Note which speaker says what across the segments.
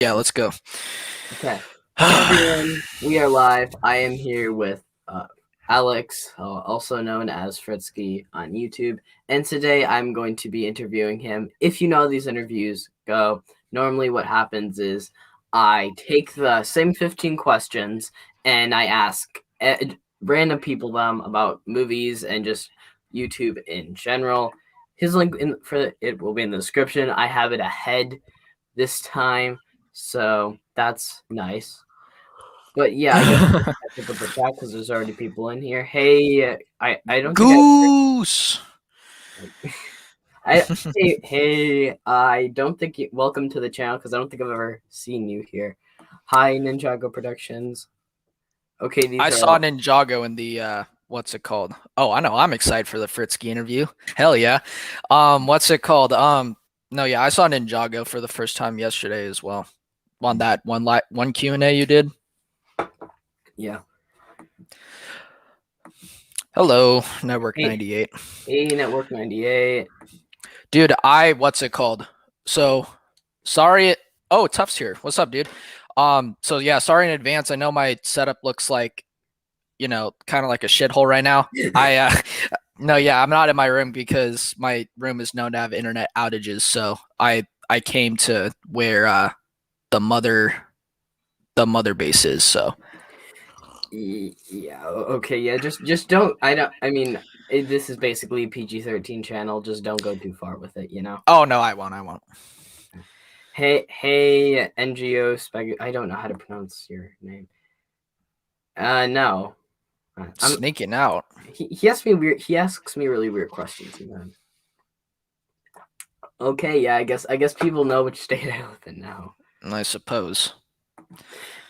Speaker 1: Yeah, let's go.
Speaker 2: Okay. Hey everyone, we are live. I am here with Alex, also known as Fritski on YouTube, and today I'm going to be interviewing him. If you know how these interviews go, normally what happens is I take the same 15 questions and I ask random people them about movies and just YouTube in general. His link for it will be in the description. I have it ahead this time, so that's nice. But yeah, I guess we'll just catch up with the chat because there's already people in here. Hey, I don't think
Speaker 1: Goose.
Speaker 2: I don't think you welcome to the channel because I don't think I've ever seen you here. Hi, Ninjago Productions. Okay,
Speaker 1: I
Speaker 2: these are
Speaker 1: saw
Speaker 2: all.
Speaker 1: Ninjago in the what's it called? Oh, I know. I'm excited for the Fritski interview. Hell yeah. What's it called? No, yeah, I saw Ninjago for the first time yesterday as well. On that one Q&A you did.
Speaker 2: Yeah.
Speaker 1: Hello, Network
Speaker 2: Hey,
Speaker 1: 98.
Speaker 2: hey, Network 98.
Speaker 1: Dude, what's it called? So, sorry. Oh, Tuff's here. What's up, dude? So yeah, sorry in advance. I know my setup looks like kind of like a shithole right now. No, yeah, I'm not in my room because my room is known to have internet outages. So I came to where the mother the mother base is. So
Speaker 2: Yeah. Okay. Yeah. Just don't. I don't. I mean, this is basically a PG-13 channel. Just don't go too far with it. You know.
Speaker 1: oh no, I won't.
Speaker 2: Hey, NGO Spag. I don't know how to pronounce your name. No. I'm.
Speaker 1: Sneaking out,
Speaker 2: He asks me weird. He asks me really weird questions sometimes. Okay, yeah. I guess people know which state I live in now.
Speaker 1: I suppose.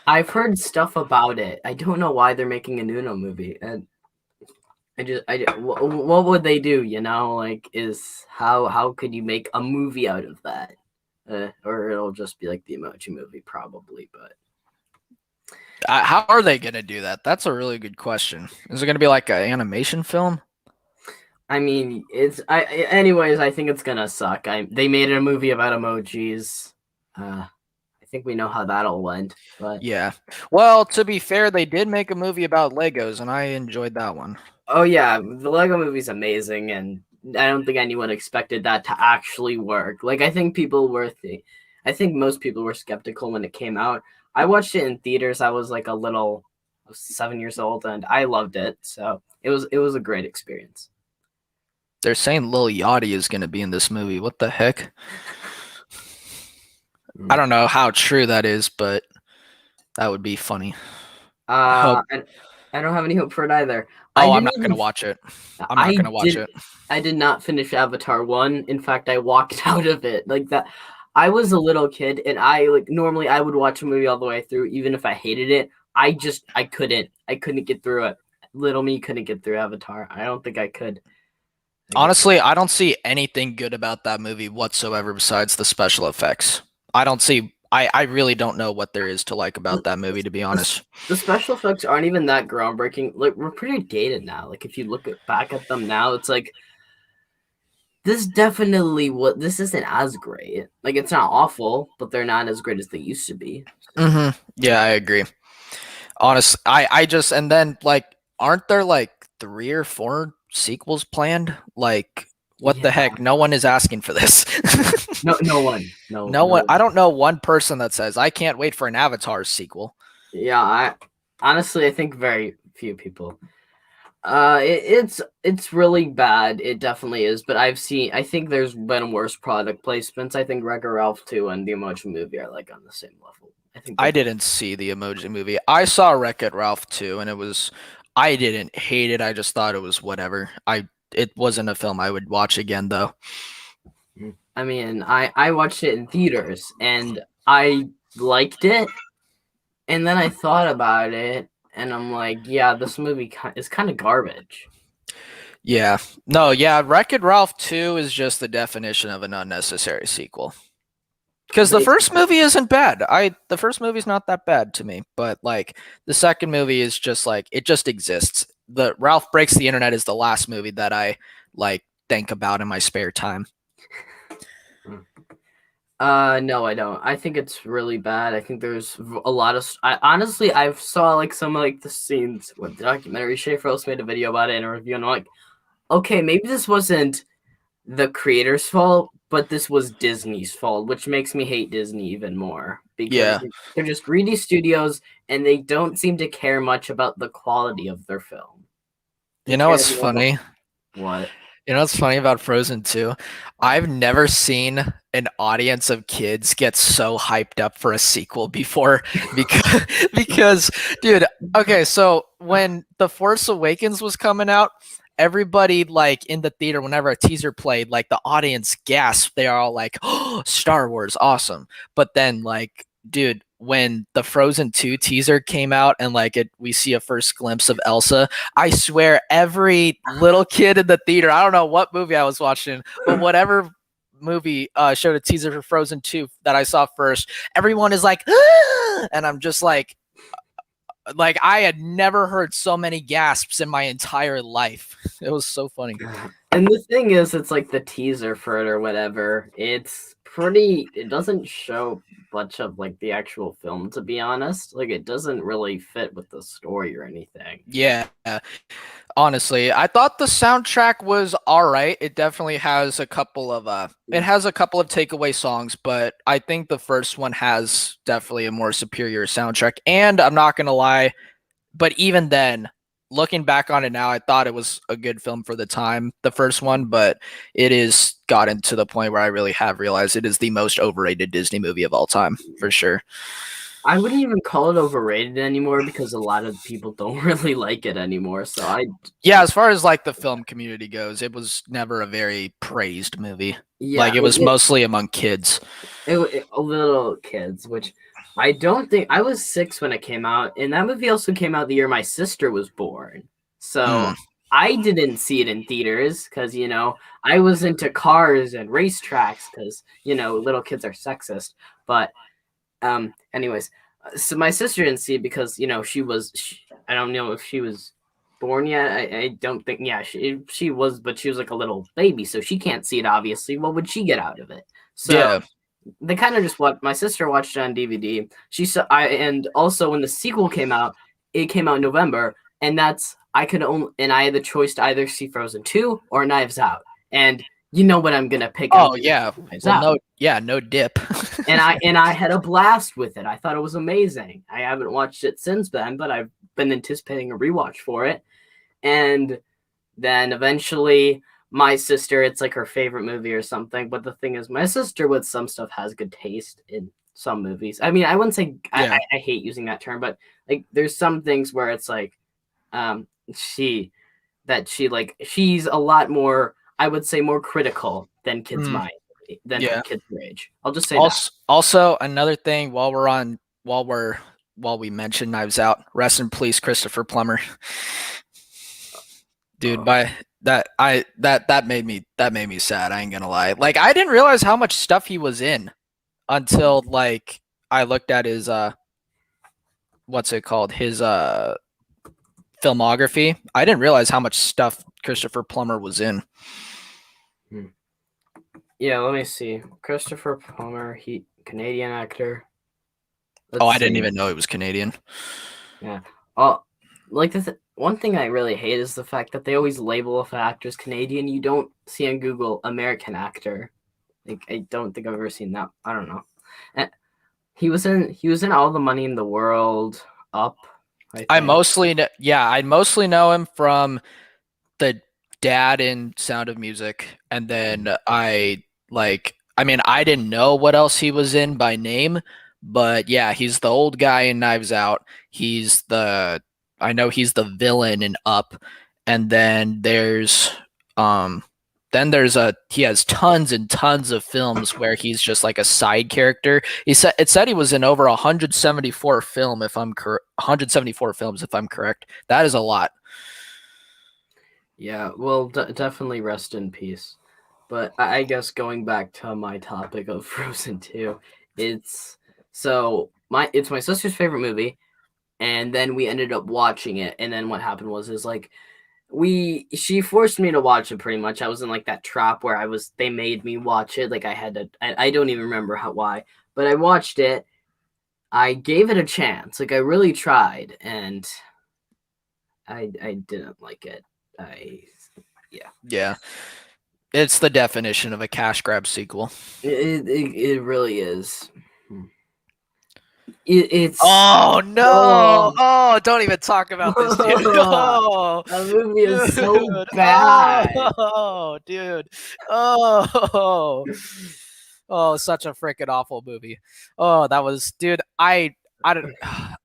Speaker 2: I've heard stuff about it. I don't know why they're making a Nuno movie. And what would they do? You know, like is how could you make a movie out of that? Or it'll just be like the Emoji Movie, probably. But
Speaker 1: How are they gonna do that? That's a really good question. Is it gonna be like an animation film?
Speaker 2: I mean, it's Anyways, I think it's gonna suck. They made a movie about emojis. I think we know how that all went, but
Speaker 1: Yeah. Well, to be fair, they did make a movie about Legos, and I enjoyed that one.
Speaker 2: oh yeah, the Lego movie's amazing, and I don't think anyone expected that to actually work. Like I think most people were skeptical when it came out. I watched it in theaters. I was like I was 7 years old, and I loved it. So it was a great experience.
Speaker 1: They're saying Lil Yachty is gonna be in this movie. What the heck? I
Speaker 2: Mm.
Speaker 1: don't know how true that is, but that would be funny. I
Speaker 2: Uh,
Speaker 1: hope.
Speaker 2: I, I don't have any hope for it either. I
Speaker 1: Oh, I'm
Speaker 2: didn't
Speaker 1: not
Speaker 2: even
Speaker 1: gonna watch it. I'm not
Speaker 2: I
Speaker 1: gonna watch
Speaker 2: did
Speaker 1: it.
Speaker 2: I did not finish Avatar 1. In fact, I walked out of it. Like that I was a little kid and I like normally I would watch a movie all the way through even if I hated it. I couldn't. I couldn't get through it. Little me couldn't get through Avatar. I don't think I could. Like
Speaker 1: Honestly, I don't see anything good about that movie whatsoever besides the special effects. I don't see. I really don't know what there is to like about that movie, to be
Speaker 2: the,
Speaker 1: honest.
Speaker 2: the special effects aren't even that groundbreaking. Like we're pretty dated now. Like if you back at them now, it's like this isn't as great. Like it's not awful, but they're not as great as they used to be. So
Speaker 1: Yeah, I agree. Honestly, I just and then like, aren't there like 3 or 4 sequels planned? Like, what the
Speaker 2: yeah,
Speaker 1: heck? No one is asking for this.
Speaker 2: no one, no
Speaker 1: No
Speaker 2: no
Speaker 1: one.
Speaker 2: one.
Speaker 1: I don't know one person that says I can't wait for an Avatar sequel.
Speaker 2: Yeah, I honestly I think very few people. It's really bad. It definitely is. But I think there's been worse product placements. I think Wreck-It Ralph 2 and the Emoji Movie are like on the same level. I think they're
Speaker 1: I
Speaker 2: both.
Speaker 1: didn't see the Emoji Movie. I saw Wreck-It Ralph 2, and it was. I didn't hate it. I just thought it was whatever. It wasn't a film I would watch again though.
Speaker 2: I mean, I watched it in theaters and I liked it, and then I thought about it, and I'm like, yeah, this movie is kind of garbage.
Speaker 1: Yeah. No, yeah, Wreck-It Ralph 2 is just the definition of an unnecessary sequel. Because the first
Speaker 2: Basically,
Speaker 1: movie isn't bad. The first movie's not that bad to me, but like the second movie is just like it just exists. The Ralph Breaks the Internet is the last movie that I like think about in my spare time.
Speaker 2: No, I don't. I think it's really bad. I think there's a lot of. I honestly, I've saw like some of, like the scenes with the documentary. Shay Frost made a video about it in a review, and I'm like, okay, maybe this wasn't the creator's fault, but this was Disney's fault, which makes me hate Disney even more because
Speaker 1: Yeah.
Speaker 2: they're just greedy studios and they don't seem to care much about the quality of their film. They
Speaker 1: You know
Speaker 2: care
Speaker 1: what's
Speaker 2: more about
Speaker 1: funny?
Speaker 2: what.
Speaker 1: You know what's funny about Frozen 2? I've never seen an audience of kids get so hyped up for a sequel before because because dude, okay, so when The Force Awakens was coming out, everybody like in the theater whenever a teaser played, like the audience gasped. They are all like, "Oh, Star Wars, awesome." But then like dude, when the Frozen 2 teaser came out and like we see a first glimpse of Elsa, I swear every little kid in the theater, I don't know what movie I was watching, but whatever movie showed a teaser for Frozen 2 that I saw first, everyone is like, "Ah!" And I'm just like I had never heard so many gasps in my entire life. It was so funny.
Speaker 2: And the thing is, it's like the teaser for it or whatever. It's pretty. It doesn't show much of like the actual film, to be honest. Like it doesn't really fit with the story or anything.
Speaker 1: Yeah, honestly, I thought the soundtrack was all right. It definitely has a couple of takeaway songs, but I think the first one has definitely a more superior soundtrack. And I'm not gonna lie, but even then, looking back on it now, I thought it was a good film for the time, the first one, but it is gotten to the point where I really have realized it is the most overrated Disney movie of all time, for sure.
Speaker 2: I wouldn't even call it overrated anymore because a lot of people don't really like it anymore. So
Speaker 1: Yeah, as far as like the film community goes, it was never a very praised movie.
Speaker 2: yeah,
Speaker 1: Like it was mostly among kids.
Speaker 2: little kids, which I don't think I was 6 when it came out, and that movie also came out the year my sister was born. So
Speaker 1: Mm,
Speaker 2: I didn't see it in theaters because I was into cars and racetracks because little kids are sexist. But anyways, so my sister didn't see it because I don't know if she was born yet. I don't think. Yeah, she was, but she was like a little baby, so she can't see it. Obviously, what would she get out of it? So
Speaker 1: yeah.
Speaker 2: they kind of just what my sister watched it on DVD. She saw and also when the sequel came out, it came out in November, and I had the choice to either see Frozen 2 or Knives Out. And you know what I'm gonna pick? I'm
Speaker 1: Oh
Speaker 2: gonna
Speaker 1: yeah.
Speaker 2: pick Knives
Speaker 1: Well,
Speaker 2: Out.
Speaker 1: no dip.
Speaker 2: And I had a blast with it. I thought it was amazing. I haven't watched it since then, but I've been anticipating a rewatch for it. And then eventually my sister, it's like her favorite movie or something. But the thing is, my sister with some stuff has good taste in some movies. I mean, I wouldn't say
Speaker 1: Yeah.
Speaker 2: I hate using that term, but like there's some things where it's like um she she's a lot more, I would say, more critical than
Speaker 1: Mm, yeah.
Speaker 2: kids her age. I'll just say that.
Speaker 1: Also another thing while we mention Knives Out, rest in peace, Christopher Plummer. Dude,
Speaker 2: Oh.
Speaker 1: by that made me sad. I ain't gonna lie. Like I didn't realize how much stuff he was in until like I looked at his what's it called? His filmography. I didn't realize how much stuff Christopher Plummer was in.
Speaker 2: Hmm. Yeah, let me see. Christopher Plummer, he Canadian actor.
Speaker 1: Oh,
Speaker 2: Let's
Speaker 1: I didn't
Speaker 2: see.
Speaker 1: even know he was Canadian.
Speaker 2: Yeah. Oh, like one thing I really hate is the fact that they always label if an actor's Canadian. You don't see on Google American actor. Like I don't think I've ever seen that. I don't know. And he was in All the Money in the World, Up, I think.
Speaker 1: I mostly know him from the dad in Sound of Music, and then I mean I didn't know what else he was in by name, but yeah, he's the old guy in Knives Out. I know he's the villain in Up, and um there's a he has tons and tons of films where he's just like a side character. It said he was in over 174 films if I'm correct. That is a lot.
Speaker 2: Yeah, well, definitely rest in peace. But I guess going back to my topic of Frozen 2, it's it's my sister's favorite movie, and then we ended up watching it, and then what happened was is like she forced me to watch it pretty much. I was in like that trap where they made me watch it. Like I had to, I don't even remember why, but I watched it. I gave it a chance. Like I really tried, and I didn't like it. I yeah.
Speaker 1: Yeah, it's the definition of a cash grab sequel.
Speaker 2: It really is. It's
Speaker 1: Oh no!
Speaker 2: oh,
Speaker 1: Oh, don't even talk about this, dude. Oh,
Speaker 2: that movie is so
Speaker 1: dude.
Speaker 2: bad.
Speaker 1: Oh, dude. Oh, oh, such a freaking awful movie. Oh, that was, dude. I don't.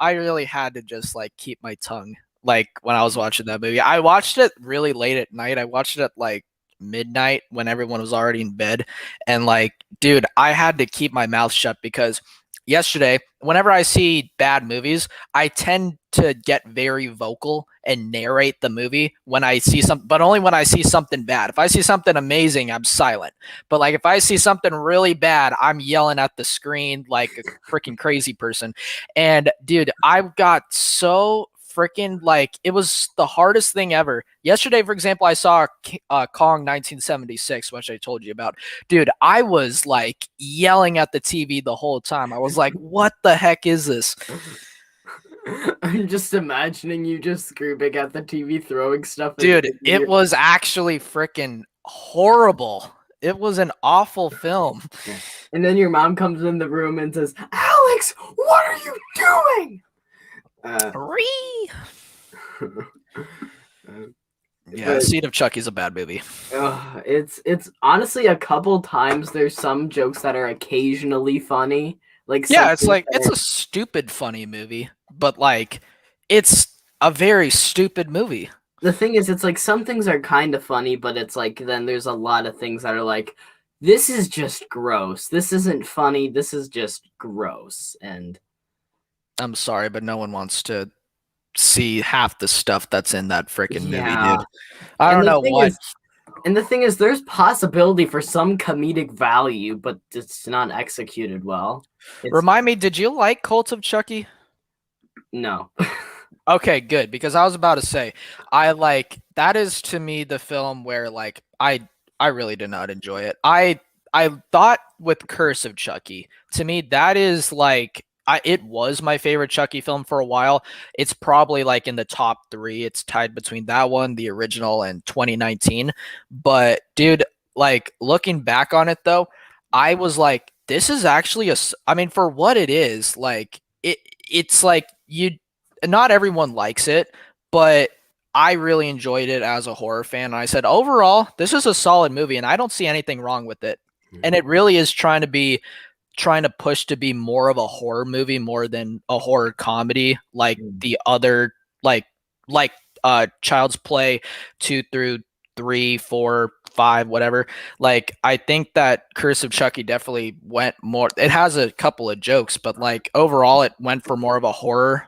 Speaker 1: I really had to just like keep my tongue like when I was watching that movie. I watched it really late at night. I watched it at like midnight when everyone was already in bed, and like, dude, I had to keep my mouth shut because yesterday, whenever I see bad movies, I tend to get very vocal and narrate the movie when I see some, but only when I see something bad. If I see something amazing, I'm silent. But like if I see something really bad, I'm yelling at the screen like a freaking crazy person. And dude, I got so freaking like it was the hardest thing ever. Yesterday, for example, I saw Kong 1976, which I told you about. Dude, I was like yelling at the TV the whole time. I was like, what the heck is this?
Speaker 2: I'm just imagining you just screaming at the TV, throwing stuff at
Speaker 1: Dude,
Speaker 2: the
Speaker 1: it
Speaker 2: TV.
Speaker 1: was actually freaking horrible. It was an awful film.
Speaker 2: Yeah. And then your mom comes in the room and says, "Alex, what are you doing?" Uh,
Speaker 1: Ree.
Speaker 2: uh,
Speaker 1: Yeah,
Speaker 2: but
Speaker 1: Seed of Chucky's a bad movie.
Speaker 2: it's honestly a couple times there's some jokes that are occasionally funny, like some
Speaker 1: Yeah, it's
Speaker 2: things
Speaker 1: like
Speaker 2: that
Speaker 1: it's
Speaker 2: are,
Speaker 1: a stupid funny movie, but like it's a very stupid movie.
Speaker 2: the thing is, it's like some things are kind of funny, but it's like then there's a lot of things that are like, this is just gross. This isn't funny. This is just gross. And
Speaker 1: I'm sorry, but no one wants to see half the stuff that's in that freaking movie,
Speaker 2: yeah,
Speaker 1: dude. I
Speaker 2: and
Speaker 1: don't
Speaker 2: the
Speaker 1: know
Speaker 2: thing
Speaker 1: what.
Speaker 2: is, there's possibility for some comedic value, but it's not executed well. It's
Speaker 1: Remind me, did you like Cult of Chucky?
Speaker 2: no.
Speaker 1: Okay, good, because I was about to say I like that is to me the film where like I really did not enjoy it. I thought with Curse of Chucky, to me that is like it was my favorite Chucky film for a while. It's probably like in the top 3. It's tied between that one, the original, and 2019. But dude, like looking back on it though, I was like this is actually I mean for what it is, like it's like you not everyone likes it, but I really enjoyed it as a horror fan. And I said, overall, this is a solid movie, and I don't see anything wrong with it. And it really is trying to push to be more of a horror movie more than a horror comedy, like the other like Child's Play 2 through 3, 4, 5, whatever. Like I think that Curse of Chucky definitely went more. It has a couple of jokes, but like overall, it went for more of a horror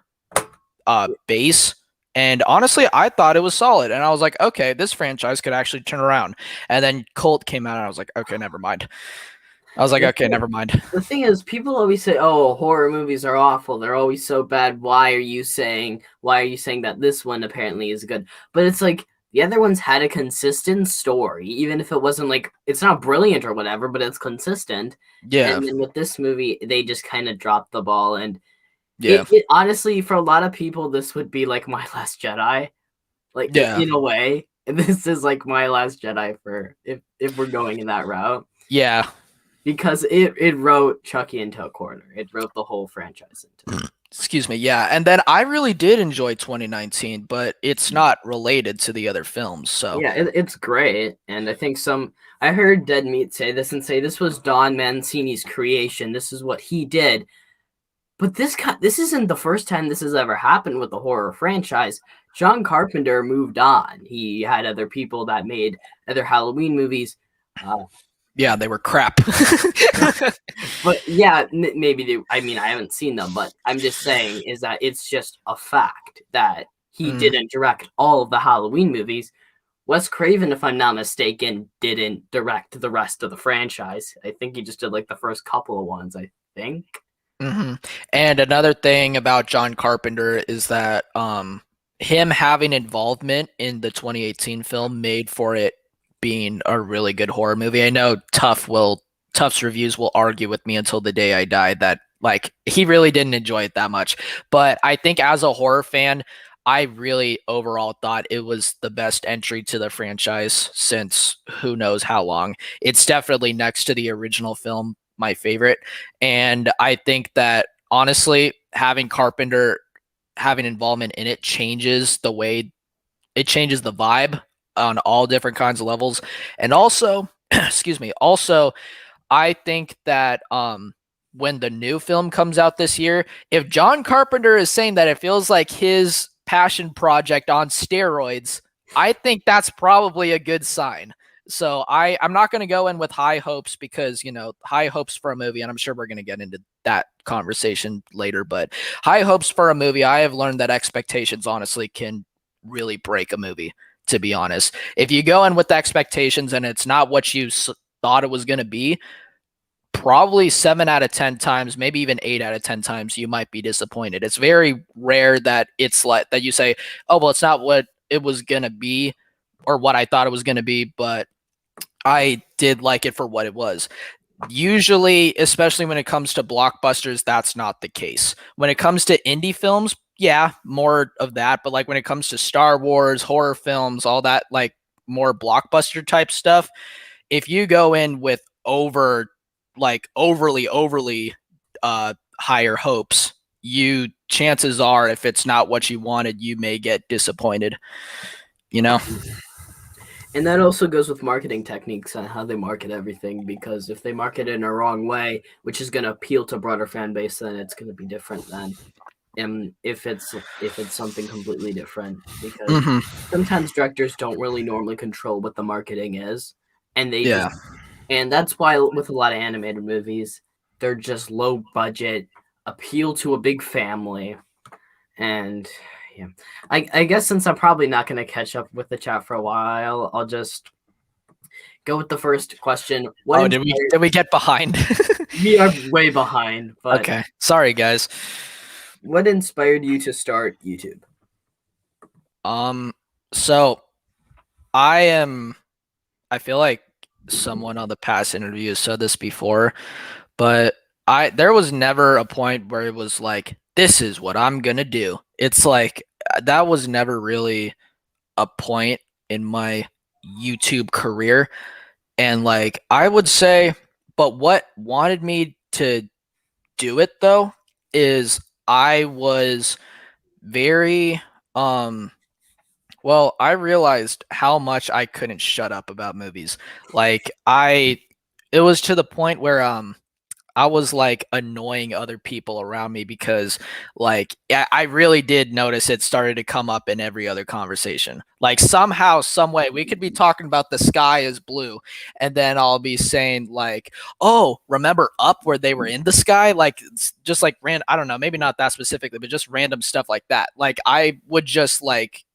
Speaker 1: base. And honestly, I thought it was solid. And I was like, okay, this franchise could actually turn around. And then Colt came out, and I was like, okay, never mind. I was like,
Speaker 2: The
Speaker 1: okay,
Speaker 2: thing,
Speaker 1: never mind.
Speaker 2: the thing is, people always say, "Oh, horror movies are awful. They're always so bad. Why are you saying that this one apparently is good?" But it's like the other ones had a consistent story, even if it wasn't like it's not brilliant or whatever, but it's consistent.
Speaker 1: Yeah,
Speaker 2: And then with this movie, they just kind of dropped the ball. And
Speaker 1: yeah,
Speaker 2: it honestly, for a lot of people, this would be like My Last Jedi, like
Speaker 1: yeah,
Speaker 2: in a way. This is like My Last Jedi for if we're going in that route,
Speaker 1: yeah.
Speaker 2: because it wrote Chucky into a corner. It wrote the whole franchise into.
Speaker 1: Excuse me. Yeah. And then I really did enjoy 2019, but it's not related to the other films. So,
Speaker 2: Yeah, it's great, and I think I heard Dead Meat say this and say this was Don Mancini's creation. This is what he did. But this isn't the first time this has ever happened with the horror franchise. John Carpenter moved on. He had other people that made other Halloween movies. Uh,
Speaker 1: yeah, they were crap.
Speaker 2: but yeah, maybe I mean, I haven't seen them, but I'm just saying is that it's just a fact that he
Speaker 1: Mm,
Speaker 2: didn't direct all of the Halloween movies. Wes Craven, if I'm not mistaken, didn't direct the rest of the franchise. I think he just did like the first couple of ones, I think.
Speaker 1: hmm And another thing about John Carpenter is that him having involvement in the 2018 film made for it being a really good horror movie. I know Tuff's reviews will argue with me until the day I die that like he really didn't enjoy it that much. But I think as a horror fan, I really overall thought it was the best entry to the franchise since who knows how long. It's definitely next to the original film, my favorite. And I think that honestly, having Carpenter having involvement in it changes the way it changes the vibe on all different kinds of levels. And also, excuse me, also I think that when the new film comes out this year, if John Carpenter is saying that it feels like his passion project on steroids, I think that's probably a good sign. So I'm not going to go in with high hopes because, high hopes for a movie, and I'm sure we're going to get into that conversation later, but high hopes for a movie, I have learned that expectations honestly can really break a movie, to be honest. If you go in with expectations and it's not what you thought it was going to be, probably 7 out of 10 times, maybe even 8 out of 10 times, you might be disappointed. It's very rare that it's like that you say, oh, well, it's not what it was going to be or what I thought it was going to be, but I did like it for what it was. Usually, especially when it comes to blockbusters, that's not the case. When it comes to indie films, yeah, more of that. But like when it comes to Star Wars, horror films, all that, like more blockbuster type stuff, if you go in with overly higher hopes, you chances are if it's not what you wanted, you may get disappointed. You know?
Speaker 2: And that also goes with marketing techniques and how they market everything. Because if they market it in a wrong way, which is going to appeal to a broader fan base, then it's going to be different than if it's something completely different. Because
Speaker 1: Mm-hmm.
Speaker 2: sometimes directors don't really normally control what the marketing is, and they just
Speaker 1: Yeah.
Speaker 2: and that's why with a lot of animated movies, they're just low budget, appeal to a big family, and yeah. I guess since I'm probably not going to catch up with the chat for a while, I'll just go with the first question.
Speaker 1: Oh, did we get behind?
Speaker 2: We are way behind, but
Speaker 1: Okay. Sorry, guys.
Speaker 2: what inspired you to start YouTube?
Speaker 1: So I feel like someone on the past interview has said this before, but there was never a point where it was like, this is what I'm gonna do. It's like that was never really a point in my YouTube career. And like I would say, but what wanted me to do it though is I was very well, I realized how much I couldn't shut up about movies. Like it was to the point where I was like annoying other people around me because like I really did notice it started to come up in every other conversation. Like somehow, some way, we could be talking about the sky is blue, and then I'll be saying like, "Oh, remember Up where they were in the sky?" Like just like I don't know, maybe not that specifically, but just random stuff like that. Like I would just like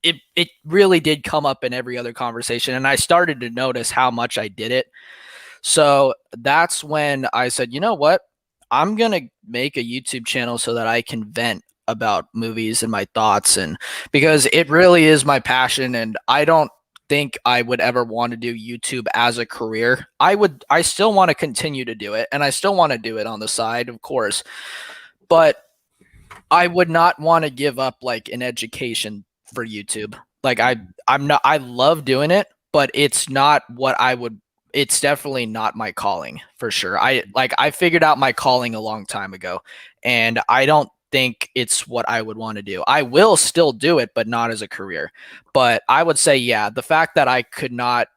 Speaker 1: it really did come up in every other conversation, and I started to notice how much I did it. So that's when I said, you know what? I'm going to make a YouTube channel so that I can vent about movies and my thoughts. And because it really is my passion, and I don't think I would ever want to do YouTube as a career. I still want to continue to do it, and I still want to do it on the side, of course. But I would not want to give up like an education for YouTube. Like I'm not I love doing it, but it's not what I would it's definitely not my calling for sure. I figured out my calling a long time ago, and I don't think it's what I would want to do. I will still do it, but not as a career. But I would say yeah, the fact that I could not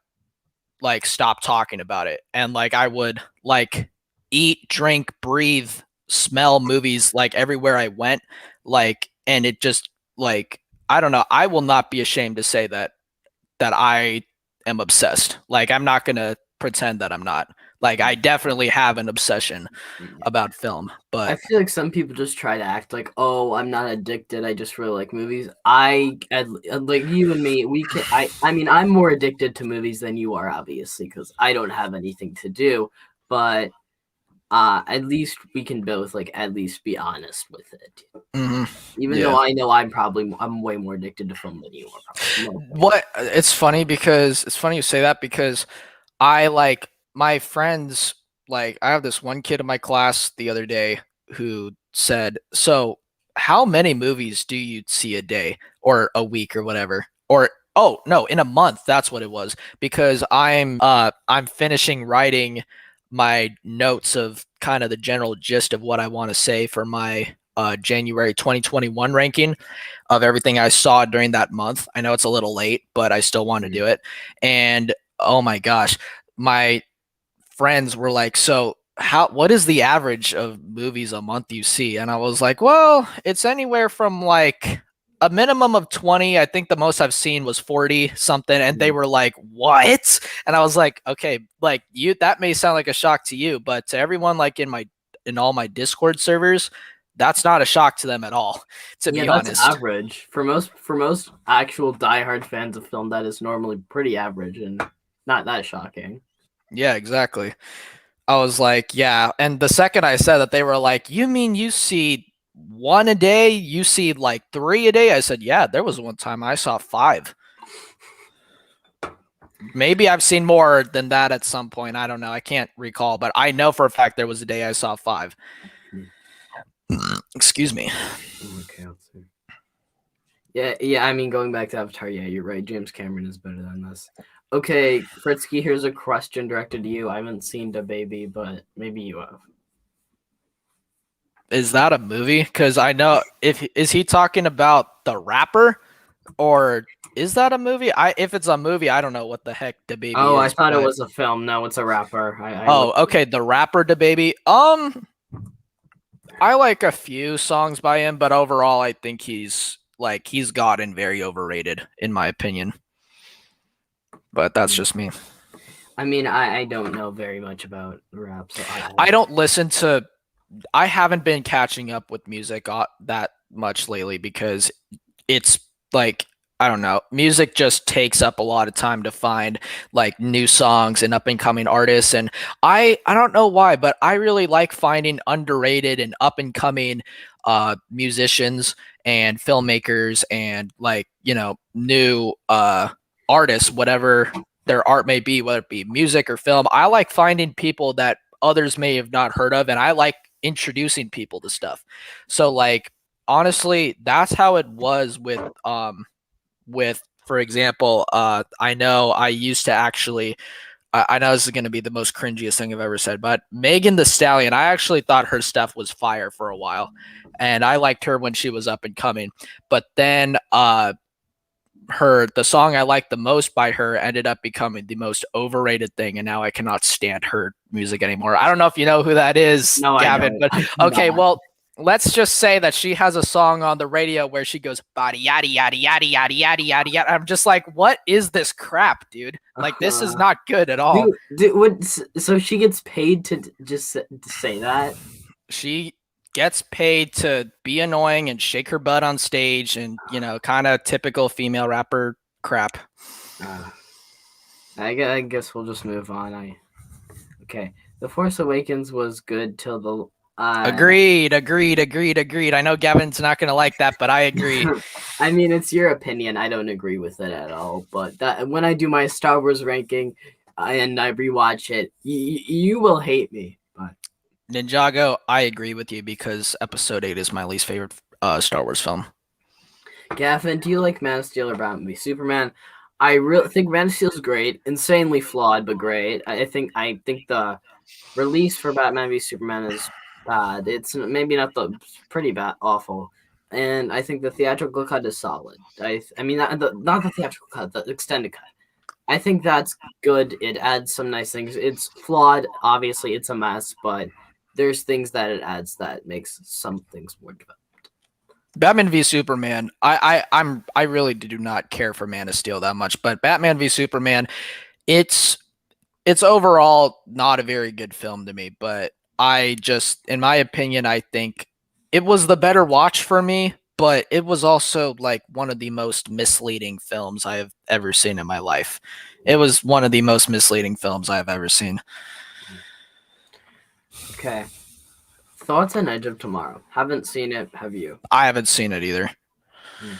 Speaker 1: like stop talking about it, and like I would like eat, drink, breathe, smell movies like everywhere I went, like, and it just like I don't know, I will not be ashamed to say that I am obsessed. Like I'm not going to pretend that I'm not. Like I definitely have an obsession about film,
Speaker 2: I
Speaker 1: but
Speaker 2: feel like some people just try to act like, "Oh, I'm not addicted. I just really like movies." Like you and me, we can. I mean, I'm more addicted to movies than you are, obviously, because I don't have anything to do. But at least we can both like at least be honest with it.
Speaker 1: Mm-hmm.
Speaker 2: Even
Speaker 1: Yeah.
Speaker 2: though I know I'm way more addicted to film than you are. Probably.
Speaker 1: What it's funny you say that because I like my friends, like I have this one kid in my class the other day who said, "So, how many movies do you see a day or a week or whatever?" Or oh, no, in a month, that's what it was because I'm finishing writing my notes of kind of the general gist of what I want to say for my January 2021 ranking of everything I saw during that month. I know it's a little late, but I still want to do it. And oh my gosh, my friends were like, "So what is the average of movies a month you see?" And I was like, "Well, it's anywhere from like a minimum of 20. I think the most I've seen was 40 something." And they were like, "What?" And I was like, "Okay, like you that may sound like a shock to you, but to everyone like in all my Discord servers, that's not a shock to them at all, to
Speaker 2: Yeah,
Speaker 1: be
Speaker 2: that's
Speaker 1: honest."
Speaker 2: average for most actual diehard fans of film. That is normally pretty average and not that shocking.
Speaker 1: Yeah, exactly. I was like, yeah. And the second I said that, they were like, "You mean you see one a day? You see like three a day?" I said, "Yeah, there was one time I saw five. Maybe I've seen more than that at some point. I don't know. I can't recall, but I know for a fact there was a day I saw five." Excuse me.
Speaker 2: Okay, let's see. Yeah. I mean, going back to Avatar, yeah, you're right. James Cameron is better than this. Okay, Fritski, here's a question directed to you. I haven't seen the baby, but maybe you have.
Speaker 1: Is that a movie? Because I know if is he talking about the rapper or is that a movie? If it's a movie, I don't know what the heck the baby
Speaker 2: Oh, I
Speaker 1: is,
Speaker 2: thought it
Speaker 1: but
Speaker 2: was a film. No, it's a rapper. I
Speaker 1: oh,
Speaker 2: looked.
Speaker 1: okay, the rapper the baby. I like a few songs by him, but overall, I think he's gotten very overrated in my opinion. But that's just me.
Speaker 2: I mean, I don't know very much about rap, so
Speaker 1: I don't listen to. I haven't been catching up with music that much lately because it's like I don't know. Music just takes up a lot of time to find like new songs and up and coming artists, and I don't know why, but I really like finding underrated and up and coming musicians and filmmakers and like new artists, whatever their art may be, whether it be music or film. I like finding people that others may have not heard of, and I like introducing people to stuff. So like honestly, that's how it was with for example, I know I used to actually I know this is going to be the most cringiest thing I've ever said, but Megan the Stallion, I actually thought her stuff was fire for a while, and I liked her when she was up and coming. But then the song I liked the most by her ended up becoming the most overrated thing, and now I cannot stand her music anymore. I don't know if you know who that is,
Speaker 2: No, I
Speaker 1: Gavin,
Speaker 2: don't.
Speaker 1: but
Speaker 2: I do
Speaker 1: okay,
Speaker 2: not.
Speaker 1: well, let's just say that she has a song on the radio where she goes body yada yada yada yada yada yada yada. I'm just like, what is this crap, dude? Like, this is not good at all.
Speaker 2: Dude, what? So she gets paid to just to say that?
Speaker 1: She gets paid to be annoying and shake her butt on stage, and kind of typical female rapper crap.
Speaker 2: Uh, I guess we'll just move on. Okay. The Force Awakens was good till the.
Speaker 1: Agreed. I know Gavin's not gonna like that, but I agree.
Speaker 2: I mean, it's your opinion. I don't agree with it at all. But that when I do my Star Wars ranking, and I rewatch it, you will hate me. But
Speaker 1: Ninjago, I agree with you because Episode 8 is my least favorite Star Wars film.
Speaker 2: Gavin, do you like Man of Steel or Batman v Superman? I really think Man of Steel is great, insanely flawed, but great. I think the release for Batman v Superman is bad. It's maybe not the pretty bad, awful, and I think the theatrical cut is solid. I mean not the theatrical cut, the extended cut. I think that's good. It adds some nice things. It's flawed, obviously. It's a mess, but there's things that it adds that makes some things more developed.
Speaker 1: Batman v Superman, I really do not care for Man of Steel that much, but Batman v Superman, it's it's overall not a very good film to me, but I just, in my opinion, I think it was the better watch for me, but it was also like one of the most misleading films I have ever seen in my life. It was one of the most misleading films I have ever seen.
Speaker 2: Okay. Thoughts on Edge of Tomorrow. Haven't seen it. Have you?
Speaker 1: I haven't seen it either.
Speaker 2: Hmm.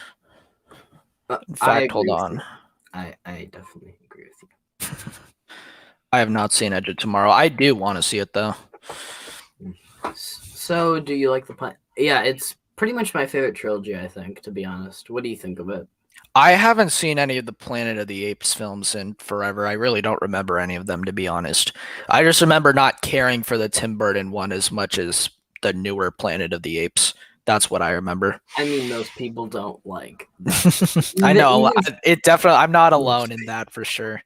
Speaker 1: In
Speaker 2: I
Speaker 1: fact, hold
Speaker 2: agree with you.
Speaker 1: on.
Speaker 2: I definitely agree with you.
Speaker 1: I have not seen Edge of Tomorrow. I do want to see it though.
Speaker 2: So, do you like the plan? Yeah, it's pretty much my favorite trilogy, I think, to be honest. What do you think of it?
Speaker 1: I haven't seen any of the Planet of the Apes films in forever. I really don't remember any of them, to be honest. I just remember not caring for the Tim Burton one as much as the newer Planet of the Apes. That's what I remember.
Speaker 2: I mean, most people don't like that.
Speaker 1: I know
Speaker 2: Even
Speaker 1: it definitely. I'm not alone in that for sure.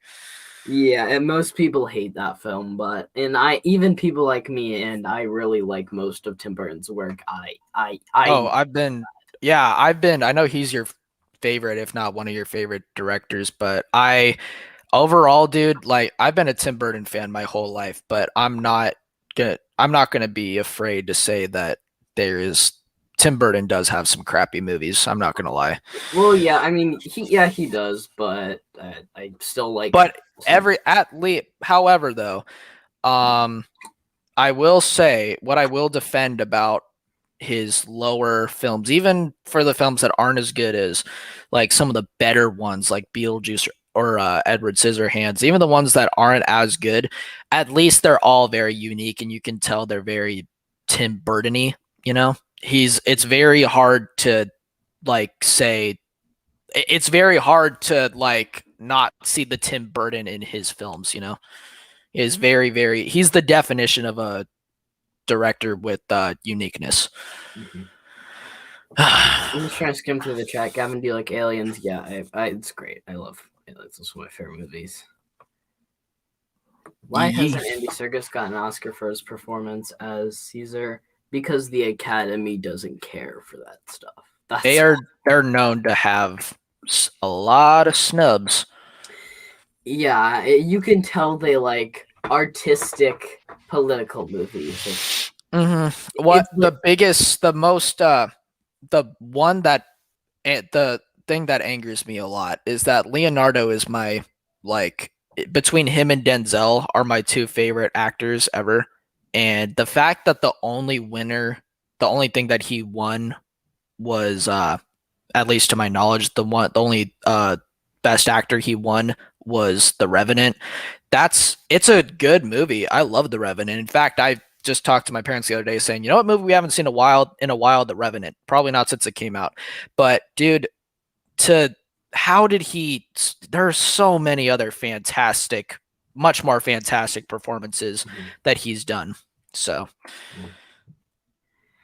Speaker 2: yeah, and most people hate that film, but and I even people like me, and I really like most of Tim Burton's work.
Speaker 1: Oh, I know he's your favorite, if not one of your favorite directors, but overall, dude, like I've been a Tim Burton fan my whole life, but I'm not gonna be afraid to say that there is Tim Burton does have some crappy movies. I'm not gonna lie.
Speaker 2: well, yeah, I mean, he does, but I still like
Speaker 1: But
Speaker 2: some.
Speaker 1: however, though, um, I will say what I will defend about his lower films, even for the films that aren't as good as like some of the better ones like Beetlejuice or Edward Scissorhands, even the ones that aren't as good, at least they're all very unique and you can tell they're very Tim Burton-y, you know? It's very hard to like say it's very hard to like not see the Tim Burton in his films, you know? Is very, very he's the definition of a director with uniqueness.
Speaker 2: Mhm. I'm just trying to skim through the chat. Gavin, do you like Aliens? Yeah, it's great. I love Aliens. It's one of my favorite movies. Why
Speaker 1: Ye-
Speaker 2: hasn't Andy Serkis gotten an Oscar for his performance as Caesar? Because the Academy doesn't care for that stuff.
Speaker 1: they
Speaker 2: That's
Speaker 1: are they're known to have a lot of snubs.
Speaker 2: yeah. You can tell they like artistic political movies.
Speaker 1: What
Speaker 2: It's
Speaker 1: the
Speaker 2: like
Speaker 1: biggest, the most, the one that the thing that angers me a lot is that Leonardo is my like between him and Denzel are my two favorite actors ever, and the fact that the only thing that he won was at least to my knowledge, the only best actor he won was The Revenant. It's a good movie. I love The Revenant. In fact, I just talked to my parents the other day saying, you know what movie we haven't seen in a while, The Revenant. Probably not since it came out. But dude, to how did he there are so many other fantastic, much more fantastic performances that he's done. So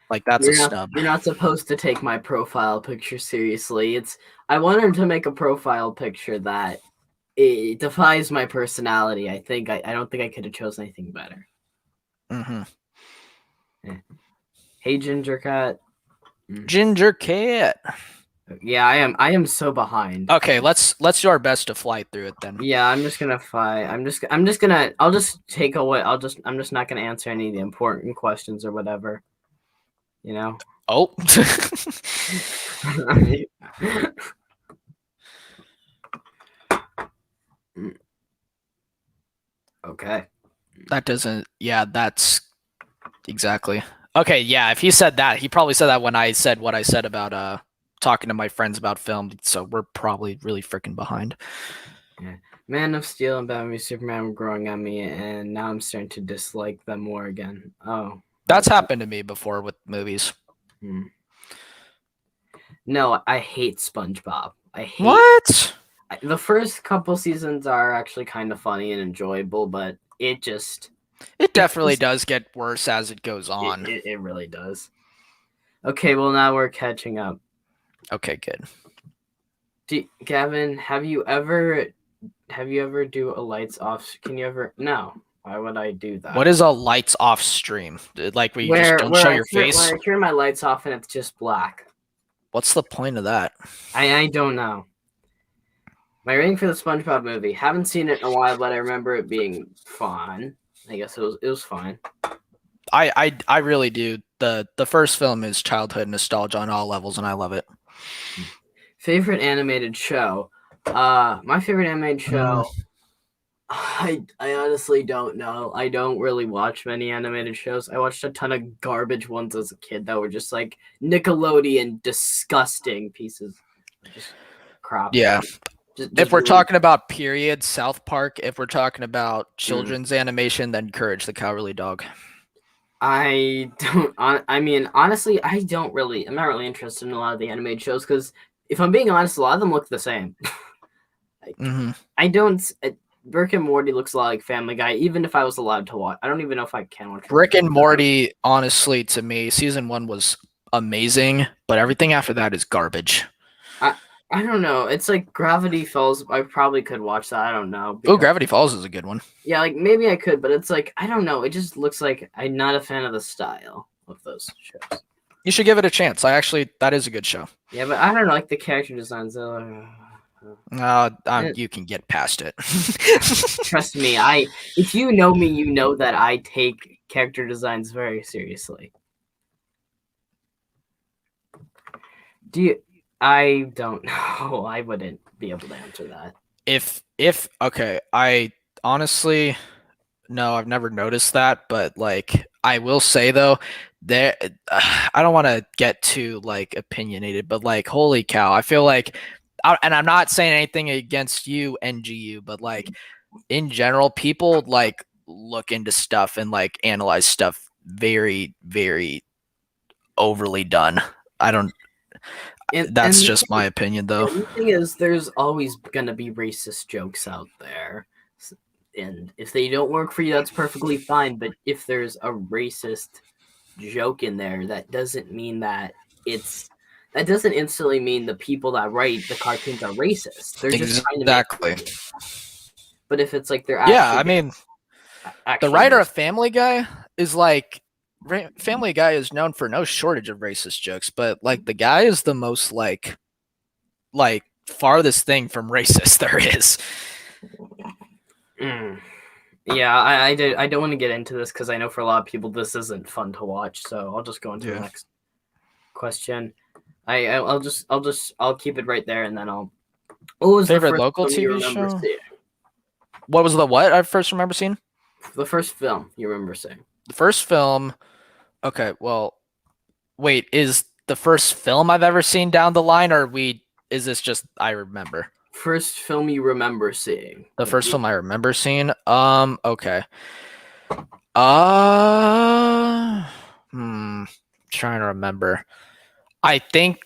Speaker 1: like that's a snub.
Speaker 2: you're not supposed to take my profile picture seriously. It's I wanted to make a profile picture that it defies my personality. I don't think I could have chosen anything better.
Speaker 1: Mm-hmm.
Speaker 2: Yeah. Hey Ginger Cat. Mm.
Speaker 1: Ginger Cat.
Speaker 2: Yeah, I am so behind.
Speaker 1: Okay, let's do our best to fly through it then.
Speaker 2: Yeah, I'm just gonna fight. I'm just gonna I'll just take away I'm just not gonna answer any of the important questions or whatever. You know?
Speaker 1: Oh.
Speaker 2: Okay.
Speaker 1: That doesn't yeah, that's exactly. Okay, yeah, if he said that, he probably said that when I said what I said about talking to my friends about film, so we're probably really freaking behind.
Speaker 2: Yeah. Man of Steel and Batman v Superman were growing on me, and now I'm starting to dislike them more again. Oh,
Speaker 1: That's happened to me before with movies.
Speaker 2: hmm. No, I hate SpongeBob. I hate
Speaker 1: What?
Speaker 2: the first couple seasons are actually kind of funny and enjoyable, but
Speaker 1: It
Speaker 2: it
Speaker 1: definitely
Speaker 2: just
Speaker 1: does get worse as it goes on.
Speaker 2: it really does. Okay, well now we're catching up.
Speaker 1: Okay, good.
Speaker 2: Gavin, have you ever do a lights off? Can you ever? No. Why would I do
Speaker 1: What
Speaker 2: that?
Speaker 1: is a lights off stream? Like where you just don't show your face?
Speaker 2: Where I turn my lights off and it's just black.
Speaker 1: What's the point of that?
Speaker 2: I don't know. My rating for the SpongeBob movie. Haven't seen it in a while, but I remember it being fun. I guess it was fine.
Speaker 1: I really do. The first film is childhood nostalgia on all levels, and I love it.
Speaker 2: Favorite animated show. My favorite animated show. I honestly don't know. I don't really watch many animated shows. I watched a ton of garbage ones as a kid that were just like Nickelodeon disgusting pieces of just crap.
Speaker 1: Yeah.
Speaker 2: Just
Speaker 1: If we're
Speaker 2: really.
Speaker 1: talking about period, South Park. If we're talking about
Speaker 2: Mm.
Speaker 1: children's animation, then Courage the Cowardly Dog.
Speaker 2: I don't. I mean, honestly, I don't really. I'm not really interested in a lot of the animated shows because, if I'm being honest, a lot of them look the same. Like,
Speaker 1: Mm-hmm.
Speaker 2: I don't. Rick and Morty looks a lot like Family Guy. Even if I was allowed to watch, I don't even know if I can watch Rick and
Speaker 1: Rick and
Speaker 2: Morty.
Speaker 1: Morty, honestly, to me, season one was amazing, but everything after that is garbage.
Speaker 2: I I don't know. It's like Gravity Falls. I probably could watch that. I don't know
Speaker 1: Oh,
Speaker 2: because
Speaker 1: Gravity Falls is a good one.
Speaker 2: yeah, like maybe I could, but it's like I don't know. It just looks like I'm not a fan of the style of those shows.
Speaker 1: You should give it a chance. That is a good show.
Speaker 2: Yeah, but I don't know. Like the character designs.
Speaker 1: You can get past it.
Speaker 2: Trust me. I if you know me, you know that I take character designs very seriously. Do you? I don't know. I wouldn't be able to answer that.
Speaker 1: If okay, I honestly no, I've never noticed that, but like I will say though, there I don't want to get too like opinionated, but like holy cow, I feel like and I'm not saying anything against you NGU, but like in general, people like look into stuff and like analyze stuff very, very overly done. I don't. That's
Speaker 2: And
Speaker 1: just my opinion, though.
Speaker 2: the thing is, there's always gonna be racist jokes out there, and if they don't work for you, that's perfectly fine. But if there's a racist joke in there, that doesn't instantly mean the people that write the cartoons are racist. They're just trying to make
Speaker 1: Exactly.
Speaker 2: money. But if it's like they're
Speaker 1: Yeah, I
Speaker 2: actually
Speaker 1: mean, the
Speaker 2: actually
Speaker 1: writer of
Speaker 2: racist,
Speaker 1: Family Guy is like Family Guy is known for no shortage of racist jokes, but like the guy is the most like farthest thing from racist there is.
Speaker 2: mm. Yeah, I don't want to get into this because I know for a lot of people this isn't fun to watch. So I'll just go into the
Speaker 1: Yeah.
Speaker 2: next question. I'll keep it right there, and then I'll. What was the
Speaker 1: Favorite
Speaker 2: first
Speaker 1: local
Speaker 2: film you
Speaker 1: TV
Speaker 2: remember
Speaker 1: show?
Speaker 2: seeing?
Speaker 1: What was the what I first remember seeing?
Speaker 2: The first film you remember seeing?
Speaker 1: The first film. Okay, well, wait, is the first film I've ever seen down the line, or we is this just I remember?
Speaker 2: First film you remember seeing?
Speaker 1: The
Speaker 2: Like,
Speaker 1: first film I remember seeing. Okay. Uh, trying to remember. I think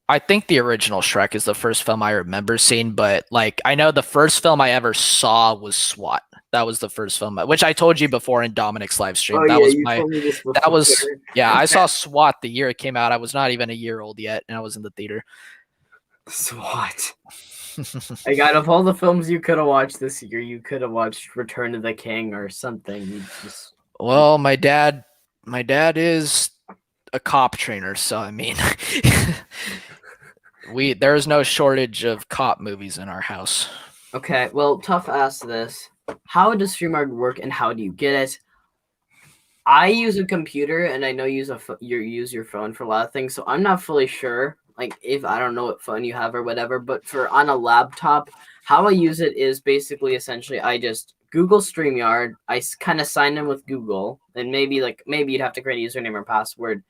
Speaker 1: I think the original Shrek is the first film I remember seeing, but like I know the first film I ever saw was SWAT. That was the first film, which I told you before in Dominic's live stream.
Speaker 2: oh yeah, you told me this
Speaker 1: That
Speaker 2: before.
Speaker 1: was, yeah, I saw SWAT the year it came out. I was not even a year old yet, and I was in the theater.
Speaker 2: SWAT. Like out of all the films you could have watched this year, you could have watched Return of the King or something. You just
Speaker 1: Well, my dad is a cop trainer, so I mean, there's no shortage of cop movies in our house.
Speaker 2: okay. Well, tough ask this. How does StreamYard work, and how do you get it? I use a computer, and I know you use your phone for a lot of things, so I'm not fully sure. Like if I don't know what phone you have or whatever, but for on a laptop, how I use it is basically essentially I just Google StreamYard. I kind of sign in with Google, and maybe you'd have to create a username or password,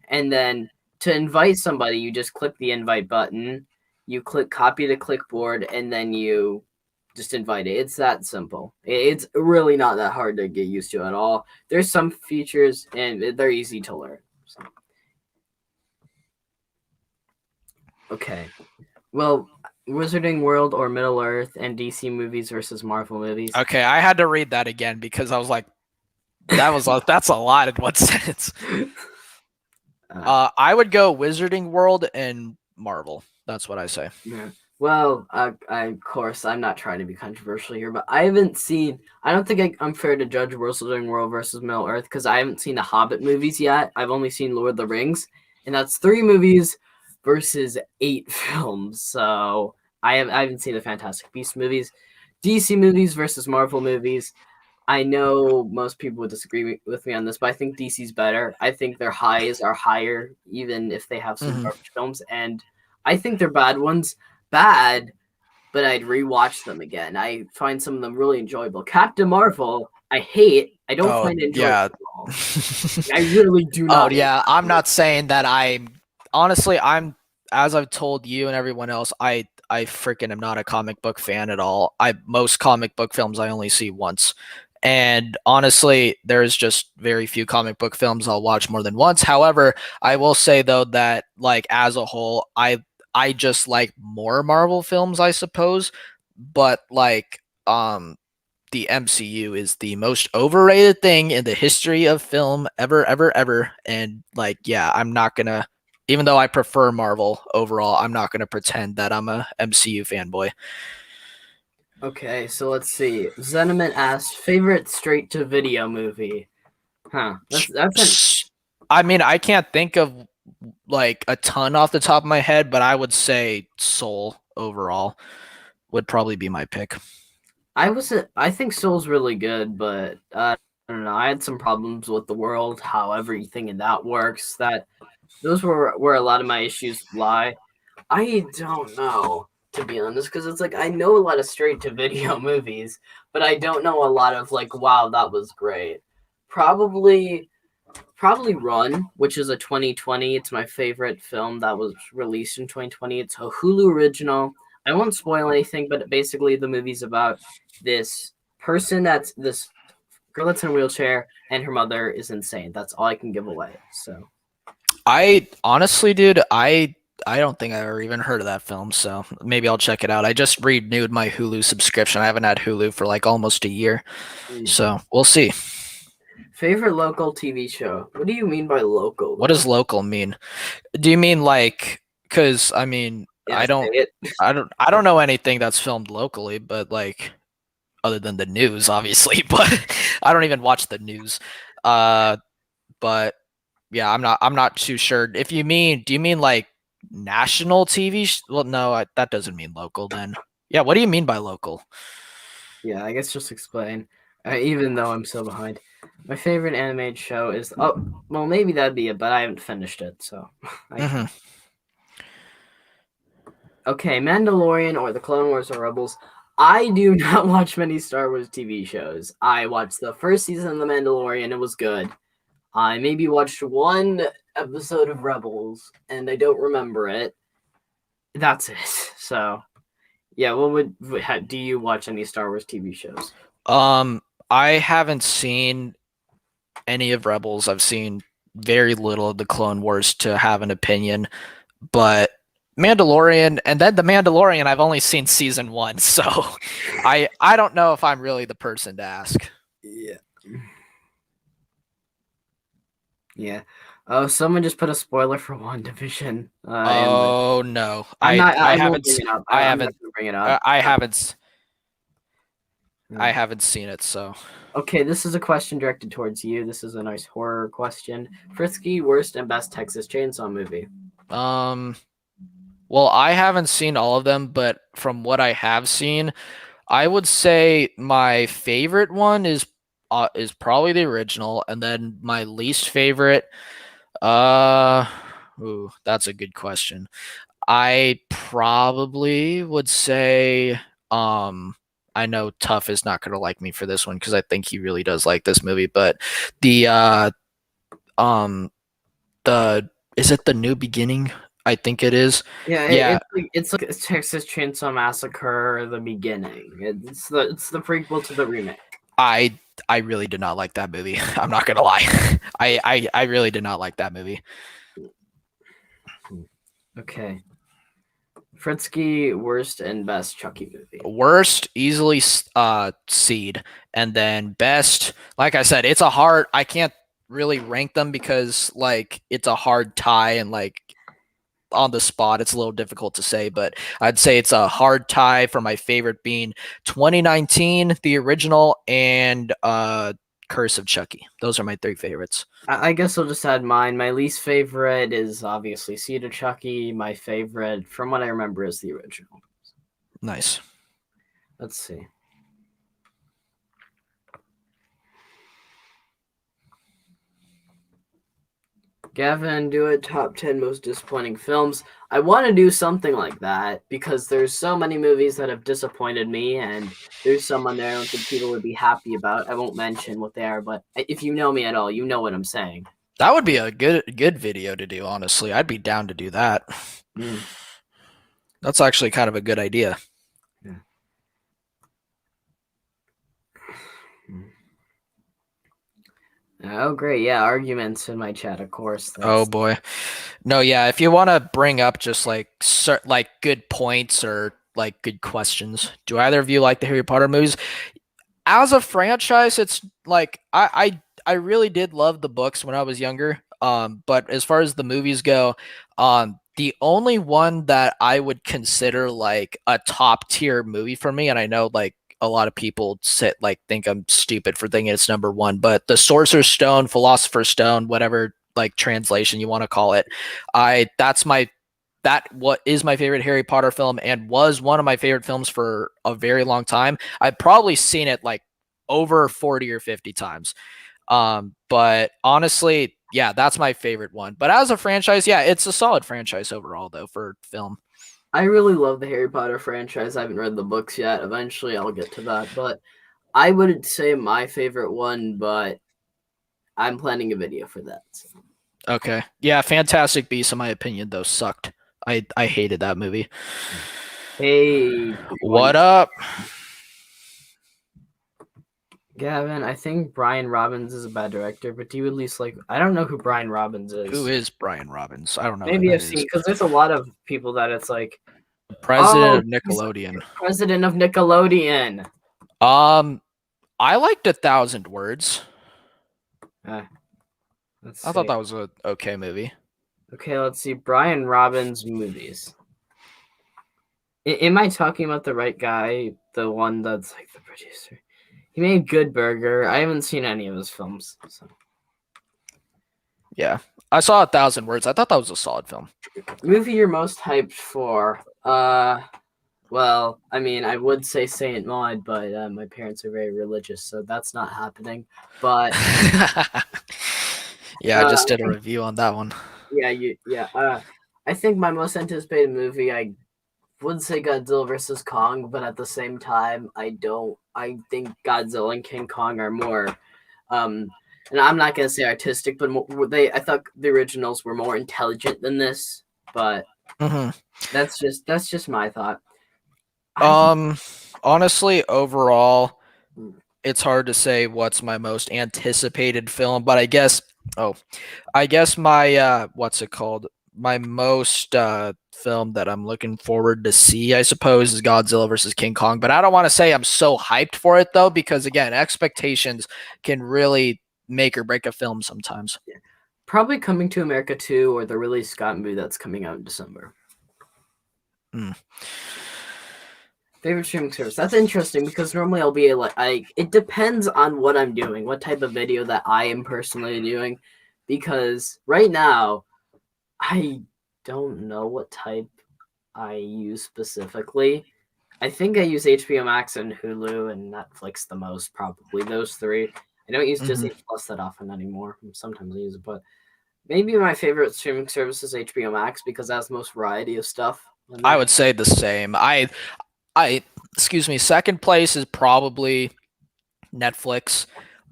Speaker 2: and then to invite somebody, you just click the invite button, you click copy to clipboard, and then you just invite it. It's that simple. It's really not that hard to get used to at all. There's some features and they're easy to learn. So. Okay. Well, Wizarding World or Middle Earth and DC movies versus Marvel movies.
Speaker 1: Okay, I had to read that again because I was like, that's a lot in one sentence. I would go Wizarding World and Marvel. That's what I say.
Speaker 2: Yeah. Well, of course, I'm not trying to be controversial here, but I haven't seen. I don't think I'm fair to judge Wizarding World versus Middle Earth because I haven't seen the Hobbit movies yet. I've only seen Lord of the Rings, and that's 3 movies versus 8 films. So I haven't seen the Fantastic Beasts movies, DC movies versus Marvel movies. I know most people would disagree with me on this, but I think DC's better. I think their highs are higher, even if they have some garbage films, and I think their bad ones bad, but I'd rewatch them again. I find some of them really enjoyable. Captain Marvel, I hate. I don't
Speaker 1: Oh,
Speaker 2: find it enjoyable
Speaker 1: yeah.
Speaker 2: at all. I really do
Speaker 1: Oh,
Speaker 2: not like
Speaker 1: yeah. I'm
Speaker 2: Captain
Speaker 1: not saying that I'm as I've told you and everyone else, I freaking am not a comic book fan at all. Most comic book films I only see once. And honestly, there's just very few comic book films I'll watch more than once. However, I will say though that like as a whole, I just like more Marvel films, I suppose. But like the MCU is the most overrated thing in the history of film ever, ever, ever. And like, yeah, I'm not gonna, even though I prefer Marvel overall, I'm not gonna pretend that I'm a MCU fanboy.
Speaker 2: Okay, so let's see. Zeniman asks favorite straight to video movie. Huh. That's an
Speaker 1: I mean, I can't think of like a ton off the top of my head, but I would say Soul overall would probably be my pick.
Speaker 2: I think Soul's really good, but I don't know. I had some problems with the world, how everything in that works. Those were where a lot of my issues lie. I don't know, to be honest, because it's like I know a lot of straight to video movies, but I don't know a lot of like, wow, that was great. Probably Probably Run, which is a 2020. It's my favorite film that was released in 2020. It's a Hulu original. I won't spoil anything, but basically the movie's about this this girl that's in a wheelchair and her mother is insane. That's all I can give away. So
Speaker 1: I honestly, dude, I don't think I ever even heard of that film, so maybe I'll check it out. I just renewed my Hulu subscription. I haven't had Hulu for like almost a year,
Speaker 2: mm.
Speaker 1: so we'll see.
Speaker 2: Favorite local TV show. What do you mean by local
Speaker 1: What does
Speaker 2: though?
Speaker 1: local mean? Do you mean like? Because I mean,
Speaker 2: Yeah, say it.
Speaker 1: I don't know anything that's filmed locally, but like other than the news, obviously. But I don't even watch the news. Uh, but yeah, I'm not too sure. If you mean, do you mean like national TV? Well, no, that doesn't mean local then. Yeah, what do you mean by local?
Speaker 2: Yeah, I guess just explain. Even though I'm so behind, my favorite animated show is well maybe that'd be it, but I haven't finished it, so I
Speaker 1: Hmm.
Speaker 2: can't. Okay, Mandalorian or the Clone Wars or Rebels. I do not watch many Star Wars TV shows. I watched the first season of The Mandalorian. It was good. I maybe watched one episode of Rebels, and I don't remember it. That's it. So yeah, do you watch any Star Wars TV shows?
Speaker 1: Um, I haven't seen any of Rebels. I've seen very little of the Clone Wars to have an opinion, but Mandalorian and then the Mandalorian I've only seen season 1, so I don't know if I'm really the person to ask.
Speaker 2: Yeah. Yeah. Oh, someone just put a spoiler for WandaVision.
Speaker 1: Oh no.
Speaker 2: I won't bring it up.
Speaker 1: I
Speaker 2: I'm not
Speaker 1: haven't
Speaker 2: gonna bring it up.
Speaker 1: I haven't I
Speaker 2: Mm.
Speaker 1: haven't seen it, so
Speaker 2: Okay, this is a question directed towards you. This is a nice horror question. Frisky, worst and best Texas Chainsaw movie.
Speaker 1: um well, I haven't seen all of them, but from what I have seen, I would say my favorite one is probably the original, and then my least favorite, uh, ooh, that's a good question. I probably would say, um, I know Tough is not gonna like me for this one because I think he really does like this movie, but the um the is it the New Beginning? I think it is.
Speaker 2: Yeah,
Speaker 1: Yeah,
Speaker 2: it's like a Texas Chainsaw Massacre, the beginning. It's the prequel to the remake.
Speaker 1: I I really did not like that movie. I'm not gonna lie. I really did not like that movie.
Speaker 2: Okay, Fritski, worst and best Chucky movie.
Speaker 1: Worst, easily seed, and then best. Like I said, it's a hard. I can't really rank them because like it's a hard tie and like on the spot it's a little difficult to say. But I'd say it's a hard tie for my favorite being 2019, the original, and Curse of Chucky. Those are my three favorites.
Speaker 2: I guess I'll just add mine. My least favorite is obviously Seed of Chucky. My favorite, from what I remember, is the original.
Speaker 1: Nice.
Speaker 2: Let's see. Gavin, do it top 10 most disappointing films. I want to do something like that because there's so many movies that have disappointed me, and there's some on there I don't think people would be happy about. I won't mention what they are, but if you know me at all, you know what I'm saying.
Speaker 1: That would be a good video to do, honestly. I'd be down to do that.
Speaker 2: Mm,
Speaker 1: That's actually kind of a good idea.
Speaker 2: yeah. Mm. Oh, great. Yeah, arguments in my chat, of course.
Speaker 1: Oh
Speaker 2: That's
Speaker 1: boy. No, yeah, if you want to bring up just like like good points or like good questions. Do either of you like the Harry Potter movies? As a franchise, it's like I really did love the books when I was younger. But as far as the movies go, the only one that I would consider like a top tier movie for me, and I know like a lot of people think I'm stupid for thinking it's number one, but the Sorcerer's Stone, Philosopher's Stone, whatever like translation you want to call it, what is my favorite Harry Potter film and was one of my favorite films for a very long time. I've probably seen it like over 40 or 50 times. But honestly, yeah, that's my favorite one. But as a franchise, yeah, it's a solid franchise overall though for film.
Speaker 2: I really love the Harry Potter franchise. I haven't read the books yet. Eventually, I'll get to that. But I wouldn't say my favorite one, but I'm planning a video for that. So.
Speaker 1: Okay. Yeah, Fantastic Beasts in my opinion though sucked. I hated that movie.
Speaker 2: Hey,
Speaker 1: What
Speaker 2: one
Speaker 1: up?
Speaker 2: Gavin, I think Brian Robbins is a bad director, but do you at least like? I don't know who Brian Robbins
Speaker 1: Who
Speaker 2: is.
Speaker 1: is Brian Robbins? I don't know who
Speaker 2: Maybe
Speaker 1: that
Speaker 2: I've seen
Speaker 1: is.
Speaker 2: because there's a lot of people that it's like,
Speaker 1: President
Speaker 2: oh,
Speaker 1: of
Speaker 2: he's
Speaker 1: Nickelodeon.
Speaker 2: president of Nickelodeon.
Speaker 1: Um, I liked 1,000 Words.
Speaker 2: Uh, let's
Speaker 1: I thought
Speaker 2: see.
Speaker 1: that was a okay movie.
Speaker 2: Okay, let's see. Brian Robbins movies. Am I talking about the right guy? The one that's like the producer. He made Good Burger. I haven't seen any of his films. So.
Speaker 1: Yeah, I saw 1,000 Words. I thought that was a solid film.
Speaker 2: Movie you're most hyped for? Well, I mean, I would say Saint Maud, but my parents are very religious, so that's not happening. But
Speaker 1: Yeah, I
Speaker 2: uh,
Speaker 1: just did a review on that one.
Speaker 2: yeah. I think my most anticipated movie, I would say Godzilla versus Kong, but at the same time, I don't. I think Godzilla and King Kong are more. And I'm not gonna say artistic, but I thought the originals were more intelligent than this. But
Speaker 1: Hmm.
Speaker 2: that's just my thought. I
Speaker 1: Um, Honestly, overall, it's hard to say what's my most anticipated film, but oh, I guess my what's it called? My most film that I'm looking forward to see, I suppose, is Godzilla versus King Kong. But I don't want to say I'm so hyped for it though, because again, expectations can really make or break a film sometimes.
Speaker 2: probably Coming to America 2 or the Ridley Scott movie that's coming out in December.
Speaker 1: Hmm.
Speaker 2: Favorite streaming service. That's interesting because normally I'll be like, it depends on what I'm doing, what type of video that I am personally doing. Because right now, I don't know what type I use specifically. I think I use HBO Max and Hulu and Netflix the most, probably those three. I don't use
Speaker 1: Hmm.
Speaker 2: Disney Plus that often anymore. Sometimes I use it, but maybe my favorite streaming service is HBO Max because it has the most variety of stuff in
Speaker 1: I
Speaker 2: there.
Speaker 1: would say the same. I excuse me. Second place is probably Netflix.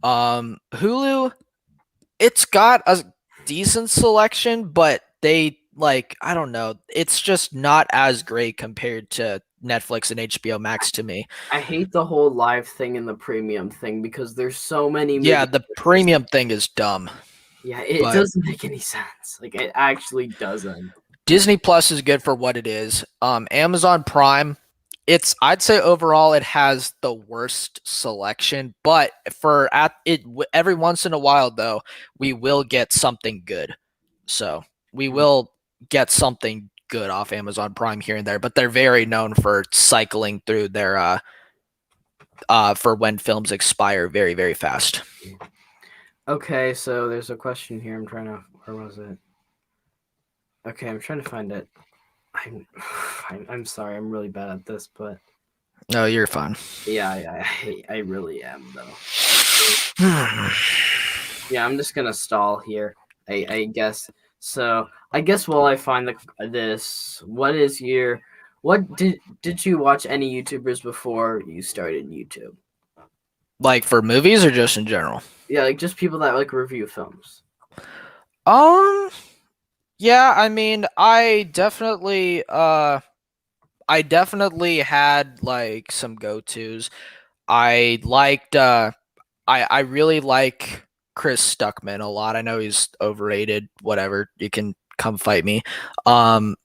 Speaker 1: Hulu, it's got a decent selection, but they like I don't know. It's just not as great compared to Netflix and HBO Max to me.
Speaker 2: I hate the whole live thing and the premium thing because there's so many
Speaker 1: Yeah,
Speaker 2: movies.
Speaker 1: the premium thing is dumb,
Speaker 2: Yeah, it
Speaker 1: but
Speaker 2: doesn't make any sense. Like it actually doesn't.
Speaker 1: Disney Plus is good for what it is. Amazon Prime, I'd say overall it has the worst selection, but for at it every once in a while though, we will get something good. So we will get something good off Amazon Prime here and there, but they're very known for cycling through their for when films expire very, very fast.
Speaker 2: Okay, so there's a question here. I'm trying to. Where was it? Okay, I'm trying to find it. I'm. I'm sorry. I'm really bad at this, but
Speaker 1: No, you're fine.
Speaker 2: yeah, I really am though. Yeah, I'm just gonna stall here. I guess so. I guess while I find this, what did you watch any YouTubers before you started YouTube?
Speaker 1: Like for movies or just in general?
Speaker 2: Yeah, like just people that like review films.
Speaker 1: Um, yeah, I mean, I definitely had like some go-tos. I liked I really like Chris Stuckman a lot. I know he's overrated, whatever. You can come fight me. Um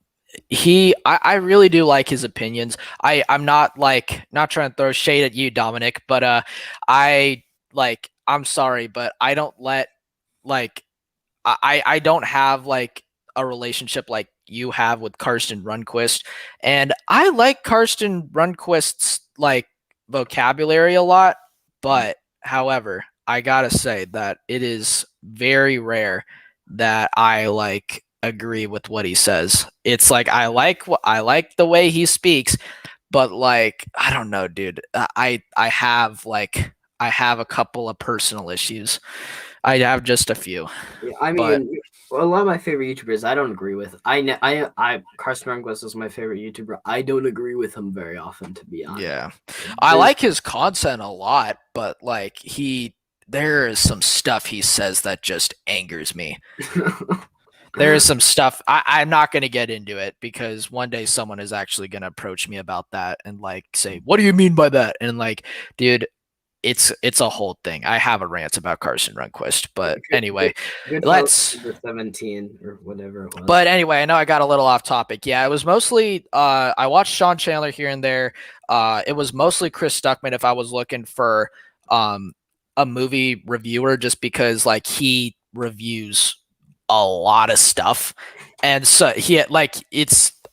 Speaker 1: I really do like his opinions. I'm not like not trying to throw shade at you, Dominic, but I'm sorry, but I don't let like I don't have like a relationship like you have with Karsten Runquist, and I like Karsten Runquist's like vocabulary a lot, but however, I gotta say that it is very rare that I like agree with what he says. It's like I like the way he speaks, but like I don't know, dude. I have a couple of personal issues. I have just a few.
Speaker 2: Yeah, I
Speaker 1: But
Speaker 2: mean, a lot of my favorite YouTubers I don't agree with. Carson Runquist is my favorite YouTuber. I don't agree with him very often, to be honest.
Speaker 1: yeah, I
Speaker 2: There's
Speaker 1: like his content a lot, but like there is some stuff he says that just angers me. There is some stuff I'm not going to get into it because one day someone is actually going to approach me about that and like say, "What do you mean by that?" And like, dude, it's a whole thing. I have a rant about Carson Runquist, but
Speaker 2: good, good,
Speaker 1: anyway,
Speaker 2: good fellow
Speaker 1: let's
Speaker 2: number 17 or whatever it was.
Speaker 1: but anyway, I know I got a little off topic. Yeah, it was mostly I watched Sean Chandler here and there. It was mostly Chris Stuckman if I was looking for um a movie reviewer just because like he reviews a lot of stuff. And so he like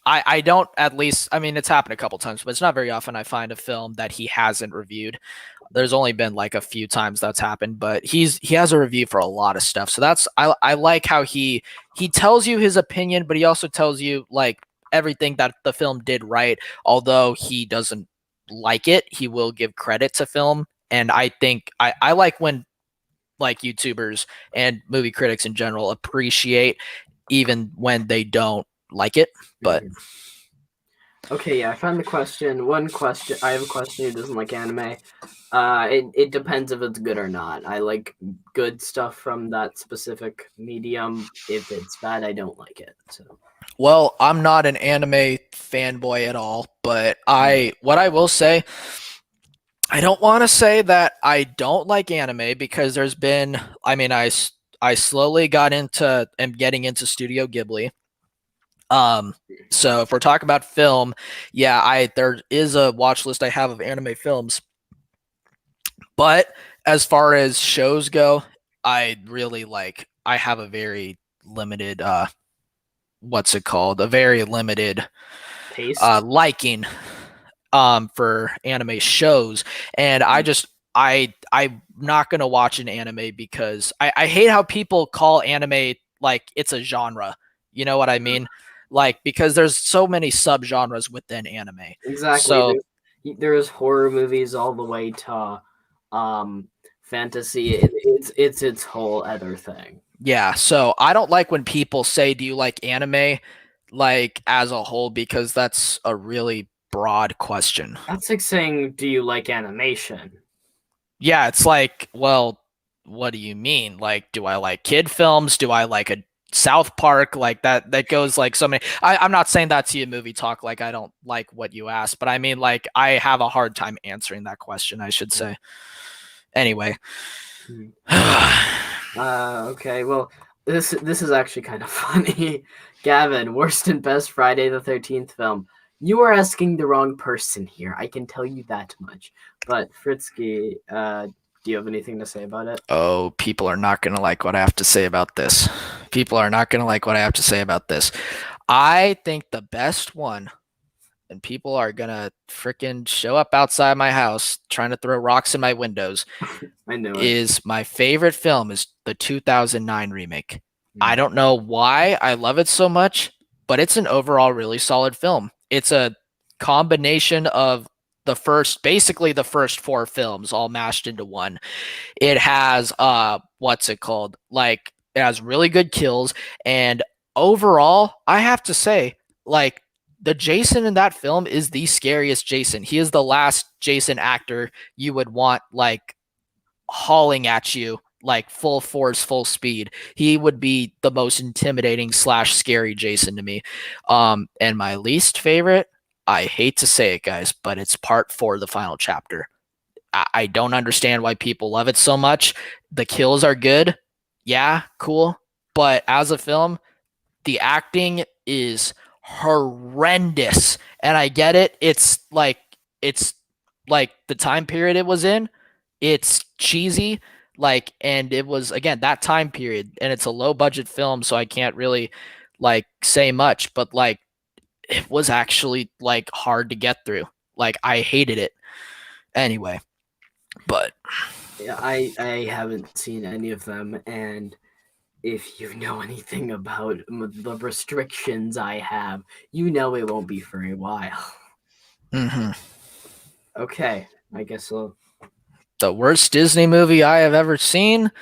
Speaker 1: I don't at least I mean it's happened a couple times, but it's not very often I find a film that he hasn't reviewed. There's only been like a few times that's happened, but he has a review for a lot of stuff. So that's I like how he tells you his opinion, but he also tells you like everything that the film did right. Although he doesn't like it, he will give credit to film. And I think I like when like YouTubers and movie critics in general appreciate even when they don't like it. But
Speaker 2: Mhm. Okay, yeah, I found the question. One question. I have a question who doesn't like anime. It depends if it's good or not. I like good stuff from that specific medium. If it's bad, I don't like it. So
Speaker 1: well, I'm not an anime fanboy at all, but
Speaker 2: mm,
Speaker 1: I what I will say I don't want to say that I don't like anime because there's been I mean I slowly got into am getting into Studio Ghibli. Um so if we're talking about film, yeah, I there is a watch list I have of anime films. But as far as shows go, I really like I have a very limited what's it called? A very limited
Speaker 2: taste.
Speaker 1: liking for anime shows, and I
Speaker 2: Mm,
Speaker 1: just I'm not gonna watch an anime because I hate how people call anime like it's a genre. You know what I mean? Like because there's so many subgenres within anime.
Speaker 2: exactly.
Speaker 1: So
Speaker 2: There's horror movies all the way to um fantasy. It's its whole other thing.
Speaker 1: yeah, so I don't like when people say, "Do you like anime?" like as a whole because that's a really broad question.
Speaker 2: That's like saying, "Do you like animation?"
Speaker 1: Yeah, it's like, well, what do you mean? Like, do I like kid films? Do I like a South Park? Like that goes like so many. I'm not saying that to you movie talk, like I don't like what you asked, but I mean like I have a hard time answering that question, I should say. Anyway.
Speaker 2: Mhm. Okay. Well, this is actually kind of funny. Gavin, worst and best Friday the 13th film. You are asking the wrong person here. I can tell you that much. But Fritsky, do you have anything to say about it?
Speaker 1: Oh, people are not going to like what I have to say about this. People are not going to like what I have to say about this. I think the best one, and people are going to freaking show up outside my house trying to throw rocks in my windows,
Speaker 2: I know it.
Speaker 1: is my favorite film is the 2009 remake. I
Speaker 2: Mm.
Speaker 1: don't know why I love it so much, but it's an overall really solid film. It's a combination of basically the first four films all mashed into one. It has what's it called? Like It has really good kills, and overall, I have to say, like the Jason in that film is the scariest Jason. He is the last Jason actor you would want like hauling at you like full force, full speed. He would be the most intimidating slash scary Jason to me. And my least favorite, I hate to say it, guys, but it's part four, the final chapter. I don't understand why people love it so much. The kills are good. Yeah, cool. But as a film, the acting is horrendous. And I get it. It's like the time period it was in. It's cheesy. Like, and it was again that time period, and it's a low budget film, so I can't really like say much, but like it was actually like hard to get through. Like I hated it. Anyway, but
Speaker 2: Yeah, I haven't seen any of them, and if you know anything about the restrictions I have, you know it won't be for a while.
Speaker 1: mhm.
Speaker 2: Okay, I guess we'll.
Speaker 1: The worst Disney movie I have ever seen.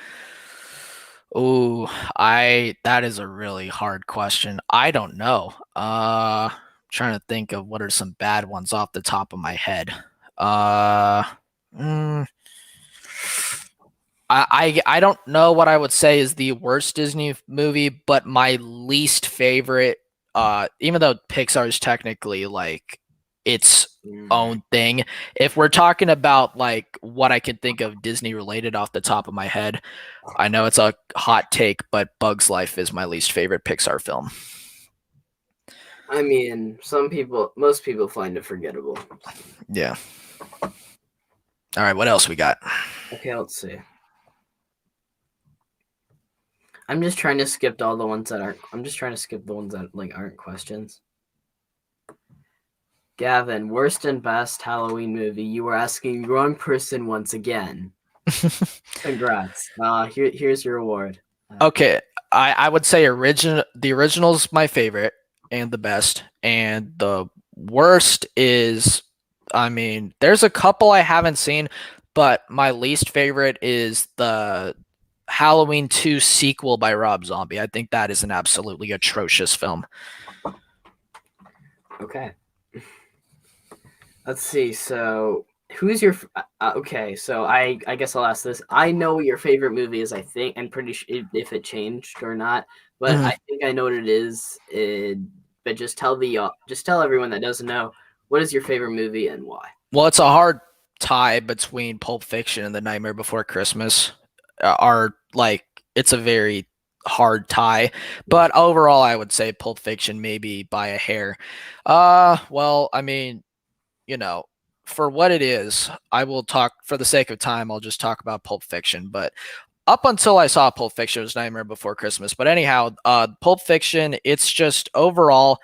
Speaker 1: Oh, I that is a really hard question. I don't know. Trying to think of what are some bad ones off the top of my head. Uh mm, I don't know what I would say is the worst Disney movie, but my least favorite, even though Pixar is technically like its own thing, if we're talking about like what I can think of Disney related off the top of my head, I know it's a hot take, but Bug's Life is my least favorite Pixar film.
Speaker 2: I mean, most people find it forgettable.
Speaker 1: Yeah. All right, what else we got?
Speaker 2: Okay, let's see. I'm just trying to skip all the ones that aren't. I'm just trying to skip the ones that like aren't questions. Gavin, worst and best Halloween movie. You were asking the wrong person once again. Congrats. Here's your award.
Speaker 1: Okay, I would say the original's my favorite and the best, and the worst is, I mean, there's a couple I haven't seen, but my least favorite is the Halloween 2 sequel by Rob Zombie. I think that is an absolutely atrocious film.
Speaker 2: Okay. Let's see. So, who's your? Okay, so I guess I'll ask this. I know what your favorite movie is. I think I'm pretty sure if it changed or not, but
Speaker 1: Mhm.
Speaker 2: I think I know what it is. But just tell everyone that doesn't know what is your favorite movie and why.
Speaker 1: Well, it's a hard tie between Pulp Fiction and The Nightmare Before Christmas. Are like it's a very hard tie, but overall, I would say Pulp Fiction maybe by a hair. Well, I mean, you know, for what it is, I will talk for the sake of time. I'll just talk about Pulp Fiction, but up until I saw Pulp Fiction, it was Nightmare Before Christmas. But anyhow, Pulp Fiction, it's just overall,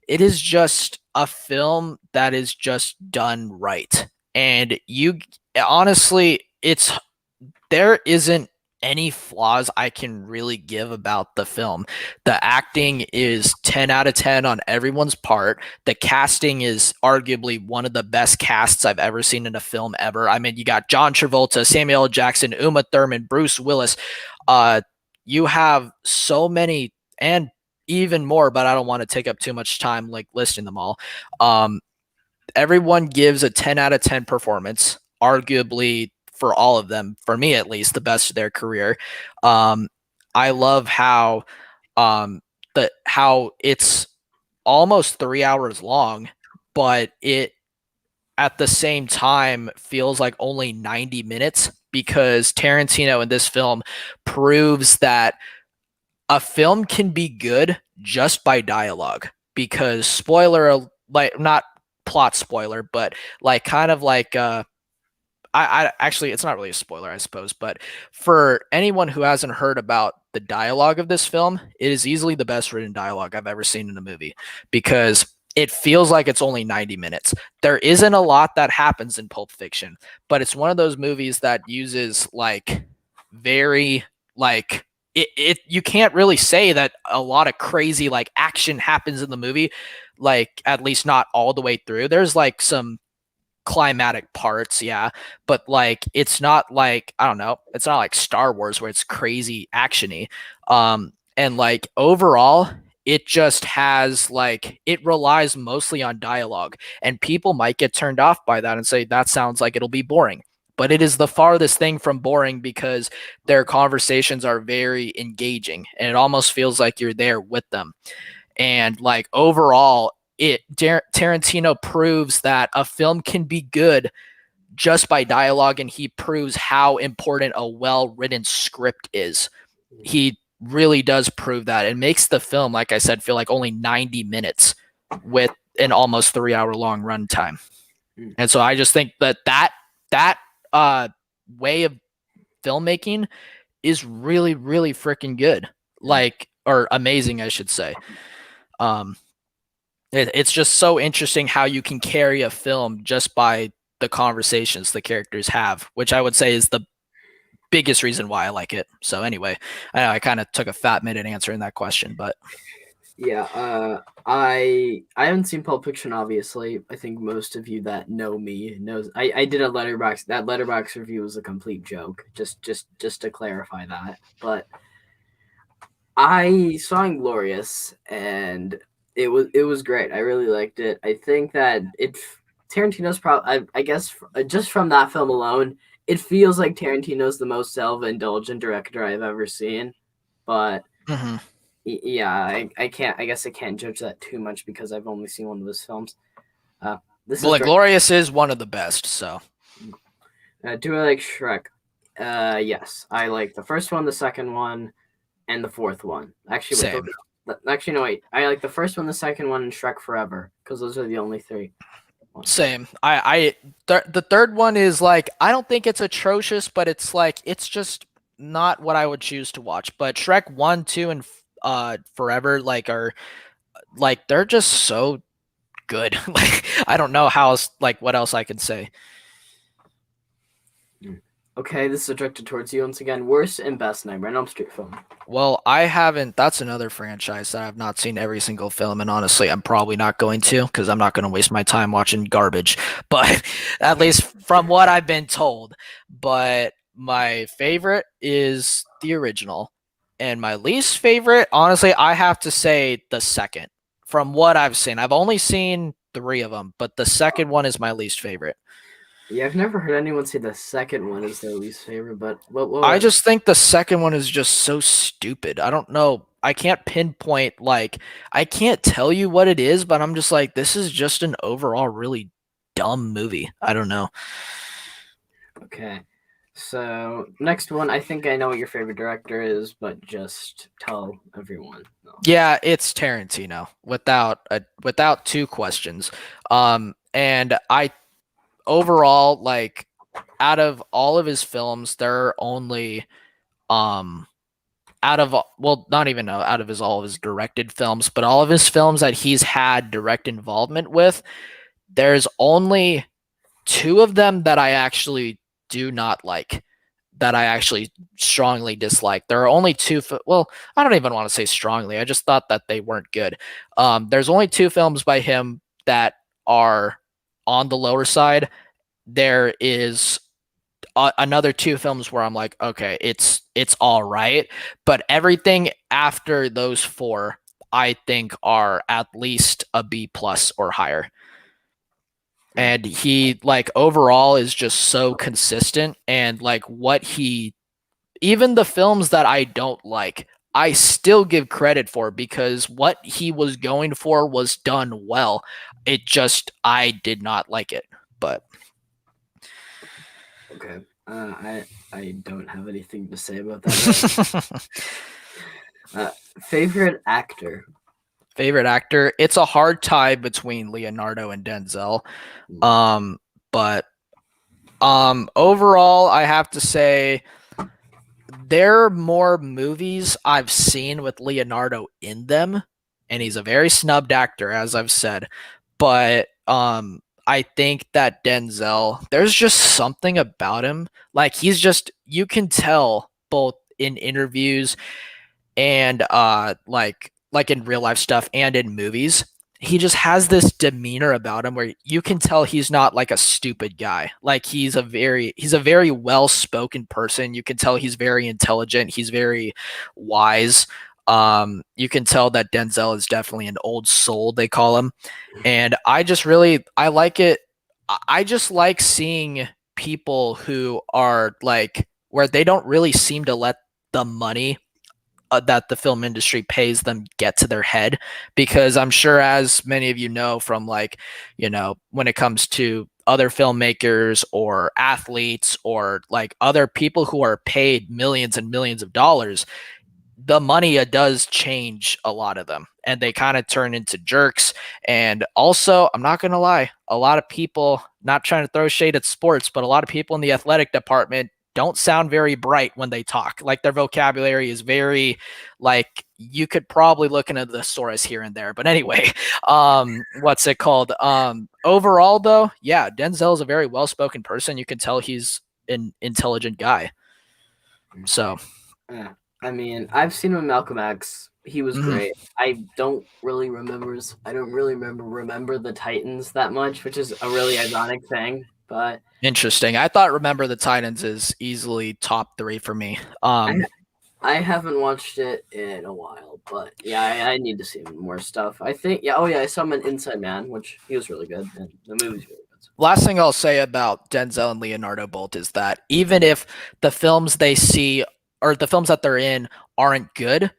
Speaker 1: it is just a film that is just done right. And you honestly, it's there isn't any flaws I can really give about the film. The acting is 10 out of 10 on everyone's part. The casting is arguably one of the best casts I've ever seen in a film ever. I mean, you got John Travolta, Samuel L. Jackson, Uma Thurman, Bruce Willis. Uh, you have so many and even more, but I don't want to take up too much time like listing them all. Um, Everyone gives a 10 out of 10 performance, arguably for all of them, for me at least, the best of their career. Um, I love how it's almost 3 hours long, but it at the same time feels like only 90 minutes because Tarantino in this film proves that a film can be good just by dialogue because spoiler like not plot spoiler but like kind of like I actually it's not really a spoiler I suppose, but for anyone who hasn't heard about the dialogue of this film, it is easily the best written dialogue I've ever seen in a movie because it feels like it's only 90 minutes. There isn't a lot that happens in Pulp Fiction, but it's one of those movies that uses like very like it you can't really say that a lot of crazy like action happens in the movie, like at least not all the way through. There's like some climatic parts, yeah, but like it's not like, I don't know, it's not like Star Wars where it's crazy actiony. And like overall, it just has like, it relies mostly on dialogue, and people might get turned off by that and say that sounds like it'll be boring. But it is the farthest thing from boring, because their conversations are very engaging and it almost feels like you're there with them. And like overall, Tarantino proves that a film can be good just by dialogue, and he proves how important a well-written script is. He really does prove that. It makes the film, like I said, feel like only 90 minutes with an almost 3 hour long runtime. And so I just think that way of filmmaking is really, really freaking good. Like, or amazing, I should say. It's just so interesting how you can carry a film just by the conversations the characters have, which I would say is the biggest reason why I like it. So anyway, I know I kind of took a fat minute answering that question, but
Speaker 2: Yeah, I haven't seen Pulp Fiction. Obviously, I think most of you that know me knows. I did a letterbox. That letterbox review was a complete joke. Just to clarify that. But I saw Inglorious, and it was great. I really liked it. I think that Tarantino's probably, I guess, just from that film alone, it feels like Tarantino's the most self-indulgent director I've ever seen. But
Speaker 1: mm-hmm.
Speaker 2: yeah, I can't. I guess I can't judge that too much because I've only seen one of his films. Uh, this
Speaker 1: Well,
Speaker 2: is
Speaker 1: Inglorious is one of the best. So
Speaker 2: do I like Shrek? Yes, I like the first one, the second one, and the fourth one. Actually, wait.
Speaker 1: same.
Speaker 2: Actually, no, wait. I like the first one, the second one, and Shrek Forever because those are the only three ones.
Speaker 1: Same. The third one is like, I don't think it's atrocious, but it's like, it's just not what I would choose to watch. But Shrek 1, 2, and Forever like are like, they're just so good. Like, I don't know how else, like what else I can say.
Speaker 2: Okay, this is directed towards you once again. Worst and best Nightmare on Elm Street film.
Speaker 1: Well, I haven't. That's another franchise that I've not seen every single film, and honestly, I'm probably not going to, because I'm not going to waste my time watching garbage. But at least from what I've been told. But my favorite is the original, and my least favorite, honestly, I have to say the second. From what I've seen, I've only seen three of them, but the second one is my least favorite.
Speaker 2: Yeah, I've never heard anyone say the second one is their least favorite, but
Speaker 1: I just think the second one is just so stupid. I don't know. I can't pinpoint, like, I can't tell you what it is, but I'm just like, this is just an overall really dumb movie. I don't know.
Speaker 2: Okay. So next one, I think I know what your favorite director is, but just tell everyone. No.
Speaker 1: Yeah, it's Tarantino without two questions. And I overall, like, out of all of his films, there are only um out of, well, not even out of his all of his directed films, but all of his films that he's had direct involvement with, there's only two of them that I actually do not like, that I actually strongly dislike. There are only two. Well, I don't even want to say strongly. I just thought that they weren't good. There's only two films by him that are on the lower side. There is another two films where I'm like, okay, it's all right, but everything after those four, I think, are at least a B plus or higher. And he, like, overall is just so consistent, and like what he, even the films that I don't like, I still give credit for, because what he was going for was done well. It just, I did not like it, but
Speaker 2: Okay. I don't have anything to say about that. Favorite actor.
Speaker 1: favorite actor, it's a hard tie between Leonardo and Denzel. But overall, I have to say there are more movies I've seen with Leonardo in them, and he's a very snubbed actor, as I've said. But I think that Denzel, there's just something about him. Like, he's just, you can tell both in interviews and like in real life stuff and in movies, he just has this demeanor about him where you can tell he's not like a stupid guy. Like he's a very well-spoken person. You can tell he's very intelligent. He's very wise. You can tell that Denzel is definitely an old soul, they call him. And I like it. I just like seeing people who are like where they don't really seem to let the money that the film industry pays them get to their head, because I'm sure, as many of you know, from like, when it comes to other filmmakers or athletes or like other people who are paid millions and millions of dollars, the money does change a lot of them and they kind of turn into jerks. And also, I'm not going to lie, a lot of people, not trying to throw shade at sports, but a lot of people in the athletic department don't sound very bright when they talk. Like their vocabulary is very, like, you could probably look into the thesaurus here and there. But anyway, what's it called? Overall though, yeah, Denzel is a very well-spoken person. You can tell he's an intelligent guy. So,
Speaker 2: Yeah. I mean, I've seen him in Malcolm X. He was
Speaker 1: mhm.
Speaker 2: great. I don't really remember the Titans that much, which is a really ironic thing. But
Speaker 1: Interesting. I thought Remember the Titans is easily top three for me.
Speaker 2: I I haven't watched it in a while. But yeah, I need to see more stuff. I think I saw him in Inside Man, which he was really good, and the movie's really good.
Speaker 1: Last thing I'll say about Denzel and Leonardo Bolt is that even if the films they see or the films that they're in aren't good,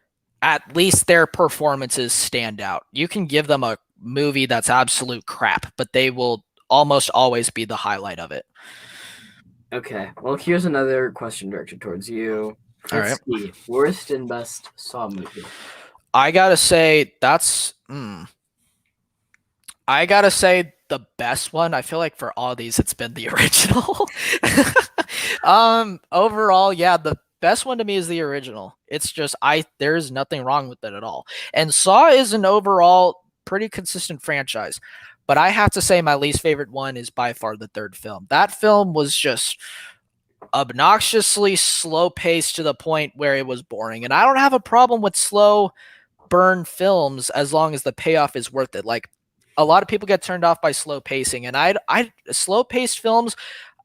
Speaker 1: at least their performances stand out. You can give them a movie that's absolute crap, but they will almost always be the highlight of it.
Speaker 2: Okay, well, here's another question directed towards you.
Speaker 1: All right.
Speaker 2: Fritski, worst and best Saw movie.
Speaker 1: I gotta say I gotta say the best one. I feel like for all these, it's been the original. Overall, yeah, the best one to me is the original. It's just there's nothing wrong with it at all. And Saw is an overall pretty consistent franchise. But I have to say my least favorite one is by far the third film. That film was just obnoxiously slow paced to the point where it was boring. And I don't have a problem with slow burn films as long as the payoff is worth it. Like a lot of people get turned off by slow pacing, and I slow paced films,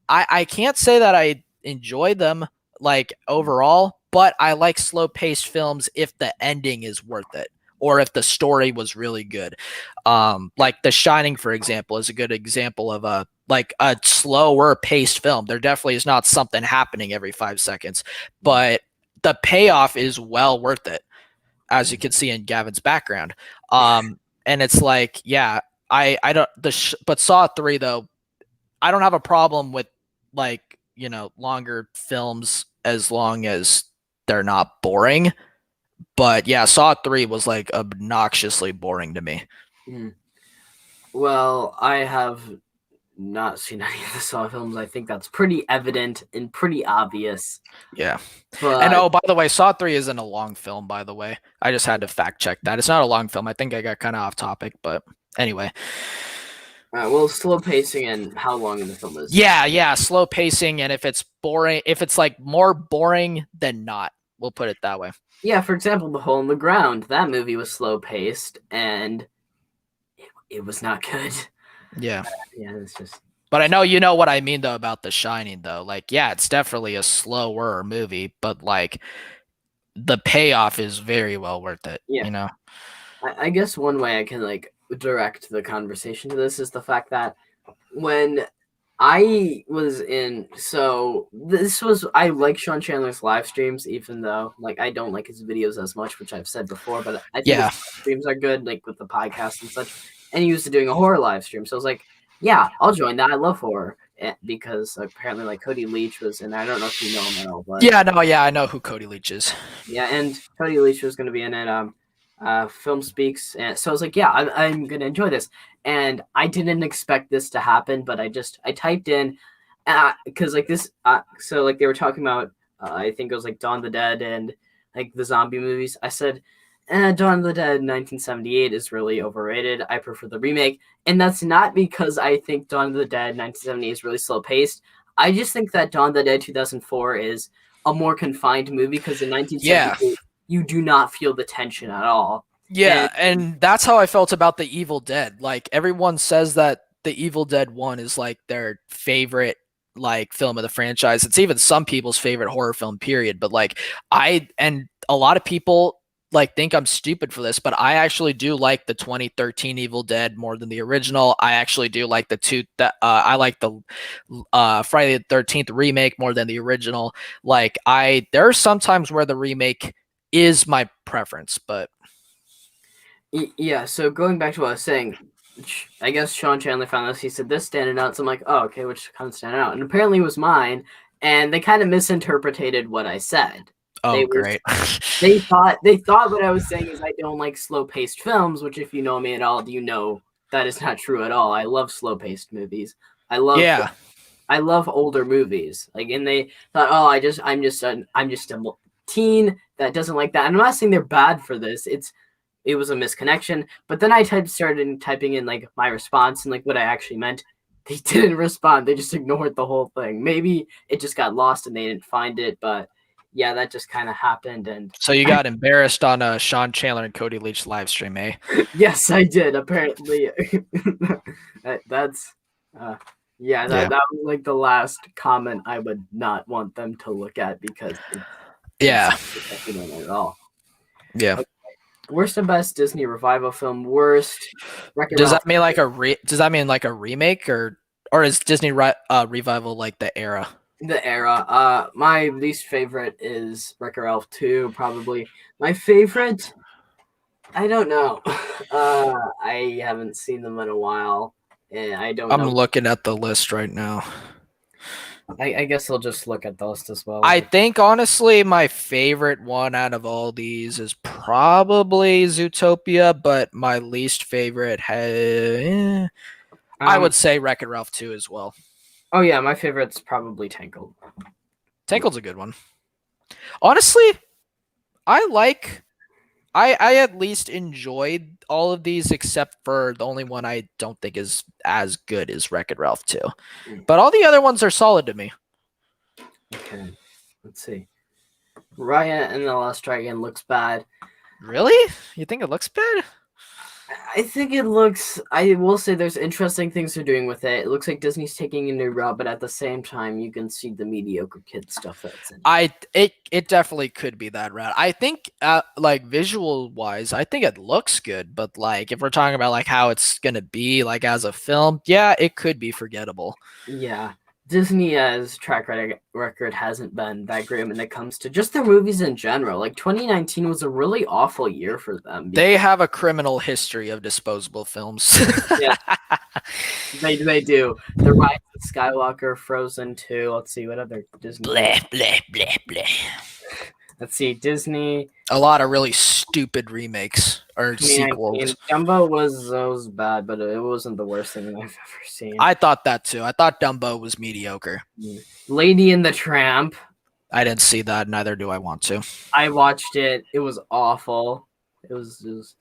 Speaker 1: I can't say that I enjoy them like overall, but I like slow paced films if the ending is worth it or if the story was really good. Like The Shining, for example, is a good example of a slower paced film. There definitely is not something happening every 5 seconds, but the payoff is well worth it, as you can see in Gavin's background. And it's like, yeah, I don't but Saw 3 though, I don't have a problem with like, longer films as long as they're not boring. But yeah, Saw 3 was like obnoxiously boring to me.
Speaker 2: Mm. Well, I have not seen any of the Saw films. I think that's pretty evident and pretty obvious.
Speaker 1: Yeah. And
Speaker 2: But
Speaker 1: oh, by the way, Saw 3 isn't a long film, by the way. I just had to fact check that. It's not a long film. I think I got kind of off topic, but anyway.
Speaker 2: well, slow pacing and how long in the film is.
Speaker 1: Yeah, slow pacing, and if it's boring, if it's like more boring than not, we'll put it that way.
Speaker 2: Yeah, for example, The Hole in the Ground. That movie was slow paced and it was not good.
Speaker 1: Yeah.
Speaker 2: Yeah, it's just.
Speaker 1: But I know you know what I mean though about The Shining though. Like, yeah, it's definitely a slower movie, but like the payoff is very well worth it,
Speaker 2: Yeah,
Speaker 1: you know?
Speaker 2: I guess one way I can like direct the conversation to this is the fact that when I was in, so this was, I like Sean Chandler's live streams, even though like I don't like his videos as much, which I've said before, but I think his
Speaker 1: Yeah.
Speaker 2: live streams are good, like with the podcast and such. And he used to doing a horror live stream, so I was like, yeah, I'll join that. I love horror because apparently like Cody Leach was, and I don't know if you know him at all, but
Speaker 1: Yeah, no, yeah, I know who Cody Leach is.
Speaker 2: yeah, and Cody Leach was going to be in it. Film Speaks, and so I was like, yeah, I'm going to enjoy this, and I didn't expect this to happen, but I typed in because like this, so like they were talking about, I think it was like Dawn of the Dead and like the zombie movies. I said, Dawn of the Dead 1978 is really overrated. I prefer the remake, and that's not because I think Dawn of the Dead 1978 is really slow paced. I just think that Dawn of the Dead 2004 is a more confined movie because in
Speaker 1: Yeah.
Speaker 2: 1978 you do not feel the tension at all.
Speaker 1: Yeah, and that's how I felt about the Evil Dead. Like everyone says that the Evil Dead 1 is like their favorite like film of the franchise. It's even some people's favorite horror film period, but like I and a lot of people like think I'm stupid for this, but I actually do like the 2013 Evil Dead more than the original. I actually do like the two that I like the Friday the 13th remake more than the original. Like there are some times where the remake is my preference, but
Speaker 2: Yeah, so going back to what I was saying, I guess Sean Chandler found this. He said this standing out. So I'm like, oh, okay, which kind of standing out? And apparently it was mine. And they kind of misinterpreted what I said.
Speaker 1: oh
Speaker 2: They were
Speaker 1: great.
Speaker 2: they thought what I was saying is I don't like slow paced films, which if you know me at all, you know that is not true at all. I love slow paced movies. I love
Speaker 1: Yeah.
Speaker 2: I love older movies. Like, and they thought, oh, I'm just a teen that doesn't like that. And I'm not saying they're bad for this. It was a misconnection. But then I started typing in like my response and like what I actually meant. They didn't respond. They just ignored the whole thing. Maybe it just got lost and they didn't find it. But yeah, that just kind of happened. And
Speaker 1: So you got embarrassed on a Sean Chandler and Cody Leach live stream, eh?
Speaker 2: yes, I did. Apparently, that's yeah.
Speaker 1: Yeah.
Speaker 2: That was like the last comment I would not want them to look at because
Speaker 1: Yeah.
Speaker 2: it's not at all.
Speaker 1: Yeah.
Speaker 2: Okay. Worst and best Disney revival film. Worst. Wreck-It
Speaker 1: Does
Speaker 2: Ralph.
Speaker 1: that mean like does that mean like a remake or is Disney revival like the era?
Speaker 2: The era. My least favorite is Wreck-It Ralph 2. Probably my favorite. I don't know. I haven't seen them in a while, and I don't
Speaker 1: I'm
Speaker 2: know.
Speaker 1: looking at the list right now.
Speaker 2: I guess I'll just look at the list as well.
Speaker 1: I think honestly my favorite one out of all these is probably Zootopia, but my least favorite I would say Wreck-It Ralph 2 as well.
Speaker 2: Oh yeah, my favorite's probably Tangled.
Speaker 1: Tangled's a good one. Honestly, I at least enjoyed all of these except for the only one I don't think is as good as Wreck-It Ralph 2. But all the other ones are solid to me.
Speaker 2: Okay, let's see. Raya and the Lost Dragon looks bad.
Speaker 1: Really? You think it looks bad?
Speaker 2: I think it looks. I will say there's interesting things they're doing with it. It looks like Disney's taking a new route, but at the same time, you can see the mediocre kid stuff that's in.
Speaker 1: It definitely could be that route. I think like visual wise, I think it looks good, but like if we're talking about like how it's gonna be like as a film, yeah, it could be forgettable.
Speaker 2: Yeah, Disney as track record hasn't been that great when it comes to just their movies in general. Like 2019 was a really awful year for them.
Speaker 1: They have a criminal history of disposable films.
Speaker 2: Yeah, they do. The Rise of Skywalker, Frozen 2. Let's see what other Disney.
Speaker 1: Blah blah blah blah.
Speaker 2: Let's see, Disney.
Speaker 1: A lot of really stupid remakes or sequels.
Speaker 2: Dumbo was bad, but it wasn't the worst thing I've ever seen.
Speaker 1: I thought that too. I thought Dumbo was mediocre.
Speaker 2: Lady and the Tramp.
Speaker 1: I didn't see that. Neither do I want to.
Speaker 2: I watched it. It was awful. It was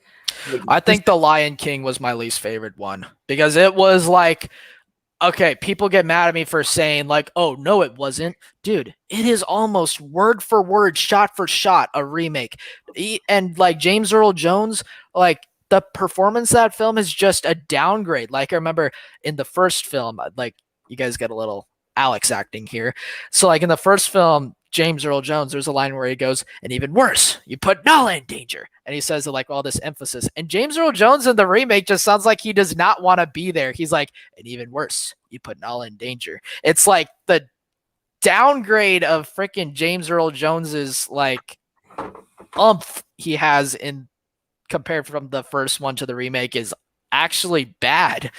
Speaker 1: I think The Lion King was my least favorite one because it was like, okay, people get mad at me for saying like, oh no, it wasn't. Dude, it is almost word for word, shot for shot, a remake. And like James Earl Jones, like the performance of that film is just a downgrade. Like I remember in the first film, like you guys get a little Alex acting here. So like in the first film, James Earl Jones, there's a line where he goes, and even worse, you put Nala in danger. And he says it like all this emphasis. And James Earl Jones in the remake just sounds like he does not want to be there. He's like, and even worse, you put Nala in danger. It's like the downgrade of freaking James Earl Jones's like umph he has in compared from the first one to the remake is actually bad.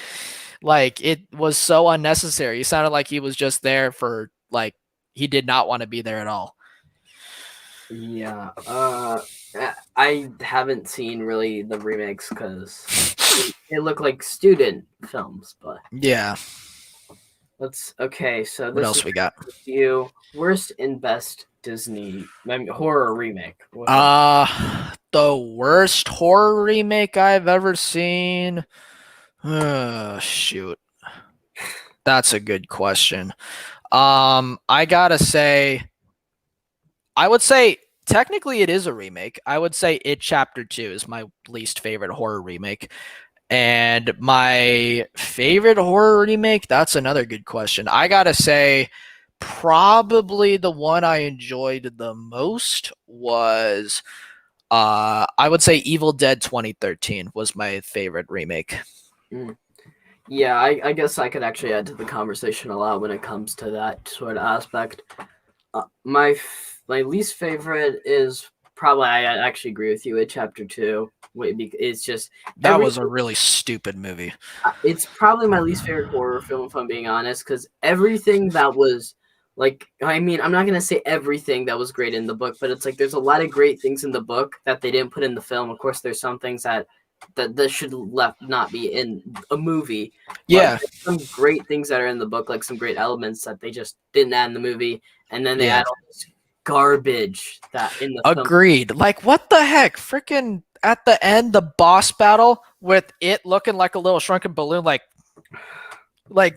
Speaker 1: Like it was so unnecessary. He sounded like he was just there for like he did not want to be there at all.
Speaker 2: Yeah. I haven't seen really the remakes because it looked like student films, but
Speaker 1: yeah.
Speaker 2: Okay. So
Speaker 1: what else we got?
Speaker 2: You worst and best Disney horror remake.
Speaker 1: The worst horror remake I've ever seen. Shoot. That's a good question. I gotta say, I would say technically it is a remake. I would say It Chapter 2 is my least favorite horror remake. And my favorite horror remake, that's another good question. I gotta say, probably the one I enjoyed the most was I would say Evil Dead 2013 was my favorite remake.
Speaker 2: Mm. Yeah, I guess I could actually add to the conversation a lot when it comes to that sort of aspect. My least favorite is probably I actually agree with you at chapter two. It's just
Speaker 1: That was a
Speaker 2: everything.
Speaker 1: really stupid movie.
Speaker 2: It's probably my least favorite horror film if I'm being honest, because everything that was like, I mean, I'm not gonna say everything that was great in the book, but it's like there's a lot of great things in the book that they didn't put in the film. Of course, there's some things that should left not be in a movie, but
Speaker 1: Yeah,
Speaker 2: there's some great things that are in the book, like some great elements that they just didn't add in the movie, and then they
Speaker 1: yeah.
Speaker 2: add all this garbage that in the film.
Speaker 1: Agreed. Like, what the heck? Freaking at the end, the boss battle with it looking like a little shrunken balloon, like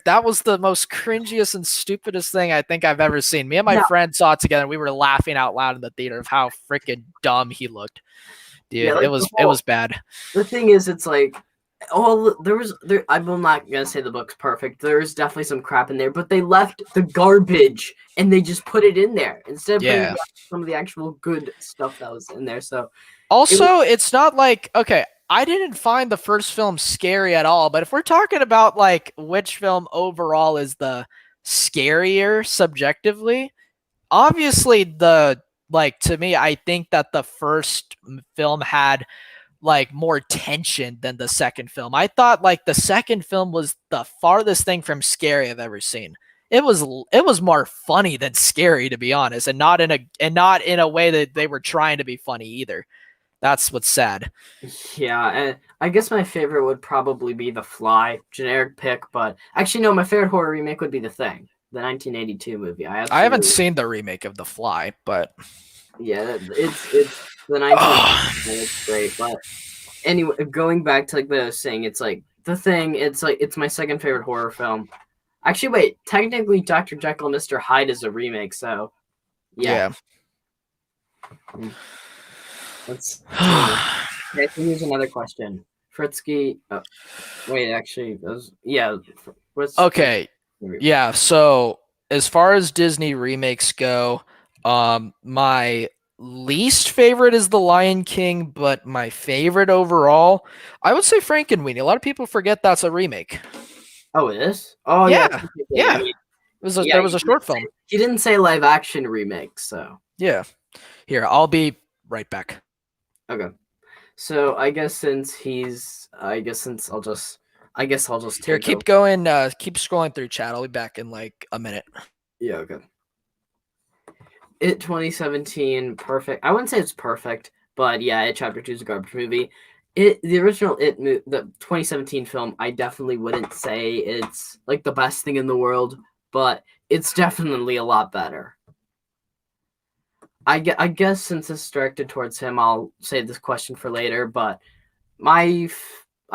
Speaker 1: that was the most cringiest and stupidest thing I think I've ever seen. Me and my
Speaker 2: Yeah,
Speaker 1: friend saw it together. We were laughing out loud in the theater of how freaking dumb he looked.
Speaker 2: yeah,
Speaker 1: Dude,
Speaker 2: like
Speaker 1: it was bad.
Speaker 2: the thing is, it's like, oh, there. I'm not gonna say the book's perfect. There's definitely some crap in there, but they left the garbage and they just put it in there instead of putting
Speaker 1: Yeah.
Speaker 2: some of the actual good stuff that was in there. So it was,
Speaker 1: Also, it's not like okay, I didn't find the first film scary at all, but if we're talking about like which film overall is the scarier subjectively, obviously the like to me I think that the first film had like more tension than the second film. I thought like the second film was the farthest thing from scary I've ever seen. It was more funny than scary to be honest, and not in a way that they were trying to be funny either. That's what's sad.
Speaker 2: yeah. And I guess my favorite would probably be The Fly, generic pick, but actually no, my favorite horror remake would be The Thing, the 1982 movie. I
Speaker 1: I haven't
Speaker 2: absolutely,
Speaker 1: seen the remake of The Fly, but
Speaker 2: yeah, it's the 19. It's great, but anyway, going back to like what I was saying, it's like The Thing. It's like it's my second favorite horror film. Actually, wait. Technically, Dr. Jekyll and Mr. Hyde is a remake, so yeah.
Speaker 1: yeah.
Speaker 2: Mm. Let's see. Okay, so here's another question. Fritski. Oh, wait, actually, those. Yeah. What's
Speaker 1: Okay. Yeah, so as far as Disney remakes go, my least favorite is The Lion King, but my favorite overall, I would say Frankenweenie. A lot of people forget that's a remake.
Speaker 2: Oh, it is. Oh, yeah.
Speaker 1: Yeah,
Speaker 2: I
Speaker 1: yeah.
Speaker 2: mean, yeah.
Speaker 1: There was a short film.
Speaker 2: He didn't say live action remake, so
Speaker 1: Yeah. Here, I'll be right back.
Speaker 2: okay. So I guess since he's, I guess I'll just
Speaker 1: Here,
Speaker 2: take over.
Speaker 1: keep going. Keep scrolling through chat. I'll be back in like a minute.
Speaker 2: Yeah. Okay. It 2017, perfect. I wouldn't say it's perfect, but yeah, It Chapter Two is a garbage movie. The original the 2017 film, I definitely wouldn't say it's like the best thing in the world, but it's definitely a lot better. I guess since it's directed towards him, I'll save this question for later. But I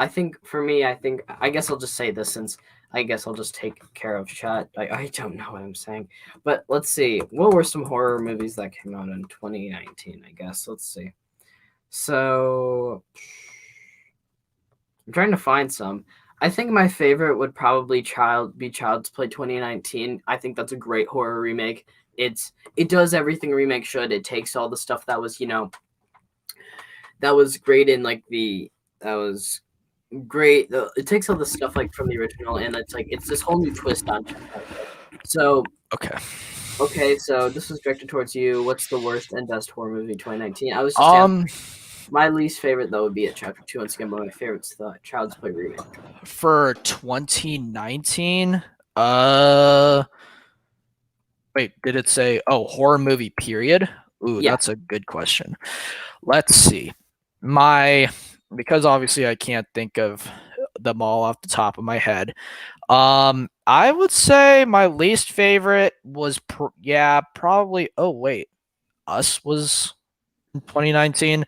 Speaker 2: think for me, I guess I'll just say this since I guess I'll just take care of chat. I don't know what I'm saying, but let's see. What were some horror movies that came out in 2019? I guess let's see. So I'm trying to find some. I think my favorite would probably Child's Play 2019. I think that's a great horror remake. It does everything a remake should. It takes all the stuff that was that was great in like the that was great. It takes all the stuff like from the original, and it's like it's this whole new twist on it. So
Speaker 1: Okay.
Speaker 2: okay, so this was directed towards you. What's the worst and best horror movie 2019? I was just answering.
Speaker 1: Um,
Speaker 2: My least favorite though would be at Chapter Two. Once again, but my favorite's the Child's Play remake.
Speaker 1: for 2019, uh, wait, did it say, oh, horror movie period? Ooh,
Speaker 2: Yeah.
Speaker 1: that's a good question. Let's see. My, because obviously I can't think of them all off the top of my head. I would say my least favorite was, yeah, probably, oh, wait, Us was in 2019.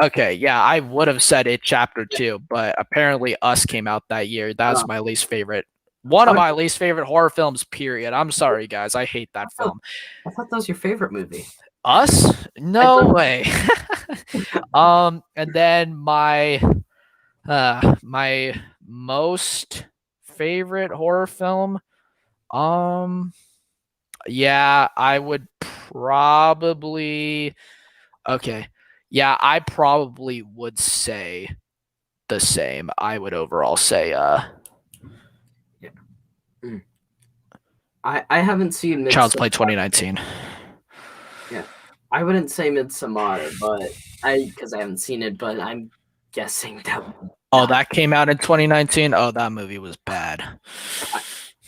Speaker 1: Okay, yeah, I would have said it chapter 2, but apparently Us came out that year. That's
Speaker 2: Uh,
Speaker 1: my least favorite. One of
Speaker 2: oh,
Speaker 1: my least favorite horror films, period. I'm sorry, guys. I hate that film.
Speaker 2: I thought that was your favorite movie.
Speaker 1: Us?
Speaker 2: I
Speaker 1: No
Speaker 2: thought,
Speaker 1: way. And then my most favorite horror film. Um, yeah, I would probably. Okay, yeah, I probably would say the same. I would overall say
Speaker 2: yeah. Mm. I haven't seen
Speaker 1: Child's Play
Speaker 2: Midsommar.
Speaker 1: 2019.
Speaker 2: Yeah, I wouldn't say Midsommar, but because I haven't seen it, but I'm guessing that would
Speaker 1: Oh,
Speaker 2: not.
Speaker 1: that came out in 2019. Oh, that movie was bad.
Speaker 2: I,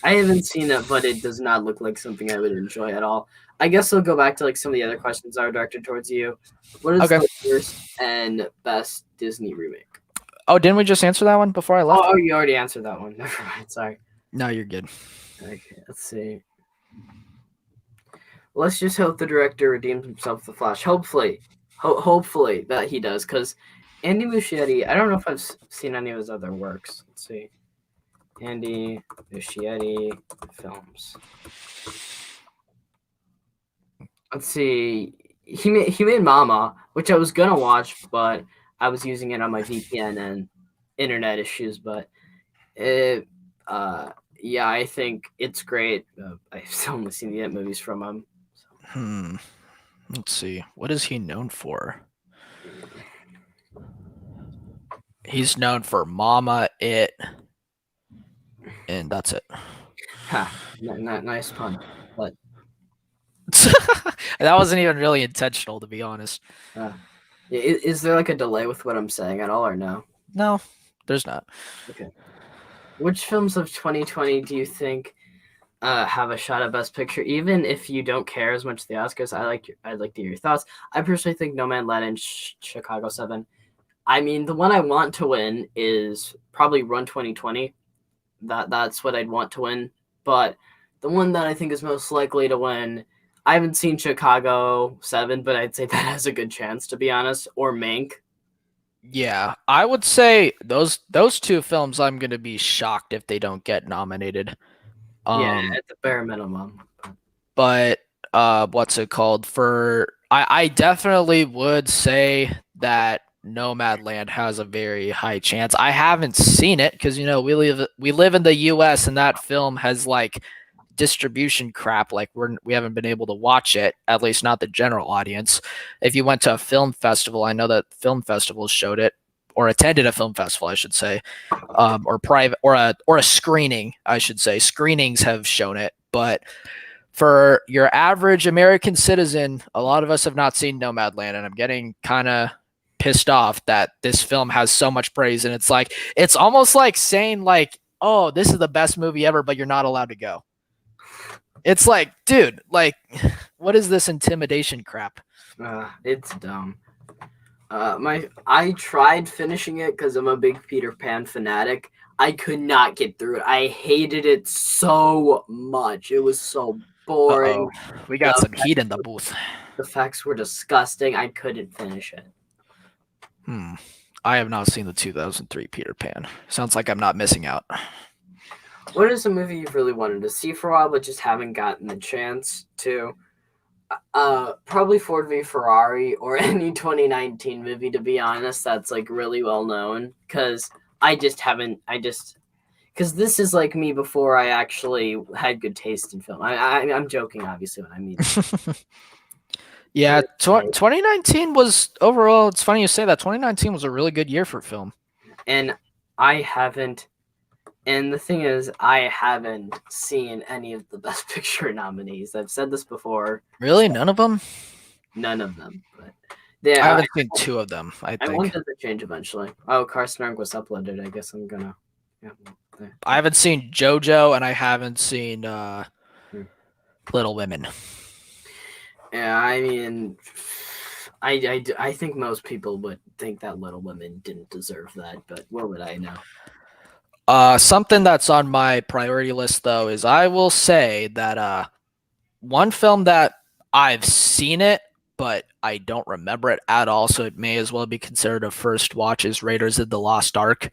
Speaker 2: I haven't seen it, but it does not look like something I would enjoy at all. I guess I'll go back to like some of the other questions that are directed towards you. What is
Speaker 1: Okay.
Speaker 2: the worst and best Disney remake?
Speaker 1: Oh, didn't we just answer that one before I left?
Speaker 2: Oh, you already answered that one. Never mind. Sorry.
Speaker 1: No, you're good.
Speaker 2: Okay, let's see. Let's just hope the director redeems himself with the Flash. Hopefully that he does, because Andy Muschietti. I don't know if I've seen any of his other works. Let's see. Andy Muschietti films. Let's see. He made Mama, which I was gonna watch, but I was using it on my VPN and internet issues. But it, yeah, I think it's great. I've only seen the It movies from him.
Speaker 1: Hmm. Let's see. What is he known for? He's known for Mama, It, and that's it.
Speaker 2: Ha, nice pun. But
Speaker 1: That wasn't even really intentional, to be honest.
Speaker 2: is there like a delay with what I'm saying at all, or no?
Speaker 1: No, there's not.
Speaker 2: Okay. Which films of 2020 do you think have a shot at Best Picture? Even if you don't care as much the Oscars, I'd like to hear your thoughts. I personally think No Man Land and Chicago 7. I mean, the one I want to win is probably Run 2020. That's what I'd want to win. But the one that I think is most likely to win, I haven't seen Chicago 7, but I'd say that has a good chance, to be honest, or Mank.
Speaker 1: Yeah, I would say those two films I'm gonna be shocked if they don't get nominated.
Speaker 2: Yeah,
Speaker 1: Um,
Speaker 2: at the bare minimum.
Speaker 1: but what's it called? I definitely would say that Nomadland has a very high chance. I haven't seen it because we live in the US and that film has like distribution crap. Like we haven't been able to watch it, at least not the general audience. If you went to a film festival, I know that film festivals showed it or attended a film festival, I should say, or private or a screening, I should say. Screenings have shown it, but for your average American citizen, a lot of us have not seen Nomadland, and I'm getting kind of pissed off that this film has so much praise, and it's almost like saying like, "Oh, this is the best movie ever," but you're not allowed to go. It's like, dude, like, what is this intimidation crap?
Speaker 2: It's dumb. I tried finishing it because I'm a big Peter Pan fanatic. I could not get through it. I hated it so much. It was so boring.
Speaker 1: Uh-oh. We got
Speaker 2: The
Speaker 1: some heat in the booth.
Speaker 2: the facts were disgusting. I couldn't finish it.
Speaker 1: I have not seen the 2003 Peter Pan. Sounds like I'm not missing out.
Speaker 2: What is a movie you've really wanted to see for a while but just haven't gotten the chance to? Probably Ford v Ferrari or any 2019 movie, to be honest, that's like really well known, because I just haven't. Because this is like me before I actually had good taste in film. I'm joking, obviously, when I mean
Speaker 1: Yeah,
Speaker 2: that.
Speaker 1: 2019 was overall. It's funny you say that. 2019 was a really good year for film.
Speaker 2: And I haven't. And the thing is, I haven't seen any of the Best Picture nominees. I've said this before.
Speaker 1: Really, none of them.
Speaker 2: None of them. But
Speaker 1: I haven't seen two of them. I
Speaker 2: I
Speaker 1: think
Speaker 2: wanted to change eventually. Oh, Carson was uploaded. I guess I'm gonna. Yeah.
Speaker 1: I haven't seen JoJo, and I haven't seen
Speaker 2: Hmm.
Speaker 1: Little Women.
Speaker 2: Yeah, I mean, I think most people would think that Little Women didn't deserve that, but what would I know?
Speaker 1: Something that's on my priority list though is I will say that one film that I've seen it, but I don't remember it at all, so it may as well be considered a first watch is Raiders of the Lost Ark.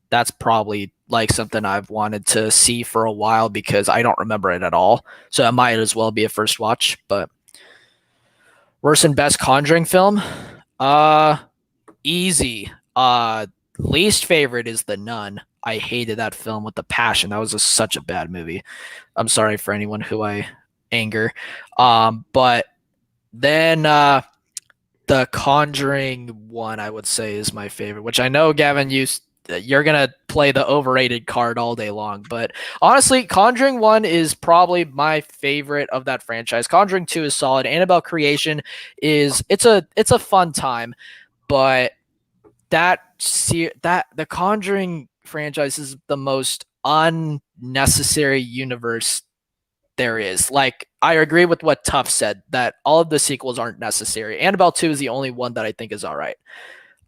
Speaker 1: That's probably like something I've wanted to see for a while because I don't remember it at all. So it might as well be a first watch, but Worst and best Conjuring film? Uh, Easy. Least favorite is The Nun. I hated that film with a passion. That was such a bad movie. I'm sorry for anyone who I anger. But then the Conjuring one, I would say, is my favorite. Which I know, Gavin, you're gonna play the overrated card all day long. But honestly, Conjuring one is probably my favorite of that franchise. Conjuring two is solid. Annabelle Creation is it's a fun time, but that the Conjuring franchise is the most unnecessary universe there is. Like, I agree with what Tuff said that all of the sequels aren't necessary. Annabelle 2 is the only one that I think is all right.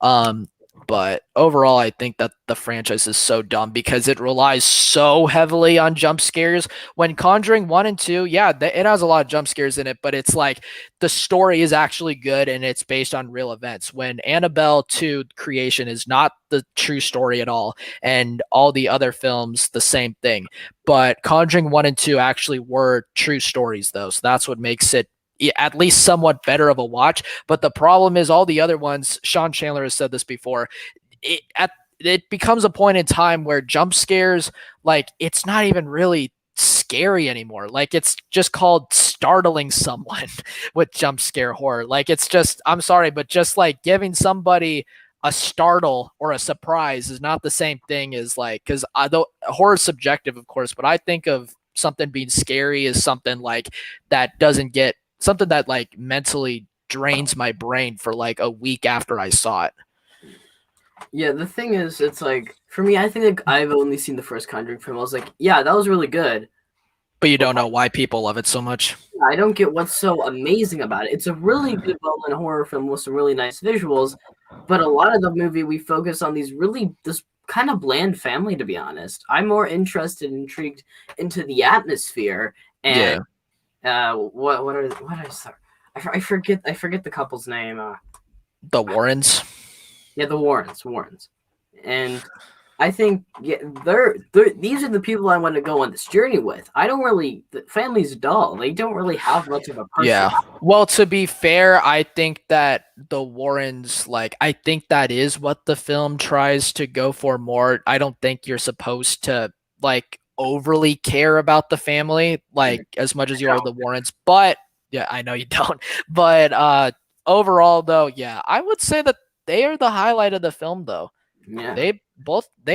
Speaker 1: Um, but overall, I think that the franchise is so dumb because it relies so heavily on jump scares. When Conjuring 1 and 2, yeah, it has a lot of jump scares in it, but it's like the story is actually good and it's based on real events. When Annabelle 2 creation is not the true story at all, and all the other films, the same thing. But Conjuring 1 and 2 actually were true stories, though. So that's what makes it at least somewhat better of a watch. But the problem is all the other ones, Sean Chandler has said this before, it becomes a point in time where jump scares, like, it's not even really scary anymore. Like, it's just called startling someone with jump scare horror. Like, it's just, I'm sorry, but just like giving somebody a startle or a surprise is not the same thing as, like, because though horror is subjective, of course, but I think of something being scary as something like that doesn't get something that like mentally drains my brain for like a week after I saw it.
Speaker 2: Yeah, the thing is, it's like for me, I think like I've only seen the first Conjuring film. I was like, yeah, that was really good,
Speaker 1: But you
Speaker 2: but
Speaker 1: don't know why people love it so much.
Speaker 2: I don't get what's so amazing about it. It's a really good, well-done horror film with some really nice visuals, but a lot of the movie we focus on this kind of bland family. To be honest, I'm more interested and intrigued into the atmosphere and
Speaker 1: Yeah,
Speaker 2: what is I forget the couple's name.
Speaker 1: the Warrens.
Speaker 2: Yeah, the Warrens, and I think yeah, these are the people I want to go on this journey with. I don't really the family's dull. They don't really have much of a
Speaker 1: Yeah.
Speaker 2: personality.
Speaker 1: Well, to be fair, I think that the Warrens, like, I think that is what the film tries to go for more. I don't think you're supposed to, like, overly care about the family, like, as much as you are the Warrens. But, yeah, I know you don't. But overall, though, yeah, I would say that they are the highlight of the film, though.
Speaker 2: Yeah.
Speaker 1: They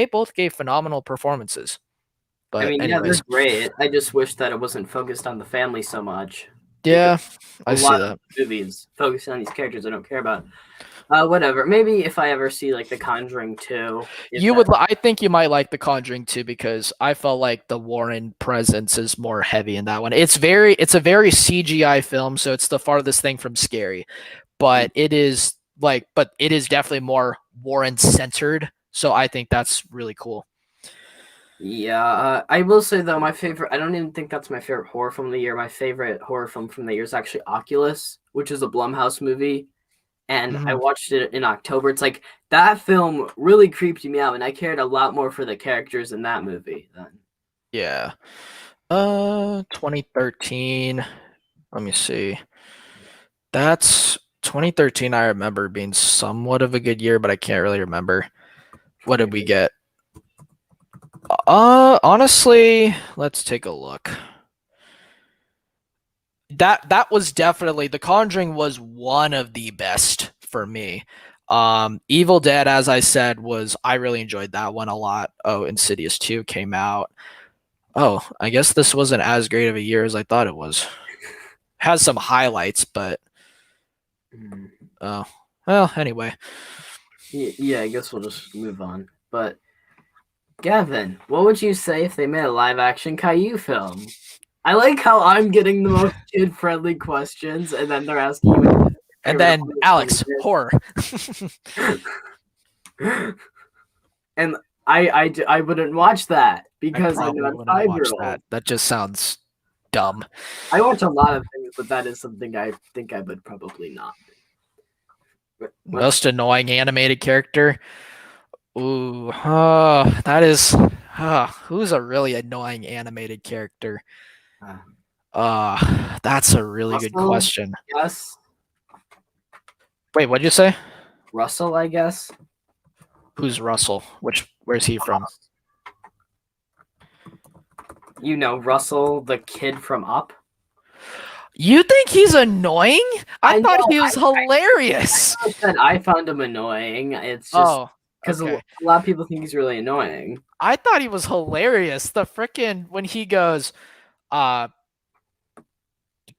Speaker 1: both gave phenomenal performances.
Speaker 2: I
Speaker 1: But
Speaker 2: mean, yeah, they're
Speaker 1: anyways,
Speaker 2: great. I just wish that it wasn't focused on the family so much because
Speaker 1: yeah,
Speaker 2: a
Speaker 1: I see
Speaker 2: lot of
Speaker 1: that.
Speaker 2: movies focus on these characters I don't care about. Whatever. Maybe if I ever see like The Conjuring 2, if
Speaker 1: You
Speaker 2: that
Speaker 1: would, I think you might like The Conjuring too because I felt like the Warren presence is more heavy in that one. It's a very CGI film, so it's the farthest thing from scary, but it is definitely more Warren centered. So I think that's really cool.
Speaker 2: yeah, I will say though, my favorite, I don't even think that's my favorite horror film of the year. My favorite horror film from the year is actually Oculus, which is a Blumhouse movie. And I
Speaker 1: Mhm.
Speaker 2: watched it in October. It's like that film really creeped me out, and I cared a lot more for the characters in that movie than.
Speaker 1: Yeah. 2013. Let me see. That's 2013. I remember being somewhat of a good year, but I can't really remember. What did we get? Honestly, let's take a look. That was definitely The Conjuring was one of the best for me. Evil Dead, as I said, was I really enjoyed that one a lot. Oh, Insidious 2 came out. Oh, I guess this wasn't as great of a year as I thought it was. Has some highlights, but
Speaker 2: Mm.
Speaker 1: oh, well, anyway.
Speaker 2: Yeah, I guess we'll just move on. But Gavin, what would you say if they made a live action Caillou film? I like how I'm getting the most kid friendly questions, and then they're asking you what your
Speaker 1: And
Speaker 2: favorite
Speaker 1: then
Speaker 2: horror
Speaker 1: Alex,
Speaker 2: film
Speaker 1: horror.
Speaker 2: is. And I wouldn't watch that
Speaker 1: I
Speaker 2: because I'm
Speaker 1: probably
Speaker 2: not a
Speaker 1: wouldn't watch
Speaker 2: 5-year-old.
Speaker 1: that. That just sounds dumb.
Speaker 2: I watch a lot of things, but that is something I think I would probably not do. What?
Speaker 1: Most annoying animated character. Ooh, that is. Who's a really annoying animated character?
Speaker 2: Uh,
Speaker 1: That's a really good
Speaker 2: Russell?
Speaker 1: question.
Speaker 2: Yes.
Speaker 1: Wait, what'd you say?
Speaker 2: Russell, I guess.
Speaker 1: Who's Russell? Where's he from?
Speaker 2: You know, Russell, the kid from Up.
Speaker 1: You think he's annoying? I
Speaker 2: I
Speaker 1: thought
Speaker 2: know.
Speaker 1: he was hilarious.
Speaker 2: I said I found him annoying. It's just
Speaker 1: Oh,
Speaker 2: because a
Speaker 1: okay.
Speaker 2: lot of people think he's really annoying.
Speaker 1: I thought he was hilarious. The frickin' when he goes, uh,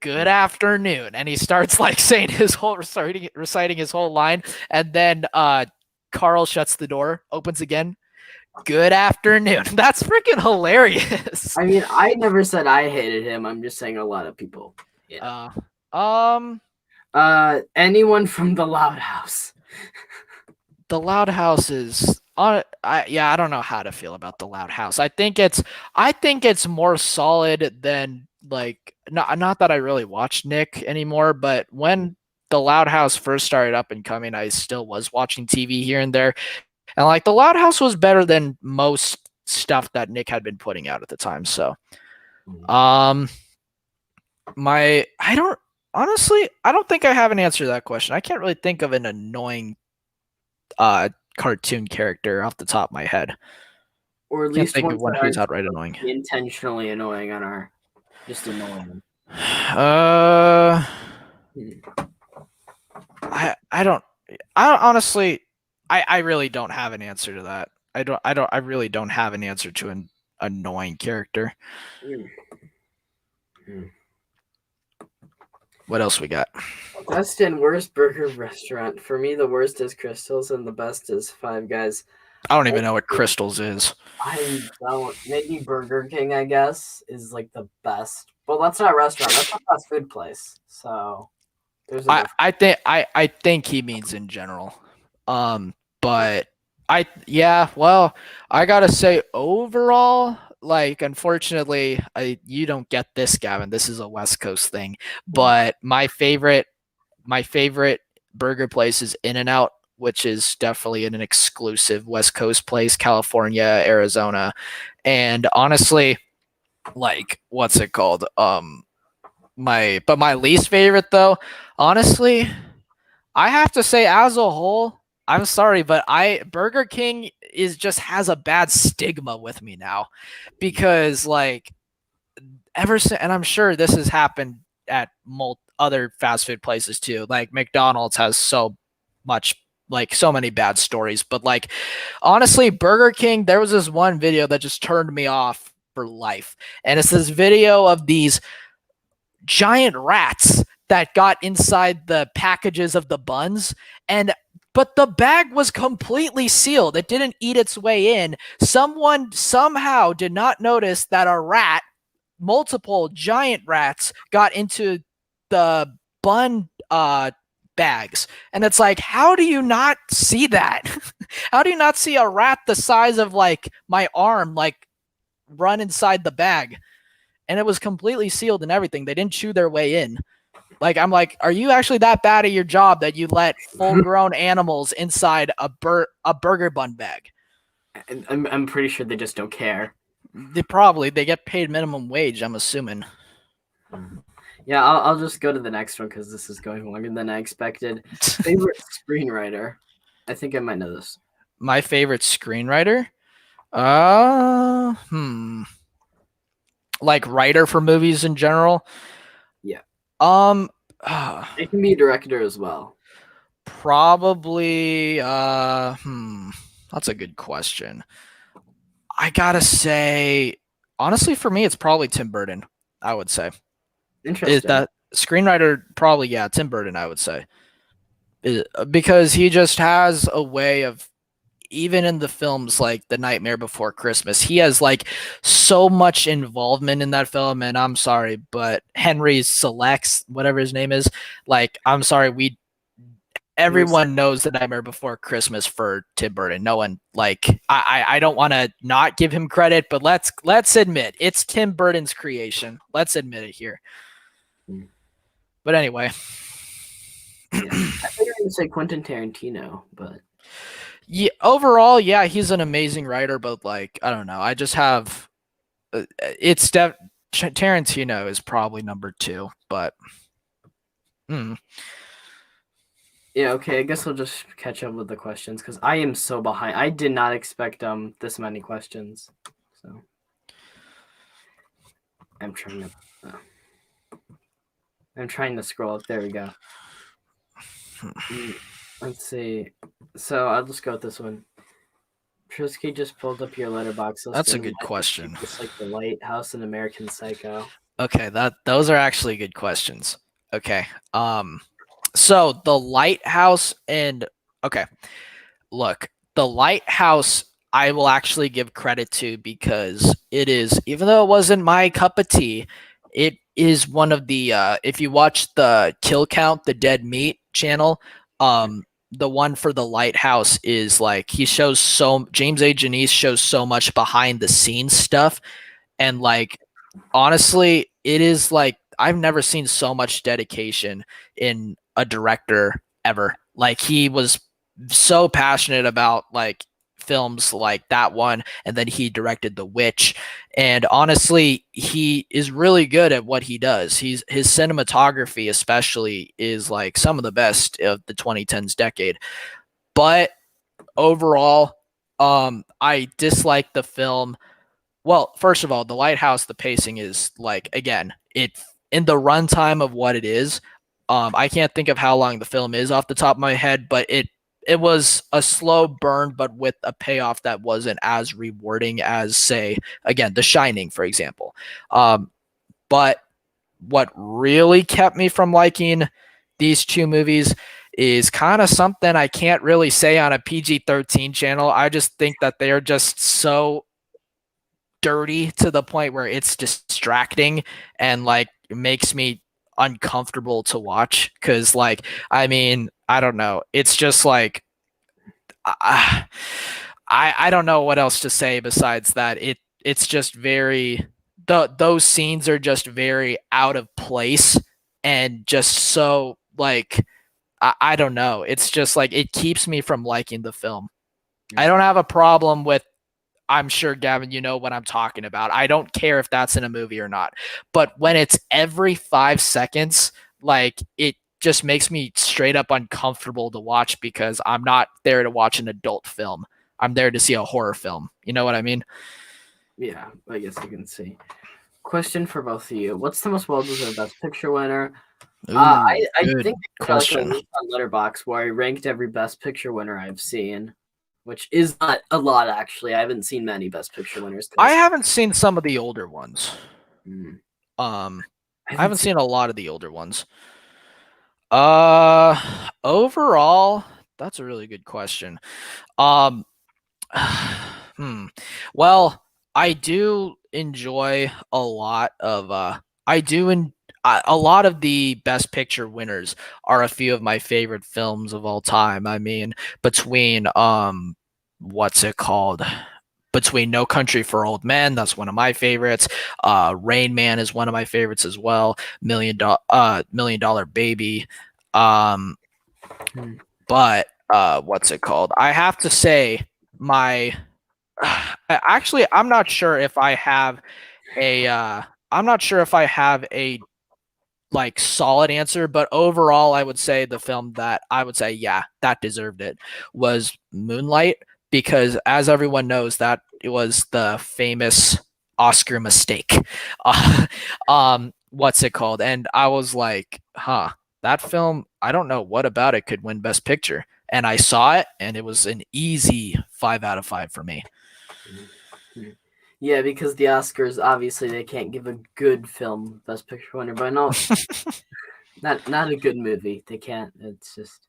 Speaker 1: good afternoon, and he starts like saying his whole reciting his whole line, and then Carl shuts the door, opens again. Good afternoon. That's freaking hilarious.
Speaker 2: I mean, I never said I hated him. I'm just saying a lot of people. Yeah.
Speaker 1: Uh, um,
Speaker 2: Anyone from the Loud House?
Speaker 1: the Loud House is on. I don't know how to feel about the Loud House. I think it's more solid than like not that I really watch Nick anymore, but when the Loud House first started up and coming, I still was watching TV here and there, and like the Loud House was better than most stuff that Nick had been putting out at the time. So, um, I don't honestly, I don't think I have an answer to that question. I can't really think of an annoying uh cartoon character off the top of my head.
Speaker 2: Or at
Speaker 1: Can't
Speaker 2: least
Speaker 1: think of
Speaker 2: ones
Speaker 1: one
Speaker 2: that
Speaker 1: who's
Speaker 2: aren't
Speaker 1: outright annoying.
Speaker 2: intentionally annoying on our just annoying.
Speaker 1: Uh,
Speaker 2: Hmm.
Speaker 1: I don't. I honestly, I really don't have an answer to that. I really don't have an answer to an annoying character.
Speaker 2: Hmm. Hmm.
Speaker 1: What else we got?
Speaker 2: Best and worst burger restaurant. For me, the worst is Crystal's and the best is Five Guys.
Speaker 1: I don't even know what Crystals is.
Speaker 2: I don't. Maybe Burger King, I guess, is like the best. But that's not a restaurant. That's a fast food place. So there's a difference.
Speaker 1: I think he means in general. But well, I gotta say overall, like unfortunately, you don't get this, Gavin. This is a West Coast thing. But my favorite burger place is In and Out, which is definitely an exclusive West Coast place, California, Arizona. And honestly, like what's it called? My least favorite though, honestly, I have to say as a whole, I'm sorry, but I Burger King is just has a bad stigma with me now because like ever since, and I'm sure this has happened at other fast food places too. Like McDonald's has much like so many bad stories, but like honestly, Burger King, there was this one video that just turned me off for life, and it's this video of these giant rats that got inside the packages of the buns, and but the bag was completely sealed. It didn't eat its way in. Someone somehow did not notice that multiple giant rats got into the bun bags. And it's like, how do you not see that? How do you not see a rat the size of like my arm like run inside the bag? And it was completely sealed and everything. They didn't chew their way in. Like I'm like, are you actually that bad at your job that you let full-grown animals inside a burger bun bag?
Speaker 2: I'm pretty sure they just don't care.
Speaker 1: They get paid minimum wage, I'm assuming.
Speaker 2: Yeah, I'll just go to the next one because this is going longer than I expected. Favorite screenwriter? I think I might know this.
Speaker 1: My favorite screenwriter? Uh, hmm. Like writer for movies in general?
Speaker 2: Yeah,
Speaker 1: Um,
Speaker 2: it can be a director as well.
Speaker 1: probably that's a good question. I gotta say, honestly, for me, it's probably Tim Burton. I would say is
Speaker 2: Interesting.
Speaker 1: that screenwriter probably Tim Burton. I would say because he just has a way of even in the films like The Nightmare Before Christmas, he has like so much involvement in that film. And I'm sorry, but Henry Selects, whatever his name is, like I'm sorry, everyone knows The Nightmare Before Christmas for Tim Burton. No one like I don't want to not give him credit, but let's admit it's Tim Burton's creation. Let's admit it here. But anyway,
Speaker 2: Yeah, I thought you were going to say Quentin Tarantino, but
Speaker 1: yeah, overall, yeah, he's an amazing writer, but like I don't know, I just have it's Tarantino is probably number two, but. Mm.
Speaker 2: Yeah, okay, I guess we'll just catch up with the questions because I am so behind. I did not expect this many questions. So I'm trying to I'm trying to scroll up. There we go. Let's see. So I'll just go with this one. Frisky just pulled up your letterbox
Speaker 1: That's a
Speaker 2: listing.
Speaker 1: good
Speaker 2: Why did you
Speaker 1: question.
Speaker 2: dislike The Lighthouse and American Psycho?
Speaker 1: Okay, those are actually good questions. Okay. So The Lighthouse and okay, look, The Lighthouse I will actually give credit to because it is, even though it wasn't my cup of tea, it is one of the if you watch the Kill Count, the Dead Meat channel, the one for The Lighthouse is like he shows so James A. Janice shows so much behind the scenes stuff, and like honestly, it is like I've never seen so much dedication in a director ever. Like he was so passionate about like films like that one, and then he directed The Witch, and honestly he is really good at what he does. His cinematography especially is like some of the best of the 2010s decade. But overall, I dislike the film. Well, first of all, The Lighthouse, the pacing is like again, it in the runtime of what it is. I can't think of how long the film is off the top of my head, but it was a slow burn, but with a payoff that wasn't as rewarding as, say, again, The Shining, for example. But what really kept me from liking these two movies is kind of something I can't really say on a PG-13 channel. I just think that they're just so dirty to the point where it's distracting and like it makes me uncomfortable to watch because like I don't know, it's just like I, I don't know what else to say besides that it's just very those scenes are just very out of place and just so like I don't know, it's just like it keeps me from liking the film. I
Speaker 2: Yeah.
Speaker 1: don't have a problem with, I'm sure, Gavin, you know what I'm talking about. I don't care if that's in a movie or not. But when it's every 5 seconds, like it just makes me straight up uncomfortable to watch because I'm not there to watch an adult film. I'm there to see a horror film. You know what I mean?
Speaker 2: Yeah, I guess you can see. Question for both of you. What's the most well-deserved Best Picture winner?
Speaker 1: Ooh,
Speaker 2: I
Speaker 1: good
Speaker 2: think I got like a
Speaker 1: question.
Speaker 2: list on Letterbox where I ranked every Best Picture winner I've seen, which is not a lot actually. I haven't seen many Best Picture winners
Speaker 1: I
Speaker 2: because
Speaker 1: haven't seen some of the older ones.
Speaker 2: I
Speaker 1: Um, I
Speaker 2: haven't
Speaker 1: haven't
Speaker 2: seen.
Speaker 1: seen a lot of the older ones. Overall, that's a really good question. Um, hmm. Well, I do enjoy a lot of I do in a lot of the best picture winners are a few of my favorite films of all time. I mean, between what's it called? Between No Country for Old Men, that's one of my favorites. Rain Man is one of my favorites as well. Million Dollar Baby. Um
Speaker 2: Hmm.
Speaker 1: but what's it called? I have to say my actually, I'm not sure if I have a I'm not sure if I have a like solid answer, but overall I would say the film that I would say yeah, that deserved it was Moonlight because as everyone knows that it was the famous Oscar mistake. Uh, what's it called? And I was like, huh, that film, I don't know what about it could win best picture. And I saw it and it was an easy 5 out of 5 for me.
Speaker 2: Hmm. Yeah, because the Oscars obviously they can't give a good film Best Picture winner, but no, not a good movie. They can't. It's just.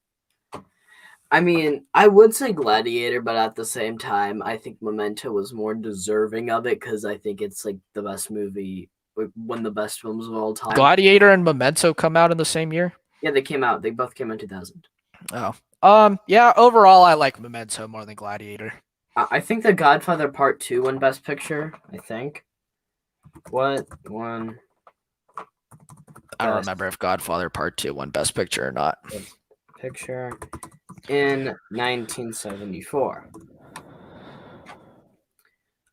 Speaker 2: I mean, I would say Gladiator, but at the same time, I think Memento was more deserving of it because I think it's like the best movie, like one of the best films of all time.
Speaker 1: Gladiator and Memento come out in the same year?
Speaker 2: Yeah, they came out. They both came out in 2000.
Speaker 1: Oh. Yeah, overall I like Memento more than Gladiator.
Speaker 2: I think The Godfather Part 2 won Best Picture. I think. What won
Speaker 1: I don't
Speaker 2: Best
Speaker 1: remember if Godfather Part 2 won Best Picture or not.
Speaker 2: Picture in 1974?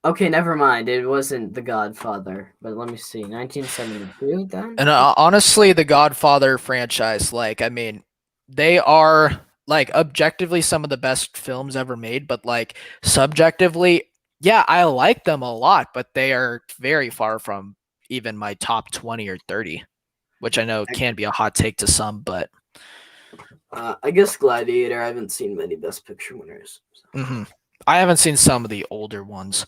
Speaker 2: Okay, never mind. It wasn't The Godfather, but let me see. 1972 then?
Speaker 1: And honestly, the Godfather franchise, like, I mean, they are like objectively some of the best films ever made, but like subjectively, yeah, I like them a lot, but they are very far from even my top 20 or 30, which I know can be a hot take to some, but
Speaker 2: I guess Gladiator. I haven't seen many Best Picture winners.
Speaker 1: mhm. I haven't seen some of the older ones.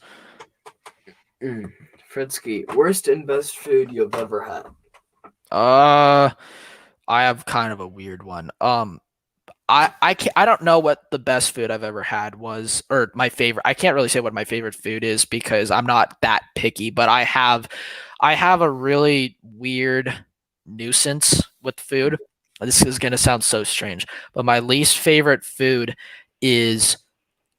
Speaker 2: Mm. Fritski, worst and best food you've ever had.
Speaker 1: Uh, I have kind of a weird one. I don't know what the best food I've ever had was, or my favorite. I can't really say what my favorite food is because I'm not that picky, but I have a really weird nuisance with food. This is gonna sound so strange, but my least favorite food is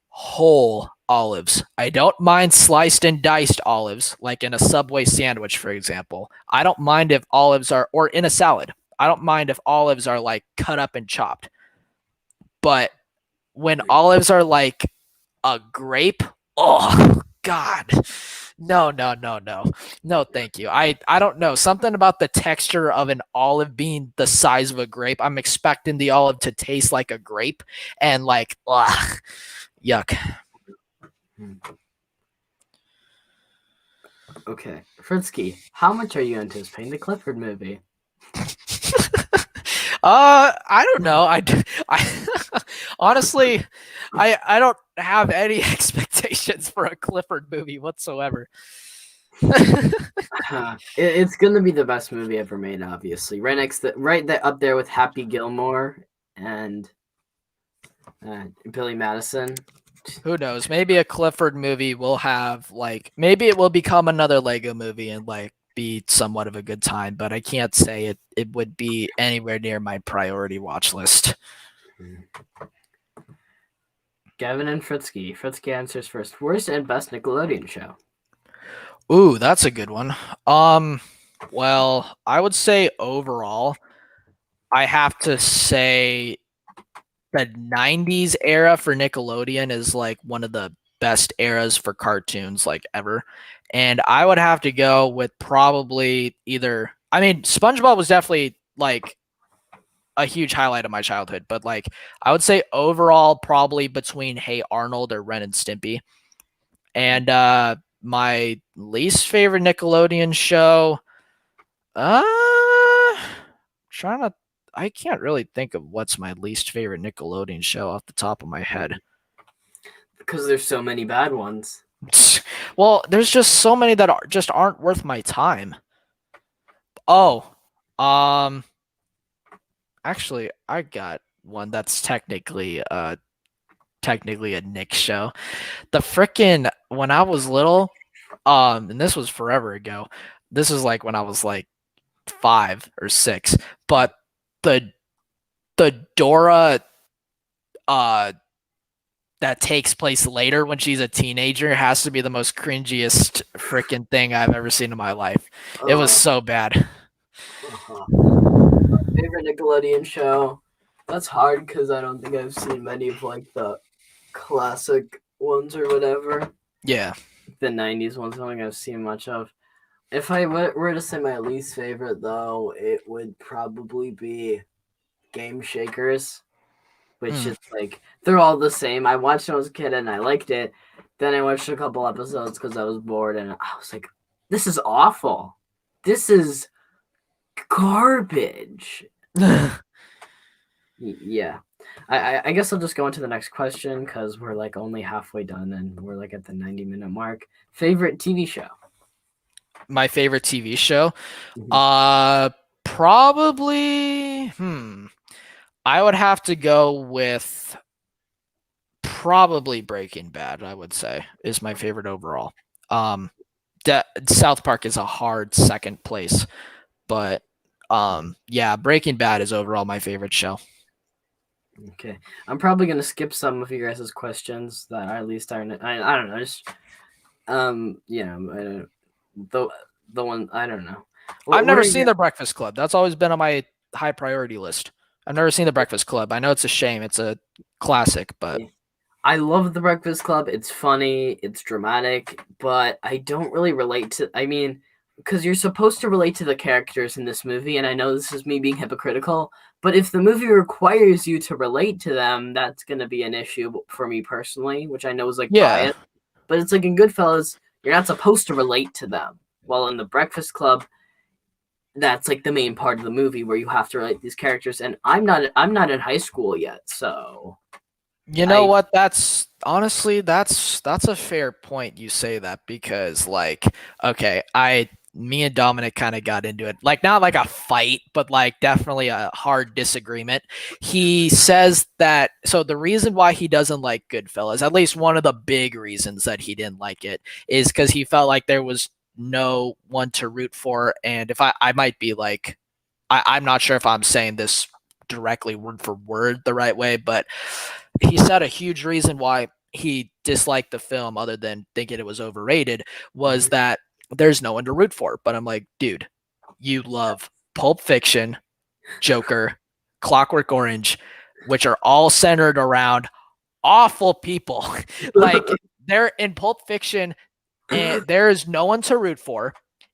Speaker 1: whole olives. I don't mind sliced and diced olives, like in a Subway sandwich, for example. I don't mind if olives are, or in a salad. I don't mind if olives are like cut up and chopped. But when olives are like a grape, oh God. No, no, no, no. No, thank you. I don't know. Something about the texture of an olive being the size of a grape. I'm expecting the olive to taste like a grape and like ugh, yuck.
Speaker 2: Okay, Fritski, how much are you anticipating the Clifford movie?
Speaker 1: I don't know. I honestly, I don't have any expectations for a Clifford movie whatsoever.
Speaker 2: It's gonna be the best movie ever made, obviously. Right there up there with Happy Gilmore and Billy Madison.
Speaker 1: Who knows? Maybe a Clifford movie will have like maybe it will become another Lego movie and like be somewhat of a good time, but I can't say it would be anywhere near my priority watch list.
Speaker 2: Gavin and Fritski. Fritski answers first. Worst and best Nickelodeon show.
Speaker 1: Ooh, that's a good one. Well, I would say overall, I have to say the 90s era for Nickelodeon is like one of the best eras for cartoons like ever. And I would have to go with probably either I mean, SpongeBob was definitely like a huge highlight of my childhood, but like I would say overall probably between Hey Arnold or Ren and Stimpy. And my least favorite Nickelodeon show, uh trying to I can't really think of what's my least favorite Nickelodeon show off the top of my head.
Speaker 2: Because there's so many bad ones.
Speaker 1: Well, there's just so many that just aren't worth my time. Oh, um, actually, I got one that's technically a Nick show. The frickin' when I was little, and this was forever ago. This was like when I was like 5 or 6, but the the Dora uh that takes place later when she's a teenager has to be the most cringiest freaking thing I've ever seen in my life. It was
Speaker 2: Uh,
Speaker 1: so bad.
Speaker 2: uh-huh. Favorite Nickelodeon show? That's hard because I don't think I've seen many of like the classic ones or whatever.
Speaker 1: Yeah.
Speaker 2: The 90s ones, I don't think I've seen much of. If I were to say my least favorite, though, it would probably be Game Shakers, which
Speaker 1: Mm.
Speaker 2: is like, they're all the same. I watched it when I was a kid and I liked it. Then I watched a couple episodes because I was bored and I was like, this is awful. This is garbage. Yeah. I guess I'll just go into the next question because we're like only halfway done and we're like at the 90-minute mark. Favorite TV show?
Speaker 1: My favorite TV show?
Speaker 2: Mhm.
Speaker 1: Probably I would have to go with probably Breaking Bad, I would say, is my favorite overall. Um South Park is a hard second place, but yeah, Breaking Bad is overall my favorite show.
Speaker 2: Okay. I'm probably gonna skip some of you guys' questions that at least I don't know, just the the one I don't know.
Speaker 1: I've
Speaker 2: What
Speaker 1: never
Speaker 2: are
Speaker 1: seen
Speaker 2: your
Speaker 1: The Breakfast Club. That's always been on my high priority list. I've never seen The Breakfast Club. I know it's a shame. It's a classic, but
Speaker 2: I love The Breakfast Club. It's funny, it's dramatic, but I don't really relate to. I mean, because you're supposed to relate to the characters in this movie, and I know this is me being hypocritical, but if the movie requires you to relate to them, that's going to be an issue for me personally, which I know is like
Speaker 1: Yeah.
Speaker 2: biased. But it's like in Goodfellas, you're not supposed to relate to them. While in The Breakfast Club, that's like the main part of the movie where you have to relate to these characters. And I'm not in high school yet, so
Speaker 1: You know
Speaker 2: I
Speaker 1: what? That's honestly that's a fair point you say that because like okay, me and Dominic kind of got into it. Like not like a fight, but like definitely a hard disagreement. He says that so the reason why he doesn't like Goodfellas, at least one of the big reasons that he didn't like it is cuz he felt like there was no one to root for and if I might be like I'm not sure if I'm saying this directly word for word the right way, but he said a huge reason why he disliked the film, other than thinking it was overrated, was that there's no one to root for. But I'm like, dude, you love Pulp Fiction, Joker, Clockwork Orange, which are all centered around awful people. Like they're in Pulp Fiction, and there is no one to root for.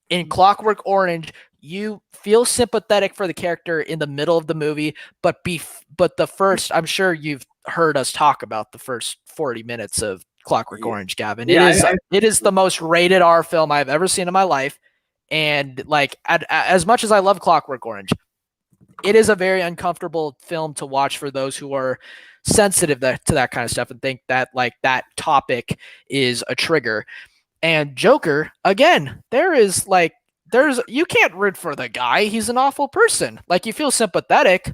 Speaker 1: In Clockwork Orange, you feel sympathetic for the character in the middle of the movie, but the first, I'm sure you've heard us talk about the first 40 minutes of Clockwork Orange, Gavin.
Speaker 2: yeah,
Speaker 1: It is the most rated R film I've ever seen in my life, and like as much as I love Clockwork Orange, it is a very uncomfortable film to watch for those who are sensitive to that kind of stuff and think that like that topic is a trigger. And Joker, again, there's you can't root for the guy. He's an awful person. Like you feel sympathetic,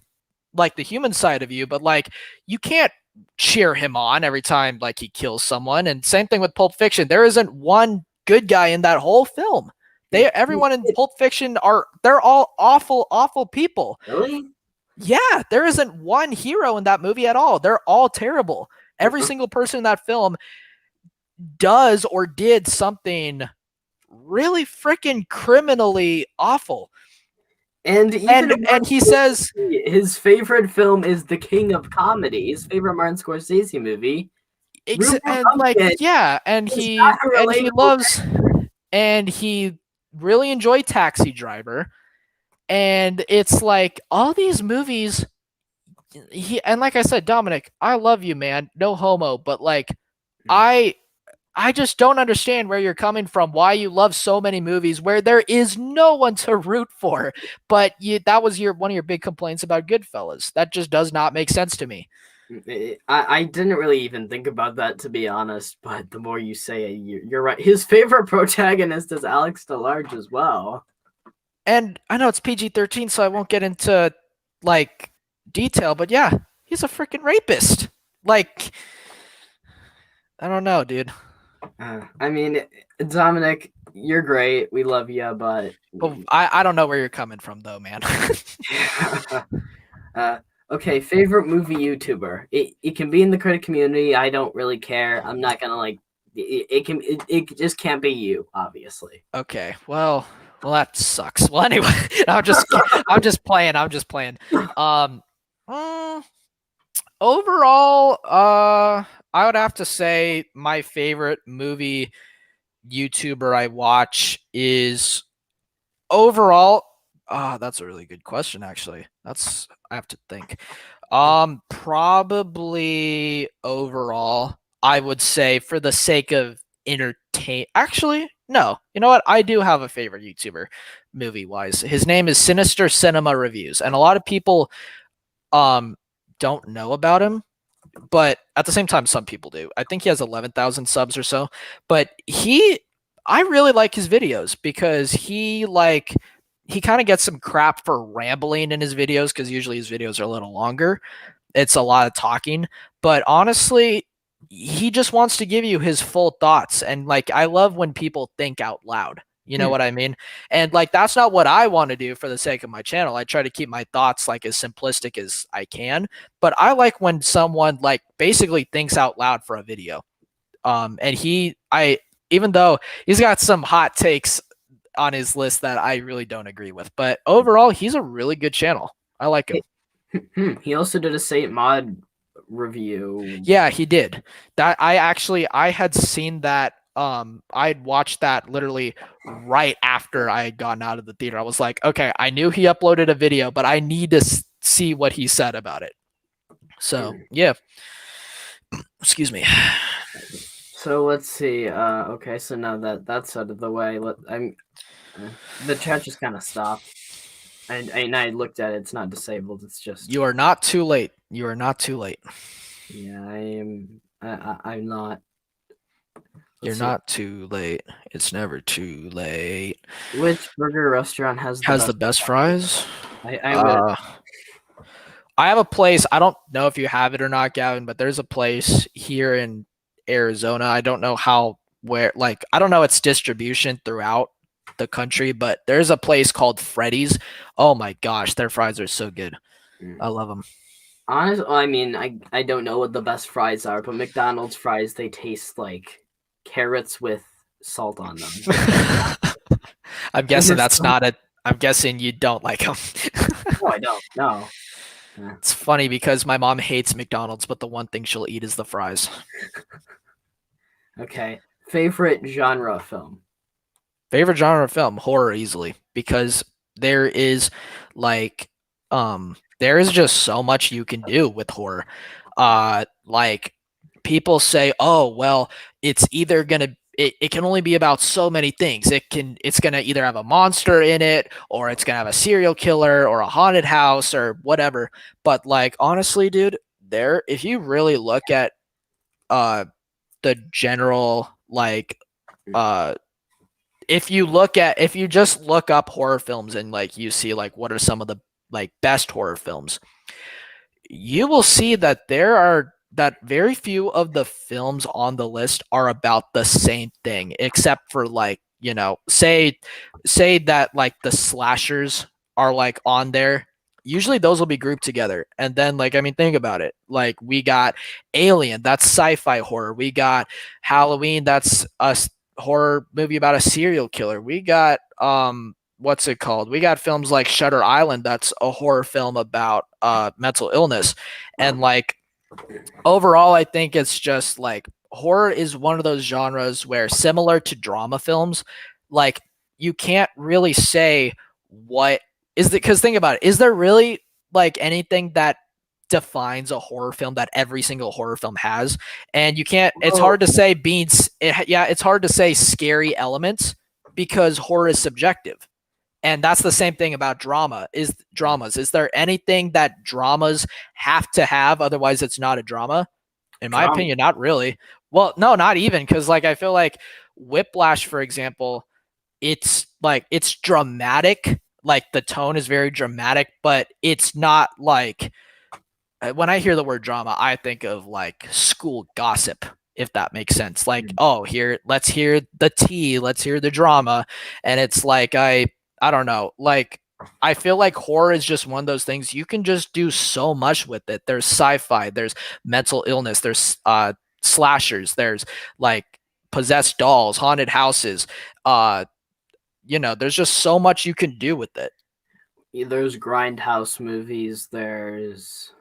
Speaker 1: like the human side of you, but like you can't cheer him on every time like he kills someone. And same thing with Pulp Fiction. There isn't one good guy in that whole film. Everyone in Pulp Fiction they're all awful, awful people.
Speaker 2: really.
Speaker 1: Yeah, there isn't one hero in that movie at all. They're all terrible. Every single person in that film does or did something really freaking criminally awful.
Speaker 2: And even
Speaker 1: And he says
Speaker 2: his favorite film is The King of Comedy, his favorite Martin Scorsese movie.
Speaker 1: and like yeah, and he loves and he really enjoyed Taxi Driver. And it's like all these movies and like I said, Dominic, I love you, man. No homo, but like I I just don't understand where you're coming from, why you love so many movies where there is no one to root for. But that was one of your big complaints about Goodfellas. That just does not make sense to me.
Speaker 2: I didn't really even think about that, to be honest, but the more you say it, you're right. His favorite protagonist is Alex DeLarge as well.
Speaker 1: And I know it's PG-13, so I won't get into like detail, but yeah, he's a freaking rapist. Like, I don't know, dude.
Speaker 2: I mean, Dominic, you're great. We love you, but
Speaker 1: I don't know where you're coming from, though, man.
Speaker 2: Okay, favorite movie YouTuber. It can be in the critic community. I don't really care. I'm not gonna like. It just can't be you, obviously.
Speaker 1: Okay, well, that sucks. Well, anyway, I'm just playing. Overall, I would have to say my favorite movie YouTuber I watch is overall. That's a really good question, actually. I have to think. Probably overall, I would say for the sake of entertain. Actually, no. You know what? I do have a favorite YouTuber, movie wise. His name is Sinister Cinema Reviews, and a lot of people don't know about him, but at the same time, some people do. I think he has 11,000 subs or so, but I really like his videos because he kind of gets some crap for rambling in his videos because usually his videos are a little longer. It's a lot of talking, but honestly, he just wants to give you his full thoughts. And like, I love when people think out loud. You know what I mean? And like, that's not what I want to do for the sake of my channel. I try to keep my thoughts like as simplistic as I can, but I like when someone like basically thinks out loud for a video. And even though he's got some hot takes on his list that I really don't agree with, but overall, he's a really good channel. I like him.
Speaker 2: He also did a Saint Maud review.
Speaker 1: Yeah, he did. That I had seen that I'd watched that literally right after I had gotten out of the theater. I was like, okay, I knew he uploaded a video, but I need to see what he said about it. So yeah, excuse me.
Speaker 2: So let's see. Okay, so now that that's out of the way, the chat just kind of stopped. And I looked at it. It's not disabled. It's just
Speaker 1: You are not too late. You are not too late.
Speaker 2: yeah. I am. I'm not.
Speaker 1: You're
Speaker 2: Let's see.
Speaker 1: not too late. It's never too late.
Speaker 2: Which burger restaurant has the
Speaker 1: Has the
Speaker 2: best?
Speaker 1: best fries?
Speaker 2: I would.
Speaker 1: Uh, I have a place. I don't know if you have it or not, Gavin, but there's a place here in Arizona. I don't know I don't know its distribution throughout the country, but there's a place called Freddy's. Oh my gosh, their fries are so good. I love them.
Speaker 2: Honestly, I mean, I don't know what the best fries are, but McDonald's fries they taste like carrots with salt on them.
Speaker 1: I'm
Speaker 2: They're
Speaker 1: guessing that's
Speaker 2: so-
Speaker 1: not a. I'm guessing you don't like them.
Speaker 2: No, I don't. No.
Speaker 1: It's funny because my mom hates McDonald's, but the one thing she'll eat is the fries.
Speaker 2: Okay. Favorite genre film?
Speaker 1: Favorite genre of film, horror easily, because there is like there is just so much you can do with horror. Like people say, "Oh, well, it's either going to it can only be about so many things. It's going to either have a monster in it or it's going to have a serial killer or a haunted house or whatever." But like honestly, dude, there if you really look at uh the general uh if you just look up horror films and like you see like what are some of the like best horror films, you will see that that very few of the films on the list are about the same thing except for like, say that like the slashers are like on there. Usually those will be grouped together. And then like I mean think about it. Like we got Alien, that's sci-fi horror. We got Halloween, that's a horror movie about a serial killer. We got what's it called? We got films like Shutter Island, that's a horror film about mental illness. And like overall, I think it's just like horror is one of those genres where similar to drama films, like you can't really say what is the because think about it, is there really like anything that defines a horror film that every single horror film has? And you can't, it's
Speaker 2: Well,
Speaker 1: hard to say it's hard to say scary elements because horror is subjective. And that's the same thing about dramas. Is there anything that dramas have to have, otherwise it's not a drama? In my
Speaker 2: drama.
Speaker 1: opinion, not really. Well, no, not even, because like I feel like Whiplash, for example, it's dramatic, like the tone is very dramatic, but it's not like when I hear the word drama, I think of like school gossip, if that makes sense. Like, oh, here, let's hear the tea, let's hear the drama. And it's like I don't know, like I feel like horror is just one of those things you can just do so much with it. There's sci-fi, there's mental illness, there's slashers, there's like possessed dolls, haunted houses. There's just so much you can do with it.
Speaker 2: There's grindhouse movies.
Speaker 1: There's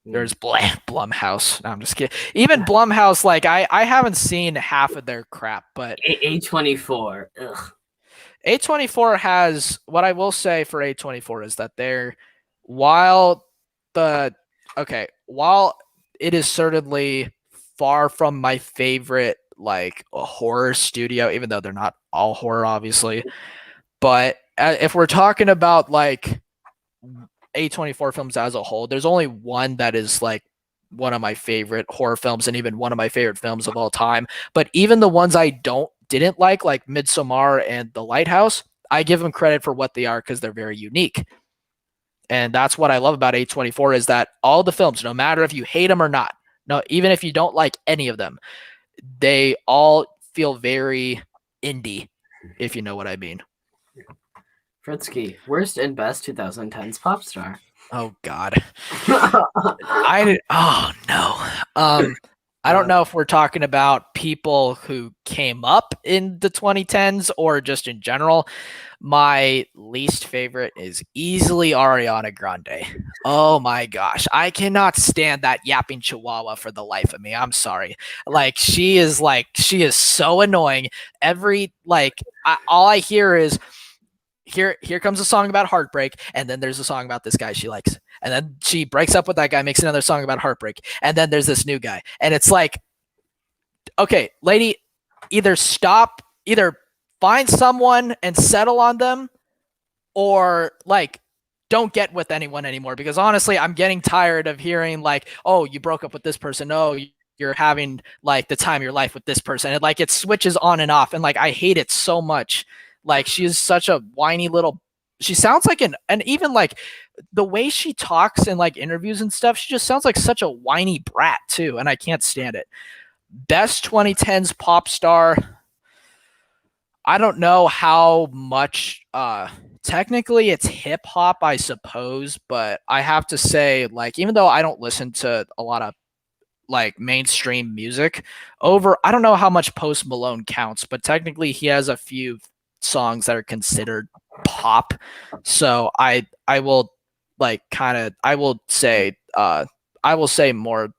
Speaker 1: Blumhouse. No, I'm just kidding. Even Blumhouse, like I haven't seen half of their crap, but
Speaker 2: A24. Ugh.
Speaker 1: A24 has what I will say for A24 is that while the while it is certainly far from my favorite like a horror studio, even though they're not all horror, obviously. But if we're talking about like A24 films as a whole, there's only one that is like one of my favorite horror films and even one of my favorite films of all time. But even the ones I didn't like Midsommar and The Lighthouse, I give them credit for what they are because they're very unique. And that's what I love about A24 is that all the films, no matter if you hate them or not, no, even if you don't like any of them, they all feel very indie, if you know what I mean.
Speaker 2: Fritski, worst and best 2010s pop star.
Speaker 1: Oh God. Oh no. I don't know if we're talking about people who came up in the 2010s or just in general. My least favorite is easily Ariana Grande. Oh my gosh. I cannot stand that yapping chihuahua for the life of me. I'm sorry. She is so annoying. All I hear is here comes a song about heartbreak, and then there's a song about this guy she likes, and then she breaks up with that guy, makes another song about heartbreak, and then there's this new guy, and it's like, okay, lady, either find someone and settle on them, or like don't get with anyone anymore, because honestly I'm getting tired of hearing like, oh, you broke up with this person, oh, you're having like the time of your life with this person, and like it switches on and off, and like I hate it so much. Like she's such a whiny little, she sounds like and even like the way she talks in like interviews and stuff, she just sounds like such a whiny brat too, and I can't stand it. Best 2010s pop star, I don't know how much technically it's hip hop, I suppose, but I have to say, like, even though I don't listen to a lot of like mainstream music, over I don't know how much Post Malone counts, but technically he has a few songs that are considered pop. So I will like kind of I will say more,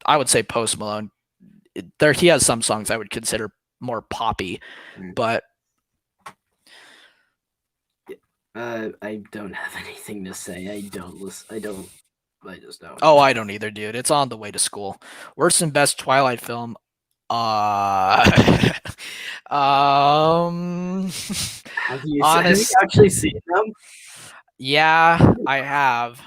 Speaker 1: I would say Post Malone. There he has some songs I would consider more poppy, but
Speaker 2: I don't have anything to say. I don't listen. I just don't.
Speaker 1: oh, I don't either, dude. It's On the Way to School. Worst and best Twilight film. Uh, um,
Speaker 2: Have you
Speaker 1: honest,
Speaker 2: actually seen them?
Speaker 1: yeah, I have.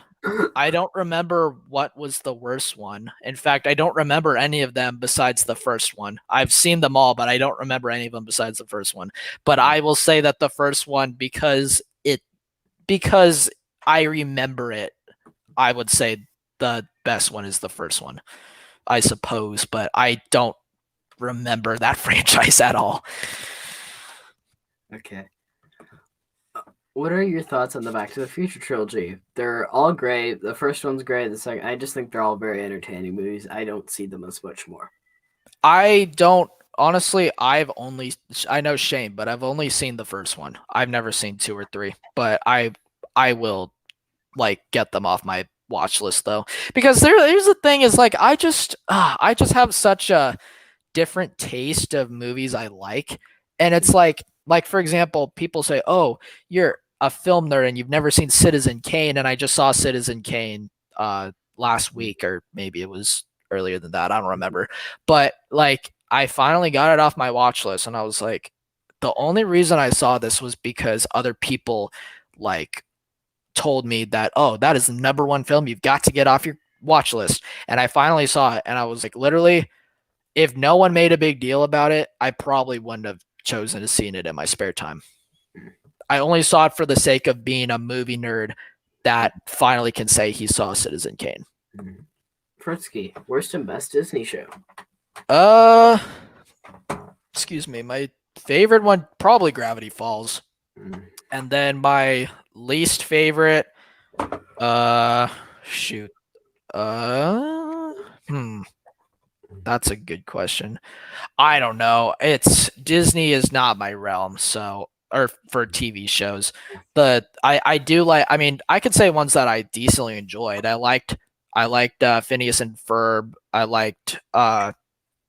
Speaker 1: I don't remember what was the worst one. In fact, I don't remember any of them besides the first one. I've seen them all, but I don't remember any of them besides the first one. But I will say that the first one, because I remember it, I would say the best one is the first one, I suppose, but I don't remember that franchise at all.
Speaker 2: Okay. What are your thoughts on the Back to the Future trilogy? They're all great. The first one's great. The second, I just think they're all very entertaining movies. I don't see them as much more.
Speaker 1: I don't honestly. I know Shane, but I've only seen the first one. I've never seen two or three, but I will like get them off my watch list though, because here's the thing is like I just have such a different taste of movies I like. And it's like for example, people say, "Oh, you're a film nerd and you've never seen Citizen Kane," and I just saw Citizen Kane last week, or maybe it was earlier than that. I don't remember. But like I finally got it off my watch list, and I was like, the only reason I saw this was because other people like told me that, oh, that is the number one film you've got to get off your watch list. And I finally saw it, and I was like, literally, if no one made a big deal about it, I probably wouldn't have chosen to see it in my spare time. I only saw it for the sake of being a movie nerd that finally can say he saw Citizen Kane.
Speaker 2: Fritski, worst and best Disney show.
Speaker 1: Uh, excuse me. My favorite one probably Gravity Falls, and then my least favorite. Shoot. That's a good question. I don't know. It's Disney is not my realm, so or for TV shows. But I do like, I mean, I could say ones that I decently enjoyed. I liked Phineas and Ferb. I liked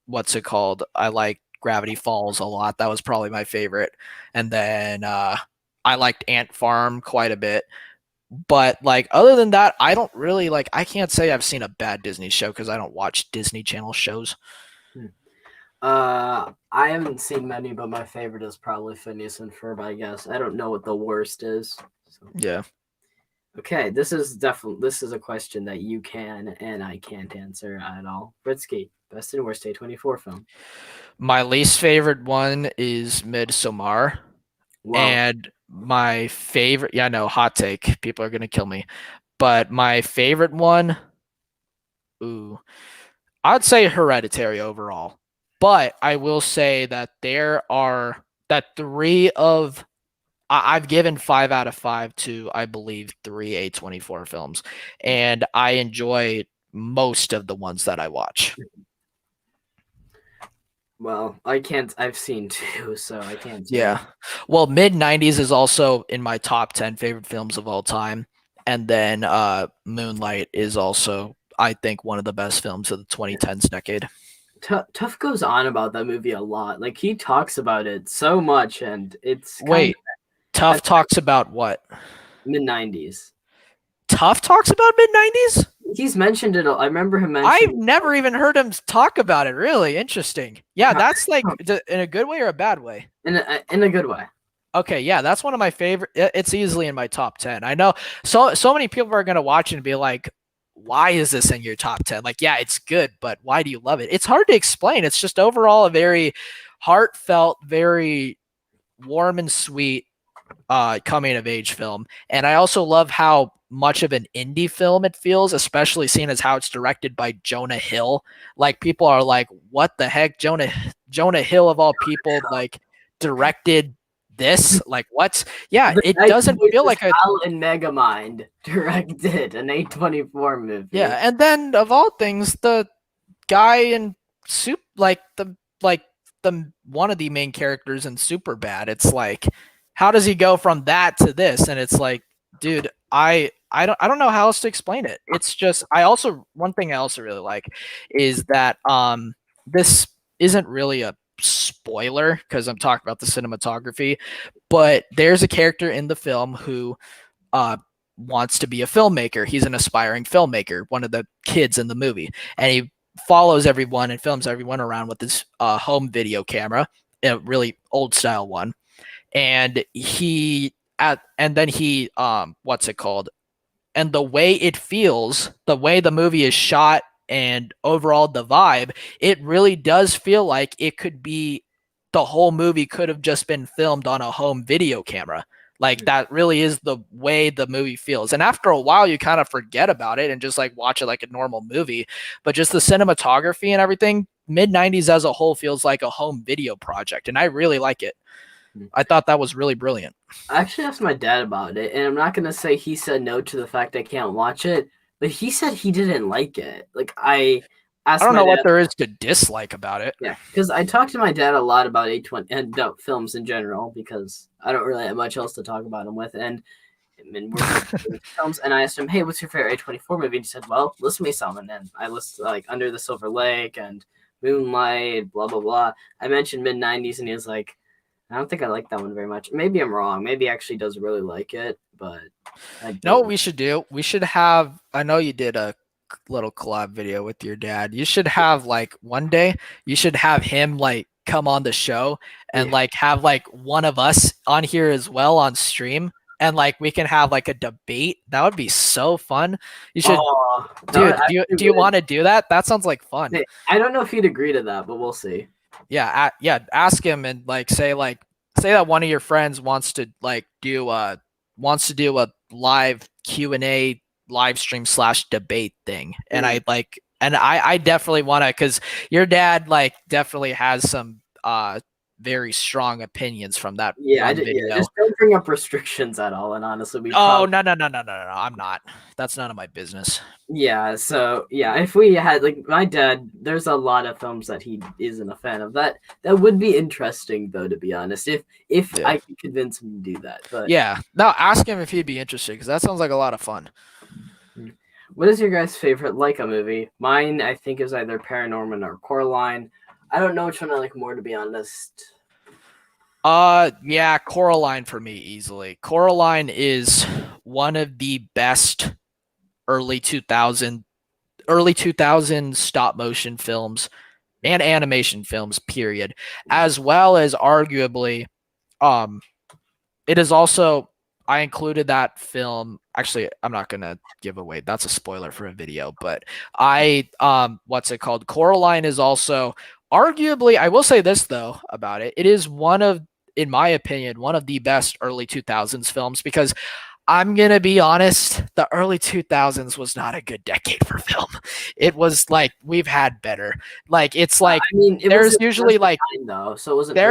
Speaker 1: what's it called? I liked Gravity Falls a lot. That was probably my favorite. And then I liked Ant Farm quite a bit. But like other than that, I don't really like, I can't say I've seen a bad Disney show because I don't watch Disney Channel shows.
Speaker 2: I haven't seen many, but my favorite is probably Phineas and Ferb, I guess. I don't know what the worst is. So.
Speaker 1: Yeah.
Speaker 2: Okay, this is a question that you can and I can't answer at all. Britsky, best and worst A24 film.
Speaker 1: My least favorite one is Midsommar.
Speaker 2: Wow.
Speaker 1: And my favorite, yeah, no, hot take. People are gonna kill me. But my favorite one, I'd say Hereditary overall. But I will say that I've given 5 out of 5 to, I believe, 3 A24 films, and I enjoy most of the ones that I watch.
Speaker 2: Well, I can't. I've seen two, so I can't say.
Speaker 1: Yeah. Well, mid 90s is also in my top 10 favorite films of all time. And then Moonlight is also, I think, one of the best films of the 2010s decade.
Speaker 2: Tough goes on about that movie a lot. Like he talks about it so much, and it's kind
Speaker 1: Wait, Tough
Speaker 2: of
Speaker 1: talks about what?
Speaker 2: mid 90s.
Speaker 1: Tough talks about mid 90s?
Speaker 2: He's mentioned it. I remember him
Speaker 1: I've
Speaker 2: mentioning
Speaker 1: never even heard him talk about it. Really interesting. Yeah, that's like in a good way or a bad way.
Speaker 2: in a good way.
Speaker 1: Okay, yeah, that's one of my favorite. It's easily in my top 10. I know so many people are gonna watch it and be like, "Why is this in your top 10?" Like, yeah, it's good, but why do you love it? It's hard to explain. It's just overall a very heartfelt, very warm and sweet coming of age film. And I also love how much of an indie film it feels, especially seeing as how it's directed by Jonah Hill. Like people are like, what the heck? Jonah Hill of all people like directed this? Like what? Yeah,
Speaker 2: The
Speaker 1: it
Speaker 2: guy who
Speaker 1: doesn't feel
Speaker 2: voices
Speaker 1: like a
Speaker 2: Hal in Megamind directed an A24 movie.
Speaker 1: yeah, and then of all things, the guy in soup like the one of the main characters in Super Bad. It's like, how does he go from that to this? And it's like, dude, I don't know how else to explain it. It's just I also one thing I also really like is that this isn't really a spoiler because I'm talking about the cinematography, but there's a character in the film who uh wants to be a filmmaker. He's an aspiring filmmaker, one of the kids in the movie, and he follows everyone and films everyone around with his home video camera, a really old style one. And then he what's it called? And the way it feels, the way the movie is shot, and overall the vibe, it really does feel like it could be the whole movie could have just been filmed on a home video camera. Like that really is the way the movie feels. And after a while, you kind of forget about it and just like watch it like a normal movie. But just the cinematography and everything, mid 90s as a whole feels like a home video project. And I really like it. I thought that was really brilliant.
Speaker 2: I actually asked my dad about it, and I'm not gonna say he said no to the fact I can't watch it, but he said he didn't like it. Like I
Speaker 1: I
Speaker 2: asked
Speaker 1: don't
Speaker 2: my
Speaker 1: know what
Speaker 2: dad,
Speaker 1: there is to dislike about it.
Speaker 2: yeah, because I talked to my dad a lot about A20 and films in general because I don't really have much else to talk about him with, and we're films. And I asked him, "Hey, what's your favorite A24 movie?" And he said, "Well, list me some." And then I listed like Under the Silver Lake and Moonlight, blah blah blah. I mentioned mid 90s, and he was like, I don't think I like that one very much. Maybe I'm wrong. Maybe he actually does really like it, but I
Speaker 1: You know what
Speaker 2: don't.
Speaker 1: we should do? We should have. I know you did a little collab video with your dad. You should have like one day. You should have him like come on the show and
Speaker 2: Yeah.
Speaker 1: like have like one of us on here as well on stream, and like we can have like a debate. That would be so fun. You should,
Speaker 2: Oh, that would
Speaker 1: dude. Do you
Speaker 2: actually
Speaker 1: do you
Speaker 2: really.
Speaker 1: want to do that? That sounds like fun.
Speaker 2: I don't know if he'd agree to that, but we'll see.
Speaker 1: Yeah, yeah. Ask him and say that one of your friends wants to do a live Q&A live stream slash debate thing, and
Speaker 2: Mm.
Speaker 1: I definitely want to because your dad like definitely has some very strong opinions from that
Speaker 2: Yeah,
Speaker 1: one
Speaker 2: yeah.
Speaker 1: video.
Speaker 2: Just don't bring up restrictions at all. And honestly, we
Speaker 1: Oh
Speaker 2: probably.
Speaker 1: no, I'm not. That's none of my business.
Speaker 2: Yeah. So yeah, if we had like my dad, there's a lot of films that he isn't a fan of. That would be interesting though, to be honest. If
Speaker 1: Yeah.
Speaker 2: I could convince him to do that, but.
Speaker 1: Yeah. No, ask him if he'd be interested because that sounds like a lot of fun.
Speaker 2: What is your guys' favorite Leica movie? Mine, I think, is either Paranorman or Coraline. I don't know which one I like more, to be honest.
Speaker 1: Yeah, Coraline for me easily. Coraline is one of the best early 2000 stop motion films and animation films period, as well as arguably um it is also I included that film. Actually, I'm not gonna give away. That's a spoiler for a video, but I what's it called? Coraline is also arguably. I will say this though about it. It is one of, in my opinion, one of the best early 2000s films because I'm gonna be honest, the early 2000s was not a good decade for film. It was like we've had better. Like it's like
Speaker 2: I mean, it was
Speaker 1: there's
Speaker 2: the
Speaker 1: usually
Speaker 2: first
Speaker 1: like
Speaker 2: time, though, so it wasn't early.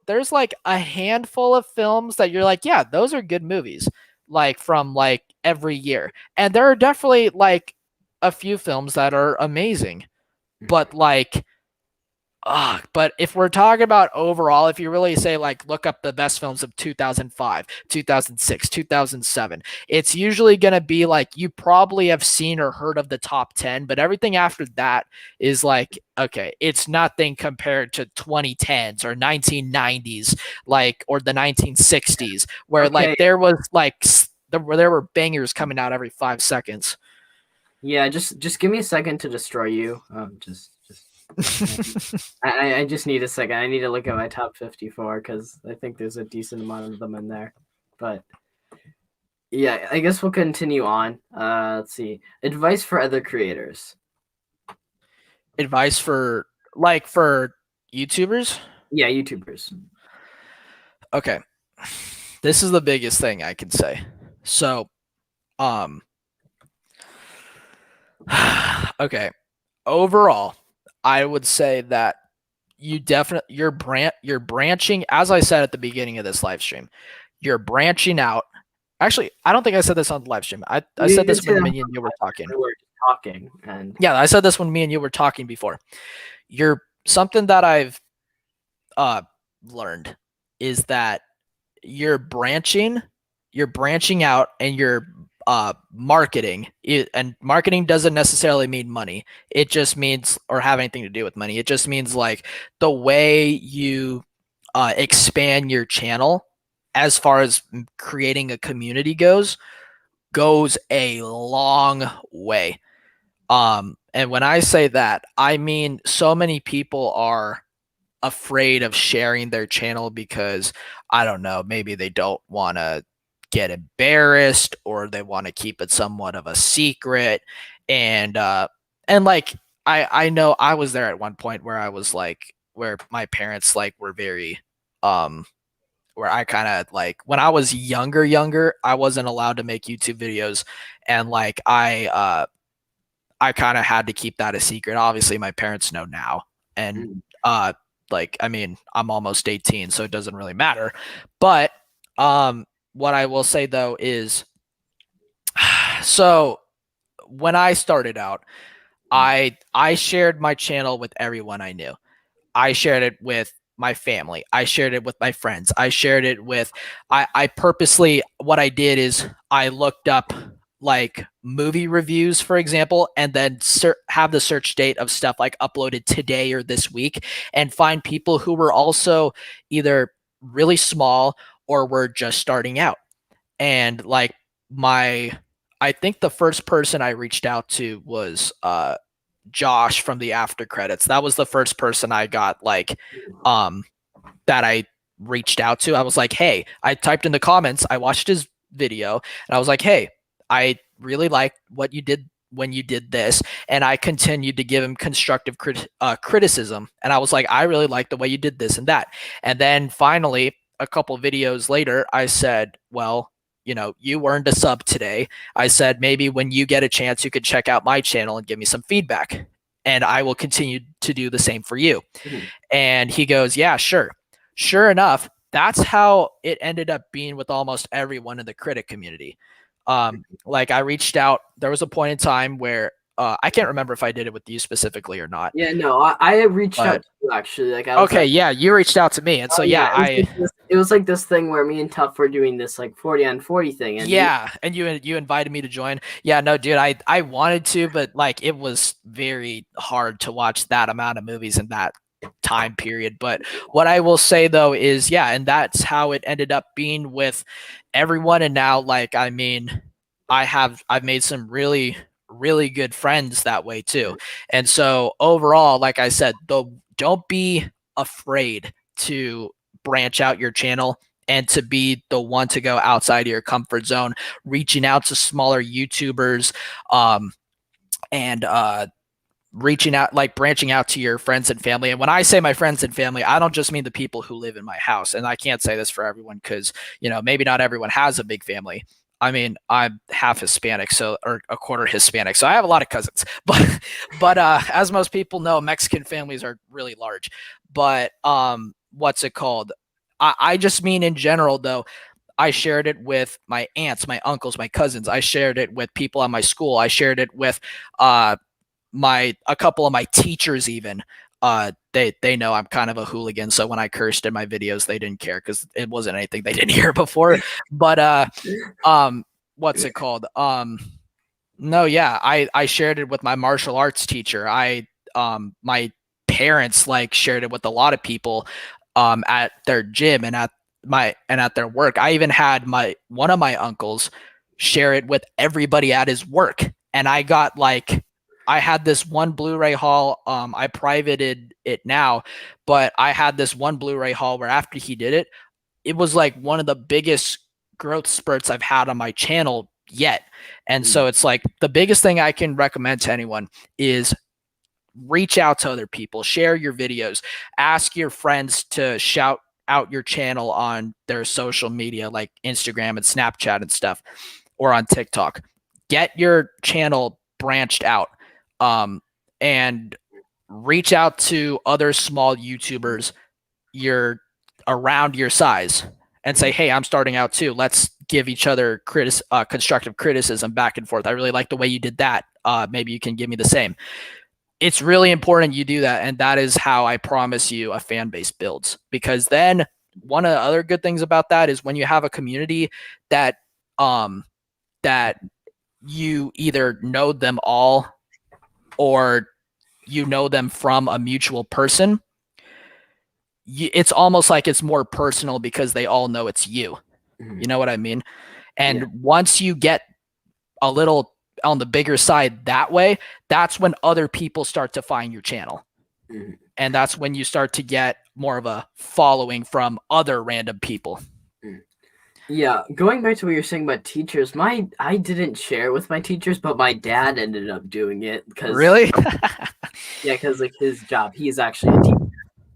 Speaker 1: there's like a handful of films that you're like, yeah, those are good movies, like from like every year. And there are definitely like a few films that are amazing, but like But if we're talking about overall, if you really say like look up the best films of 2005, 2006, 2007, it's usually going to be like you probably have seen or heard of the top 10, but everything after that is like okay, it's nothing compared to 2010s or 1990s like or the 1960s where
Speaker 2: Okay,
Speaker 1: like there was like there were bangers coming out every 5 seconds.
Speaker 2: yeah, just give me a second to destroy you. Just I just need a second. I need to look at my top 54 because I think there's a decent amount of them in there. But yeah, I guess we'll continue on. Let's see. Advice for other creators.
Speaker 1: Advice for like for YouTubers?
Speaker 2: Yeah, YouTubers.
Speaker 1: Okay. This is the biggest thing I can say. So, um okay. Overall, I would say that you definitely you're branching as I said at the beginning of this live stream. You're branching out. Actually, I don't think I said this on the live stream. I
Speaker 2: You
Speaker 1: said
Speaker 2: didn't
Speaker 1: this
Speaker 2: say
Speaker 1: when
Speaker 2: that
Speaker 1: me and you were talking.
Speaker 2: we were talking, and
Speaker 1: Yeah, I said this when me and you were talking before. You're something that I've uh learned is that you're branching out and you're marketing and marketing doesn't necessarily mean money. It just means or have anything to do with money. It just means like the way you expand your channel as far as creating a community goes a long way. And when I say that, I mean so many people are afraid of sharing their channel because I don't know, maybe they don't want to get embarrassed or they want to keep it somewhat of a secret. And like I know I was there at one point where I was like where my parents like were very um where I kind of like when I was younger, I wasn't allowed to make YouTube videos and like I kind of had to keep that a secret. Obviously, my parents know now, and
Speaker 2: mm,
Speaker 1: uh, like I mean, I'm almost 18, so it doesn't really matter. But what I will say though is, so when I started out, I shared my channel with everyone I knew. I shared it with my family. I shared it with my friends. I shared it with I purposely what I did is I looked up like movie reviews for example and then have the search date of stuff like uploaded today or this week and find people who were also either really small or were just starting out. And like my I think the first person I reached out to was Josh from the after credits. That was the first person I got like um that I reached out to. I was like, "Hey, I typed in the comments, I watched his video and I was like, "Hey, I really liked what you did when you did this." And I continued to give him constructive criticism and I was like, "I really like the way you did this and that." And then finally, a couple videos later, I said, "Well, you know, you earned a sub today." I said, maybe when you get a chance, you could check out my channel and give me some feedback. And I will continue to do the same for you.
Speaker 2: mm,
Speaker 1: And he goes, yeah, sure. Sure enough, that's how it ended up being with almost everyone in the critic community. Like I reached out, there was a point in time where I can't remember if I did it with you specifically or not,
Speaker 2: yeah, no, I reached out
Speaker 1: but
Speaker 2: to you actually. Like I was
Speaker 1: okay,
Speaker 2: like,
Speaker 1: yeah, you reached out to me. And so,
Speaker 2: oh yeah,
Speaker 1: yeah,
Speaker 2: it was like this thing where me and Tuff were doing this like 40 on 40 thing, and you
Speaker 1: yeah, and you invited me to join. Yeah, no, dude, I wanted to, but like it was very hard to watch that amount of movies in that time period. But what I will say though is, yeah, and that's how it ended up being with everyone. And now, like, I mean, I've made some really good friends that way too. And so overall, like I said, though, don't be afraid to branch out your channel and to be the one to go outside of your comfort zone, reaching out to smaller YouTubers, and reaching out, like branching out to your friends and family. And when I say my friends and family, I don't just mean the people who live in my house. And I can't say this for everyone because, you know, maybe not everyone has a big family. I mean, I'm half Hispanic, so or a quarter Hispanic, so I have a lot of cousins. But as most people know, Mexican families are really large. But what's it called? I just mean in general, though. I shared it with my aunts, my uncles, my cousins. I shared it with people at my school. I shared it with my a couple of my teachers even. they know I'm kind of a hooligan, so when I cursed in my videos, they didn't care because it wasn't anything they didn't hear before. But um, what's it called? No, yeah, I shared it with my martial arts teacher. My parents like shared it with a lot of people at their gym and at their work. I even had my one of my uncles share it with everybody at his work. And I had this one Blu-ray haul. I privated it now, but I had this one Blu-ray haul where after he did it, it was like one of the biggest growth spurts I've had on my channel yet. And so
Speaker 2: Mm,
Speaker 1: it's like the biggest thing I can recommend to anyone is reach out to other people, share your videos, ask your friends to shout out your channel on their social media like Instagram and Snapchat and stuff, or on TikTok. Get your channel branched out, and reach out to other small YouTubers you're around your size and say,
Speaker 2: mm,
Speaker 1: hey, I'm starting out too. Let's give each other constructive criticism back and forth. I really like the way you did that. Maybe you can give me the same. It's really important you do that. And that is how I promise you a fan base builds. Because then one of the other good things about that is when you have a community that um that you either know them all or you know them from a mutual person, it's almost like it's more personal because they all know it's you.
Speaker 2: mm.
Speaker 1: You know what I mean?
Speaker 2: Yeah.
Speaker 1: And once you get a little on the bigger side that way, that's when other people start to find your channel.
Speaker 2: Mm,
Speaker 1: And that's when you start to get more of a following from other random people.
Speaker 2: mm. Yeah, going back to what you're saying about teachers, my I didn't share with my teachers, but my dad ended up doing it because
Speaker 1: Really?
Speaker 2: yeah, because like his job, he's actually a teacher,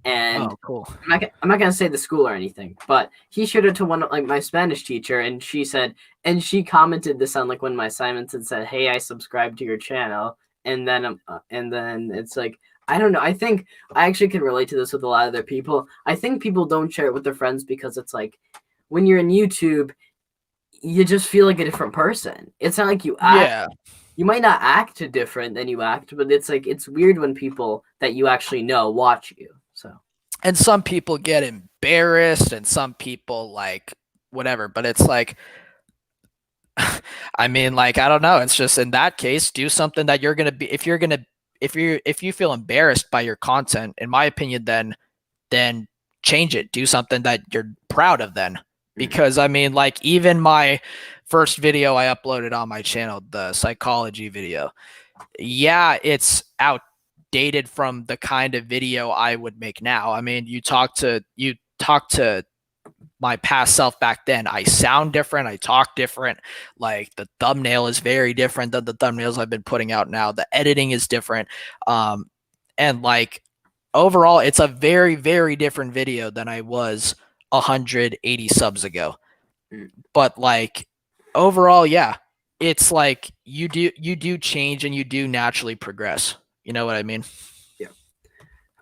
Speaker 2: and
Speaker 1: Oh, cool.
Speaker 2: I'm not gonna say the school or anything, but he showed it to one of like my Spanish teacher, and she said, and she commented this on like one of my assignments and said, "Hey, I subscribed to your channel," and then it's like I don't know. I think I actually can relate to this with a lot of other people. I think people don't share it with their friends because it's like when you're in YouTube, you just feel like a different person. It's not like you act.
Speaker 1: Yeah.
Speaker 2: You might not act different than you act, but it's like it's weird when people that you actually know watch you. So.
Speaker 1: And some people get embarrassed and some people like whatever, but it's like, I mean, like, I don't know. It's just in that case, do something that you're going to be, if you feel embarrassed by your content, in my opinion, then change it. Do something that you're proud of then.
Speaker 2: Mm,
Speaker 1: Because I mean, like, even my first video I uploaded on my channel, the psychology video, yeah, it's outdated from the kind of video I would make now. I mean, you talk to my past self back then. I sound different, I talk different. Like the thumbnail is very different than the thumbnails I've been putting out now. The editing is different. And like overall, it's a very, very different video than I was 180 subs ago.
Speaker 2: mm,
Speaker 1: But like overall, yeah, it's like you do change and you do naturally progress. You know what I mean?
Speaker 2: yeah.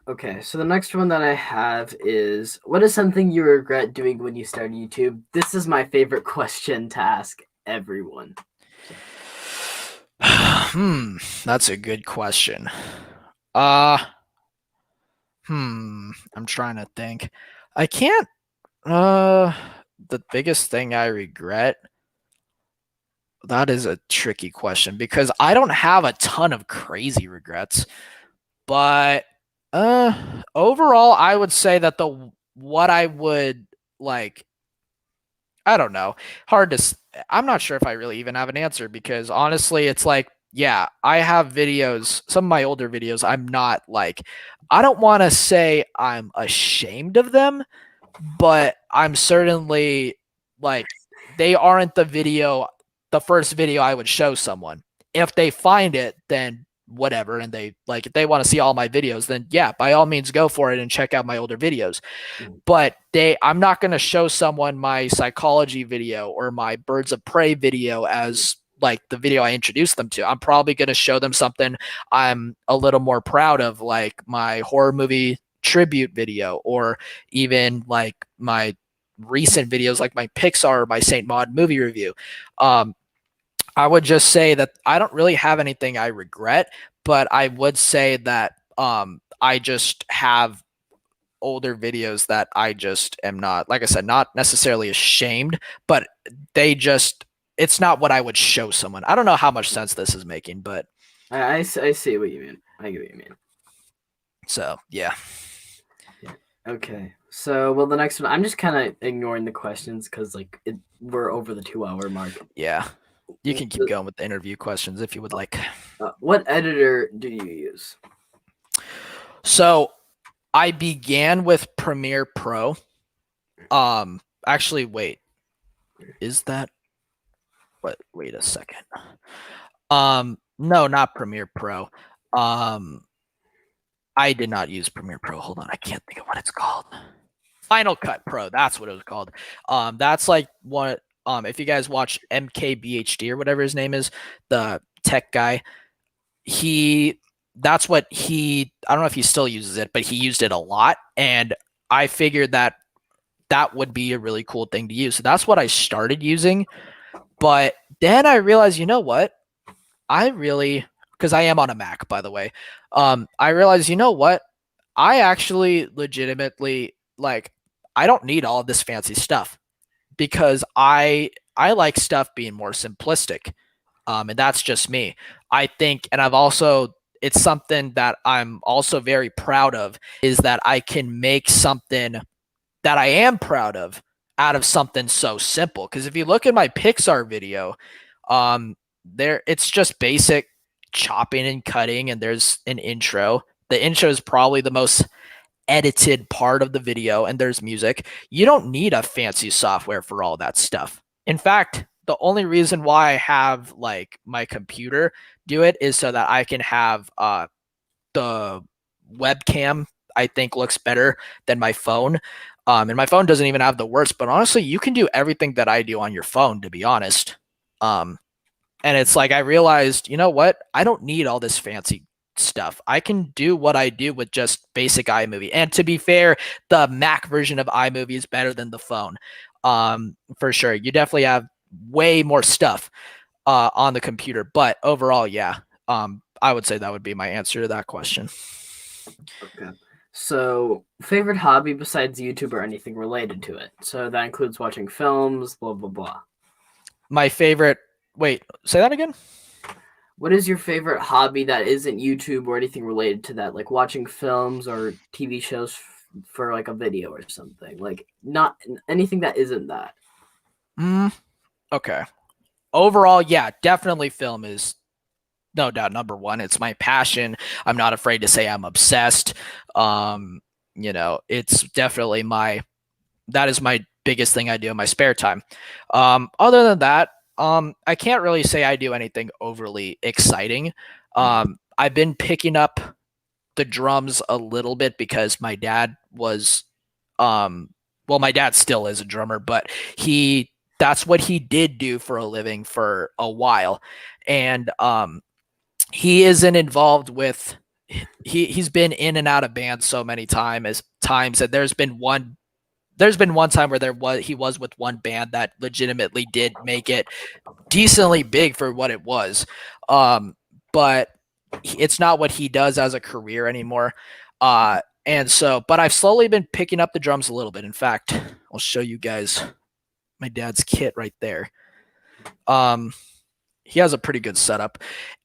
Speaker 2: Okay, so the next one that I have is what is something you regret doing when you started YouTube? This is my favorite question to ask everyone. So,
Speaker 1: That's a good question. Uh I'm trying to think. I can't uh the biggest thing I regret, that is a tricky question because I don't have a ton of crazy regrets. But overall, I would say that the what I would like, I don't know. Hard to. I'm not sure if I really even have an answer because honestly, it's like, yeah, I have videos. Some of my older videos, I'm not like. I don't want to say I'm ashamed of them, but I'm certainly like they aren't the first video I would show someone. If they find it, then whatever, and they like if they want to see all my videos, then yeah, by all means go for it and check out my older videos.
Speaker 2: mm,
Speaker 1: But I'm not going to show someone my psychology video or my birds of prey video as like the video I introduced them to. I'm probably going to show them something I'm a little more proud of, like my horror movie tribute video, or even like my recent videos like my Pixar or my Saint Maud movie review. Um, I would just say that I don't really have anything I regret, but I would say that I just have older videos that I just am not, like I said, not necessarily ashamed, but it's not what I would show someone. I don't know how much sense this is making, but
Speaker 2: I see what you mean. I get what you mean.
Speaker 1: so yeah.
Speaker 2: Yeah. Okay. So, well, the next one, I'm just kind of ignoring the questions because we're over the 2 hour mark.
Speaker 1: Yeah. You can keep going with the interview questions if you would like.
Speaker 2: What editor do you use?
Speaker 1: So I began with Premiere Pro. Actually, wait. Is that what? Wait a second. No, not Premiere Pro. I did not use Premiere Pro. Hold on, I can't think of what it's called. Final Cut Pro. That's what it was called. That's like what. If you guys watch MKBHD or whatever his name is, the tech guy, that's what I don't know if he still uses it, but he used it a lot, and I figured that would be a really cool thing to use. So that's what I started using. But then I realized, you know what? Because I am on a Mac, by the way. I realized, you know what? I actually legitimately I don't need all of this fancy stuff because I like stuff being more simplistic. And that's just me. I think, and it's something that I'm also very proud of, is that I can make something that I am proud of out of something so simple. Because if you look at my Pixar video, it's just basic chopping and cutting, and there's an intro. The intro is probably the most edited part of the video, and there's music. You don't need a fancy software for all that stuff. In fact, the only reason why I have my computer do it is so that I can have the webcam. I think looks better than my phone. And my phone doesn't even have the worst, but honestly, you can do everything that I do on your phone, to be honest. And it's I realized, you know what? I don't need all this fancy stuff. I can do what I do with just basic iMovie. And to be fair, the Mac version of iMovie is better than the phone. For sure. You definitely have way more stuff on the computer, but overall, yeah. I would say that would be my answer to that question.
Speaker 2: Okay. So, favorite hobby besides YouTube or anything related to it? So that includes watching films, blah blah blah.
Speaker 1: My favorite. Wait, say that again.
Speaker 2: What is your favorite hobby that isn't YouTube or anything related to that, like watching films or TV shows for a video or something? Like not anything that isn't that.
Speaker 1: Okay. Overall, yeah, definitely film is no doubt number one. It's my passion. I'm not afraid to say I'm obsessed. It's definitely that is my biggest thing I do in my spare time. Other than that, I can't really say I do anything overly exciting. I've been picking up the drums a little bit because my dad was, my dad still is a drummer, but that's what he did do for a living for a while. And, he isn't involved with, he's been in and out of bands so many times that there's been one time where he was with one band that legitimately did make it decently big for what it was. But it's not what he does as a career anymore. And so, but I've slowly been picking up the drums a little bit. In fact, I'll show you guys my dad's kit right there. He has a pretty good setup.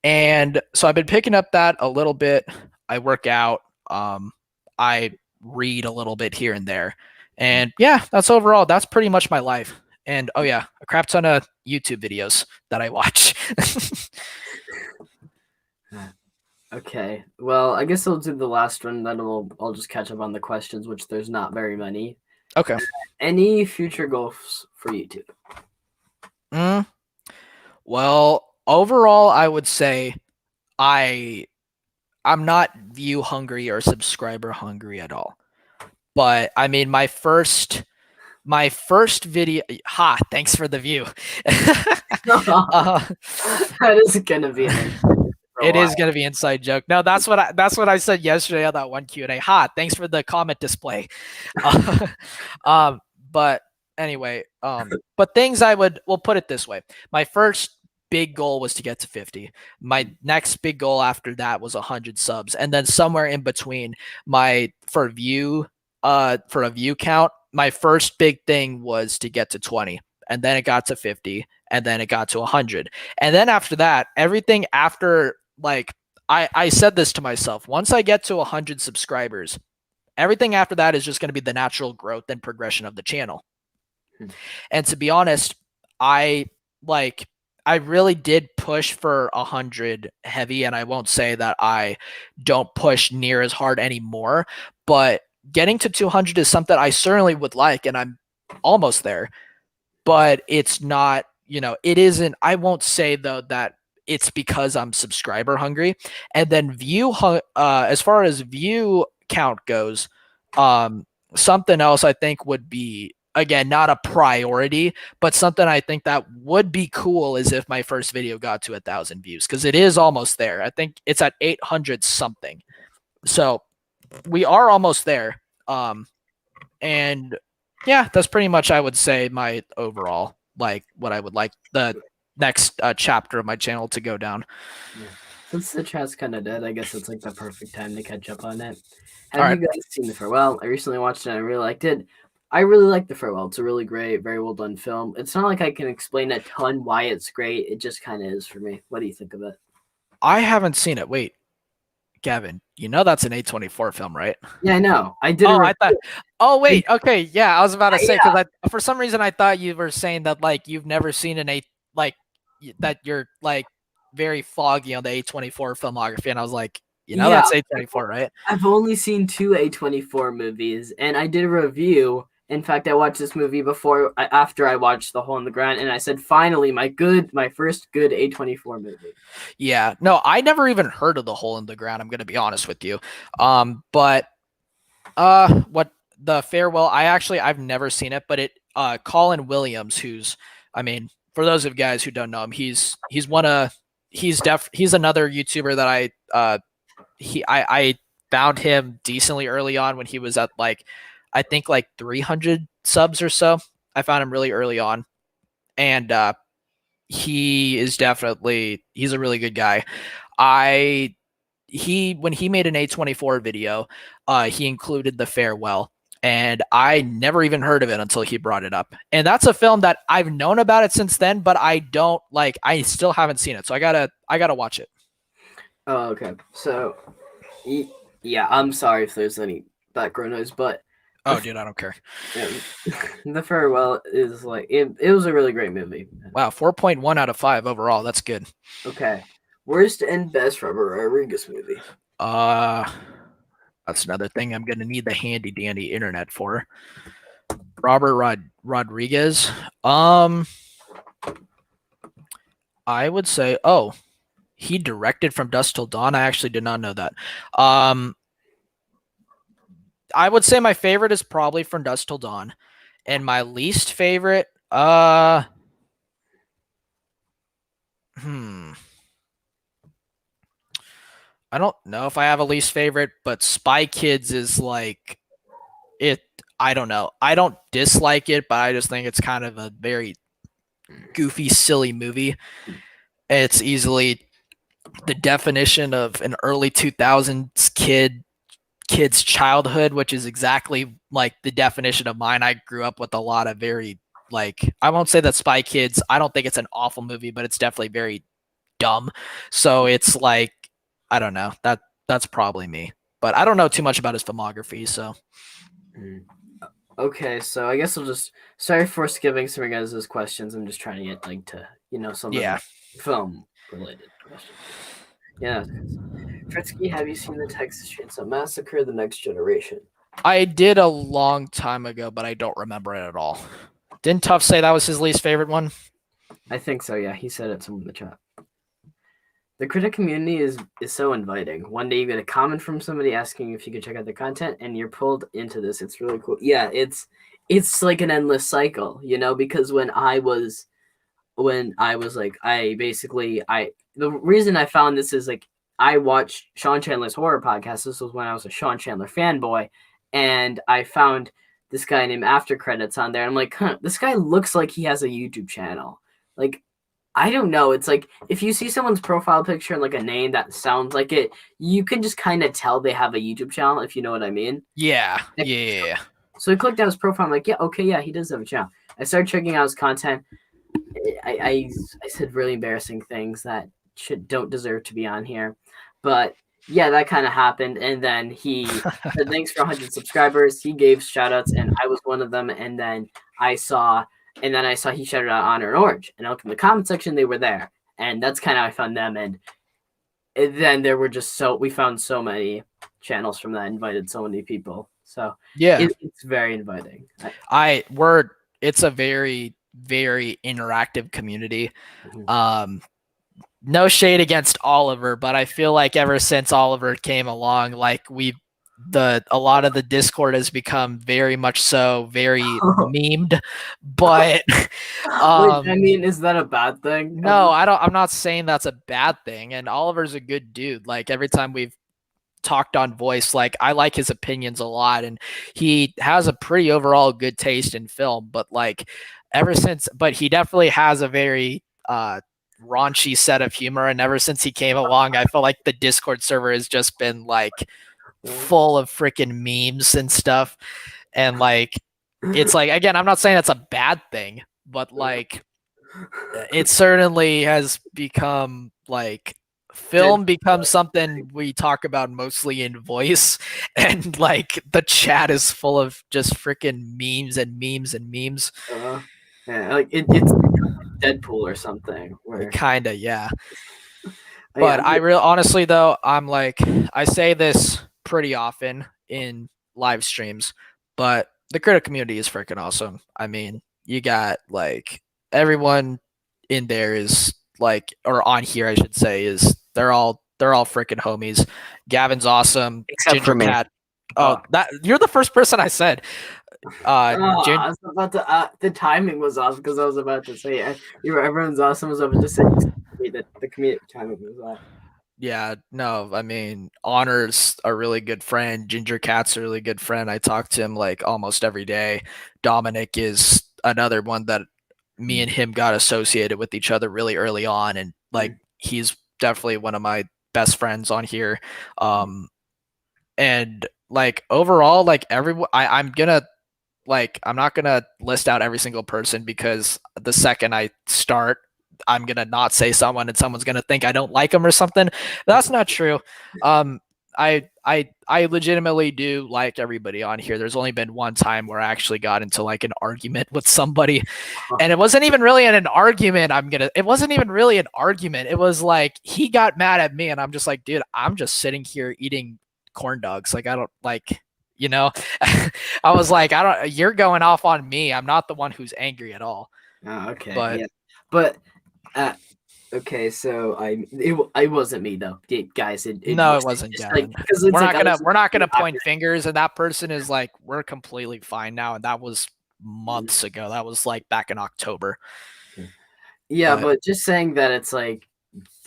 Speaker 1: And so I've been picking up that a little bit. I work out. I read a little bit here and there. And yeah, that's pretty much my life. And oh yeah, a crap ton of YouTube videos that I watch.
Speaker 2: Okay. Well, I guess I'll do the last one. Then I'll just catch up on the questions, which there's not very many.
Speaker 1: Okay.
Speaker 2: Any future goals for YouTube?
Speaker 1: Well, overall, I would say I'm not view hungry or subscriber hungry at all. But I mean, my first video. Thanks for the view.
Speaker 2: That is gonna be.
Speaker 1: It is gonna be inside joke. No, that's what I said yesterday on that one Q&A. Thanks for the comment display. But anyway, but things we'll put it this way. My first big goal was to get to 50. My next big goal after that was 100 subs, and then somewhere in between, for a view count, my first big thing was to get to 20, and then it got to 50, and then it got to 100, and then after that, everything after, like, I said this to myself: once I get to 100 subscribers, everything after that is just going to be the natural growth and progression of the channel. And to be honest, I like I really did push for 100 heavy, and I won't say that I don't push near as hard anymore, but getting to 200 is something I certainly would like, and I'm almost there. But it's not, it isn't. I won't say though that it's because I'm subscriber hungry. And then as far as view count goes, something else I think would be, again, not a priority, but something I think that would be cool is if my first video got to 1,000 views, because it is almost there. I think it's at 800 something. So we are almost there. And yeah, that's pretty much, I would say, my overall, like, what I would like the next chapter of my channel to go down.
Speaker 2: Yeah. Since the chat's kind of dead, I guess it's like the perfect time to catch up on it.
Speaker 1: All
Speaker 2: Have
Speaker 1: right.
Speaker 2: you guys seen The Farewell? I recently watched it and I really liked it. I really like The Farewell. It's a really great, very well done film. It's not like I can explain a ton why it's great. It just kind of is for me. What do you think of it?
Speaker 1: I haven't seen it. Wait, Gavin, that's an A24 film, right?
Speaker 2: Yeah, I know. I did.
Speaker 1: Oh, I thought. Oh, wait. Okay, yeah, I was about to say,
Speaker 2: Yeah.
Speaker 1: because for some reason I thought you were saying that, like, you've never seen that you're, like, very foggy on the A24 filmography, and I was like, that's A24, right?
Speaker 2: I've only seen 2 A24 movies, and I did a review. In fact, I watched this movie after I watched The Hole in the Ground, and I said, finally, my first good A24 movie.
Speaker 1: Yeah, no, I never even heard of The Hole in the Ground, I'm going to be honest with you. But what the Farewell, I've never seen it, but Colin Williams, who's, I mean, for those of guys who don't know him, he's another YouTuber that I found him decently early on when he was at, like, I think, like, 300 subs or so. I found him really early on, and he's a really good guy. When he made an A24 video, he included The Farewell, and I never even heard of it until he brought it up. And that's a film that I've known about it since then, but I still haven't seen it, so I gotta watch it.
Speaker 2: Oh, okay. So, yeah, I'm sorry if there's any background noise, but
Speaker 1: Oh, dude, I don't care.
Speaker 2: The Farewell is like it was a really great movie.
Speaker 1: Wow, 4.1 out of 5 overall. That's good.
Speaker 2: Okay, worst and best Robert Rodriguez movie.
Speaker 1: That's another thing I'm gonna need the handy dandy internet for. Robert Rodriguez. I would say, he directed From Dusk Till Dawn. I actually did not know that. I would say my favorite is probably From Dusk Till Dawn, and my least favorite, I don't know if I have a least favorite, but Spy Kids is like it. I don't know. I don't dislike it, but I just think it's kind of a very goofy, silly movie. It's easily the definition of an early 2000s kid's childhood, which is exactly like the definition of mine. I grew up with a lot of very, like, I won't say that Spy Kids, I don't think it's an awful movie, but it's definitely very dumb. So it's like, I don't know. That's probably me. But I don't know too much about his filmography, so.
Speaker 2: Okay, so I guess I'll just, sorry for skipping some of you guys' questions. I'm just trying to get some film related questions. Yeah. Fritski, have you seen the Texas Chainsaw Massacre: The Next Generation?
Speaker 1: I did a long time ago, but I don't remember it at all. Didn't Tuff say that was his least favorite one?
Speaker 2: I think so, yeah. He said it somewhere in the chat. The critic community is so inviting. One day you get a comment from somebody asking if you could check out the content, and you're pulled into this. It's really cool. Yeah, it's like an endless cycle, because when I was like, the reason I found this is, like, I watched Sean Chandler's horror podcast. This was when I was a Sean Chandler fanboy, and I found this guy named After Credits on there. I'm like, this guy looks like he has a YouTube channel. Like, I don't know. It's like if you see someone's profile picture and like a name that sounds like it, you can just kind of tell they have a YouTube channel, if you know what I mean.
Speaker 1: Yeah, yeah.
Speaker 2: So I clicked on his profile. I'm like, yeah, okay, yeah, he does have a channel. I started checking out his content. I said really embarrassing things that don't deserve to be on here, but yeah, that kind of happened. And then he said thanks for 100 subscribers. He gave shout outs, and I was one of them. I saw, and then I saw he shouted out Honor and Orange, and I looked in the comment section. They were there, and that's kind of how I found them. And then there were just we found so many channels from that, invited so many people. So
Speaker 1: Yeah.
Speaker 2: it's very inviting.
Speaker 1: It's a very, very interactive community.
Speaker 2: Mhm.
Speaker 1: No shade against Oliver, but I feel like ever since Oliver came along, like a lot of the Discord has become very much so very memed. But
Speaker 2: Wait, I
Speaker 1: um
Speaker 2: mean, is that a bad thing?
Speaker 1: no, I'm not saying that's a bad thing. And Oliver's a good dude. Like every time we've talked on voice, like I like his opinions a lot, and he has a pretty overall good taste in film. But like but he definitely has a very raunchy set of humor, and ever since he came along, I feel like the Discord server has just been like full of freaking memes and stuff. And like it's like, again, I'm not saying that's a bad thing, but like it certainly has become like
Speaker 2: Did
Speaker 1: film becomes something we talk about mostly in voice, and like the chat is full of just freaking memes and memes and memes.
Speaker 2: yeah, like it's Deadpool or something where
Speaker 1: Kinda, yeah.
Speaker 2: yeah,
Speaker 1: But I real honestly though, I'm like, I say this pretty often in live streams, but the critic community is freaking awesome. I mean, you got like everyone in there is like, or on here I should say, is they're all freaking homies. Gavin's awesome.
Speaker 2: except for
Speaker 1: Ginger
Speaker 2: me.
Speaker 1: Cat. Oh,
Speaker 2: Oh,
Speaker 1: that you're the first person I said.
Speaker 2: I was about to. The timing was off because I was about to say everyone's awesome. I was about to say that the comedic timing was off.
Speaker 1: Yeah, no, I mean, Honor's a really good friend. Ginger Cat's a really good friend. I talk to him like almost every day. Dominic is another one that me and him got associated with each other really early on, and like he's definitely one of my best friends on here. And like overall, like everyone, I'm gonna like I'm not gonna list out every single person because the second I start, I'm gonna not say someone and someone's gonna think I don't like them or something. That's not true. Um, I legitimately do like everybody on here. There's only been one time where I actually got into like an argument with somebody, and it wasn't even really an argument. It wasn't even really an argument. It was like he got mad at me, and I'm just like, dude, I'm just sitting here eating corn dogs. Like I don't like, you know. I was like, I don't. You're going off on me. I'm not the one who's angry at all.
Speaker 2: Oh, okay,
Speaker 1: But
Speaker 2: yeah, but uh, okay, so it wasn't me though, guys. It
Speaker 1: no, it
Speaker 2: was
Speaker 1: wasn't
Speaker 2: just like
Speaker 1: Gavin.
Speaker 2: because it's like I was
Speaker 1: We're not gonna point fingers, and that person is like, we're completely fine now, and that was
Speaker 2: Mhm.
Speaker 1: months ago. That was like back in October.
Speaker 2: Yeah,
Speaker 1: But
Speaker 2: but just saying that it's like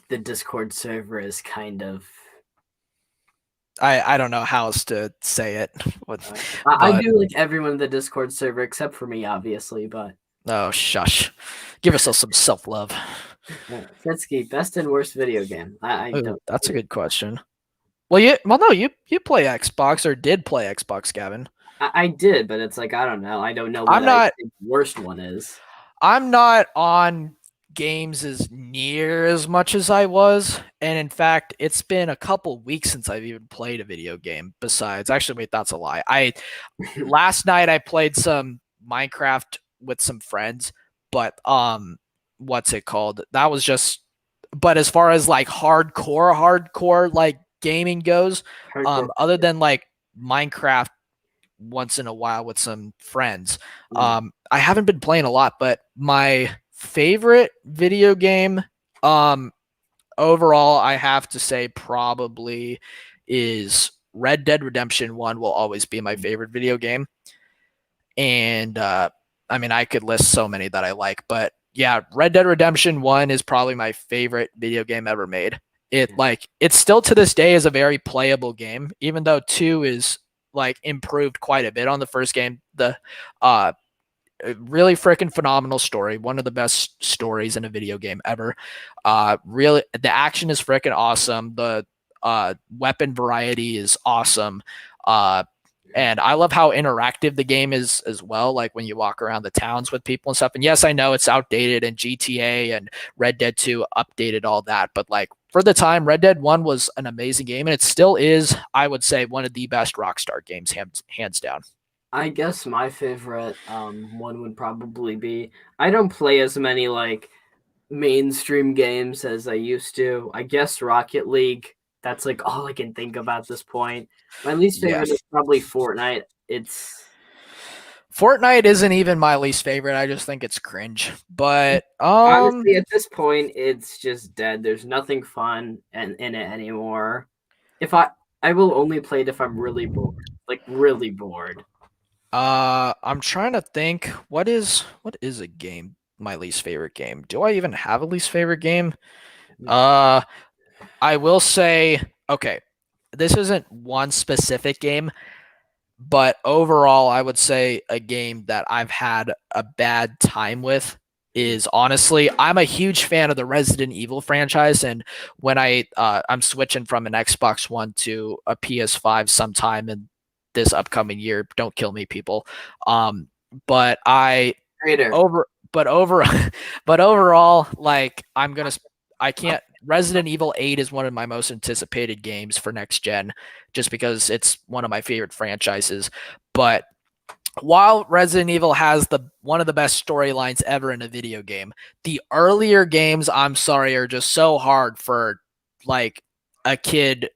Speaker 2: the Discord server is kind of.
Speaker 1: I don't know how else to say it.
Speaker 2: I
Speaker 1: But
Speaker 2: do like everyone in the Discord server except for me, obviously. But
Speaker 1: oh shush, give yourself some self love.
Speaker 2: Fritski, best and worst video game. I
Speaker 1: Oh,
Speaker 2: don't.
Speaker 1: that's a good question. Well no, you play Xbox or did play Xbox, Gavin.
Speaker 2: I did, but it's like I don't know. I don't know what
Speaker 1: I'm
Speaker 2: I
Speaker 1: not
Speaker 2: think the worst one is.
Speaker 1: I'm not on games as near as much as I was. And in fact, it's been a couple weeks since I've even played a video game. Besides, actually, wait, that's a lie. I last night I played some Minecraft with some friends, but what's it called? That was just but as far as like hardcore like gaming goes,
Speaker 2: Hardcore.
Speaker 1: other than like Minecraft once in a while with some friends.
Speaker 2: Mm,
Speaker 1: I haven't been playing a lot, but my favorite video game, um, overall, I have to say probably is Red Dead Redemption 1 will always be my favorite video game. And I mean, I could list so many that I like, but yeah, Red Dead Redemption 1 is probably my favorite video game ever made. It's still to this day is a very playable game, even though 2 is like improved quite a bit on the first game. The uh a really freaking phenomenal story. One of the best stories in a video game ever. Really, the action is freaking awesome. The weapon variety is awesome. Uh, and I love how interactive the game is as well. Like when you walk around the towns with people and stuff. And yes, I know it's outdated, and GTA and Red Dead 2 updated all that. But like for the time, Red Dead 1 was an amazing game. And it still is, I would say, one of the best Rockstar games, hands down.
Speaker 2: I guess my favorite one would probably be, I don't play as many like mainstream games as I used to. I guess Rocket League. That's like all I can think about at this point. My least
Speaker 1: Yeah.
Speaker 2: favorite is probably Fortnite. It's
Speaker 1: Fortnite isn't even my least favorite. I just think it's cringe. But
Speaker 2: honestly at this point it's just dead. There's nothing fun in it anymore. If I will only play it if I'm really bored. Like really bored.
Speaker 1: I'm trying to think what is a game my least favorite game. Do I even have a least favorite game? Uh I will say okay, this isn't one specific game, but overall I would say a game that I've had a bad time with is honestly I'm a huge fan of the Resident Evil franchise, and when I'm switching from an Xbox One to a PS5 sometime in this upcoming year. Don't kill me, people. Um, but I
Speaker 2: Traitor.
Speaker 1: over but over but overall, like I can't. Resident Evil 8 is one of my most anticipated games for next gen, just because it's one of my favorite franchises. But while Resident Evil has the one of the best storylines ever in a video game, the earlier games, I'm sorry, are just so hard for like a kid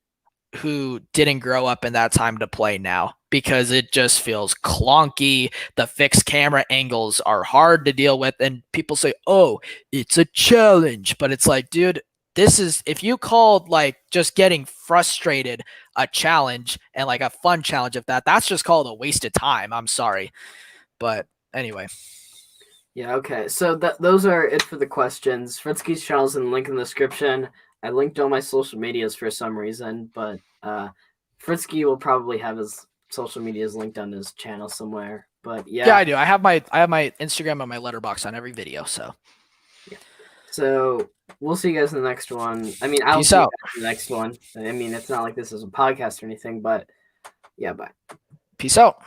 Speaker 1: who didn't grow up in that time to play now, because it just feels clunky. The fixed camera angles are hard to deal with, and people say, "Oh, it's a challenge," but it's like, dude, this is if you called like just getting frustrated a challenge and like a fun challenge of that's just called a waste of time. I'm sorry, but anyway.
Speaker 2: Yeah, okay. So those are it for the questions. Fritski's channel's in the link in the description. I linked all my social medias for some reason, but Fritski will probably have his social medias linked on his channel somewhere. But
Speaker 1: Yeah,
Speaker 2: yeah,
Speaker 1: I do. I have my Instagram and my letterbox on every video. So
Speaker 2: yeah. So we'll see you guys in the next one. I mean, I'll
Speaker 1: peace
Speaker 2: see you
Speaker 1: out.
Speaker 2: guys in the next one. I mean, it's not like this is a podcast or anything, but yeah, bye.
Speaker 1: Peace out.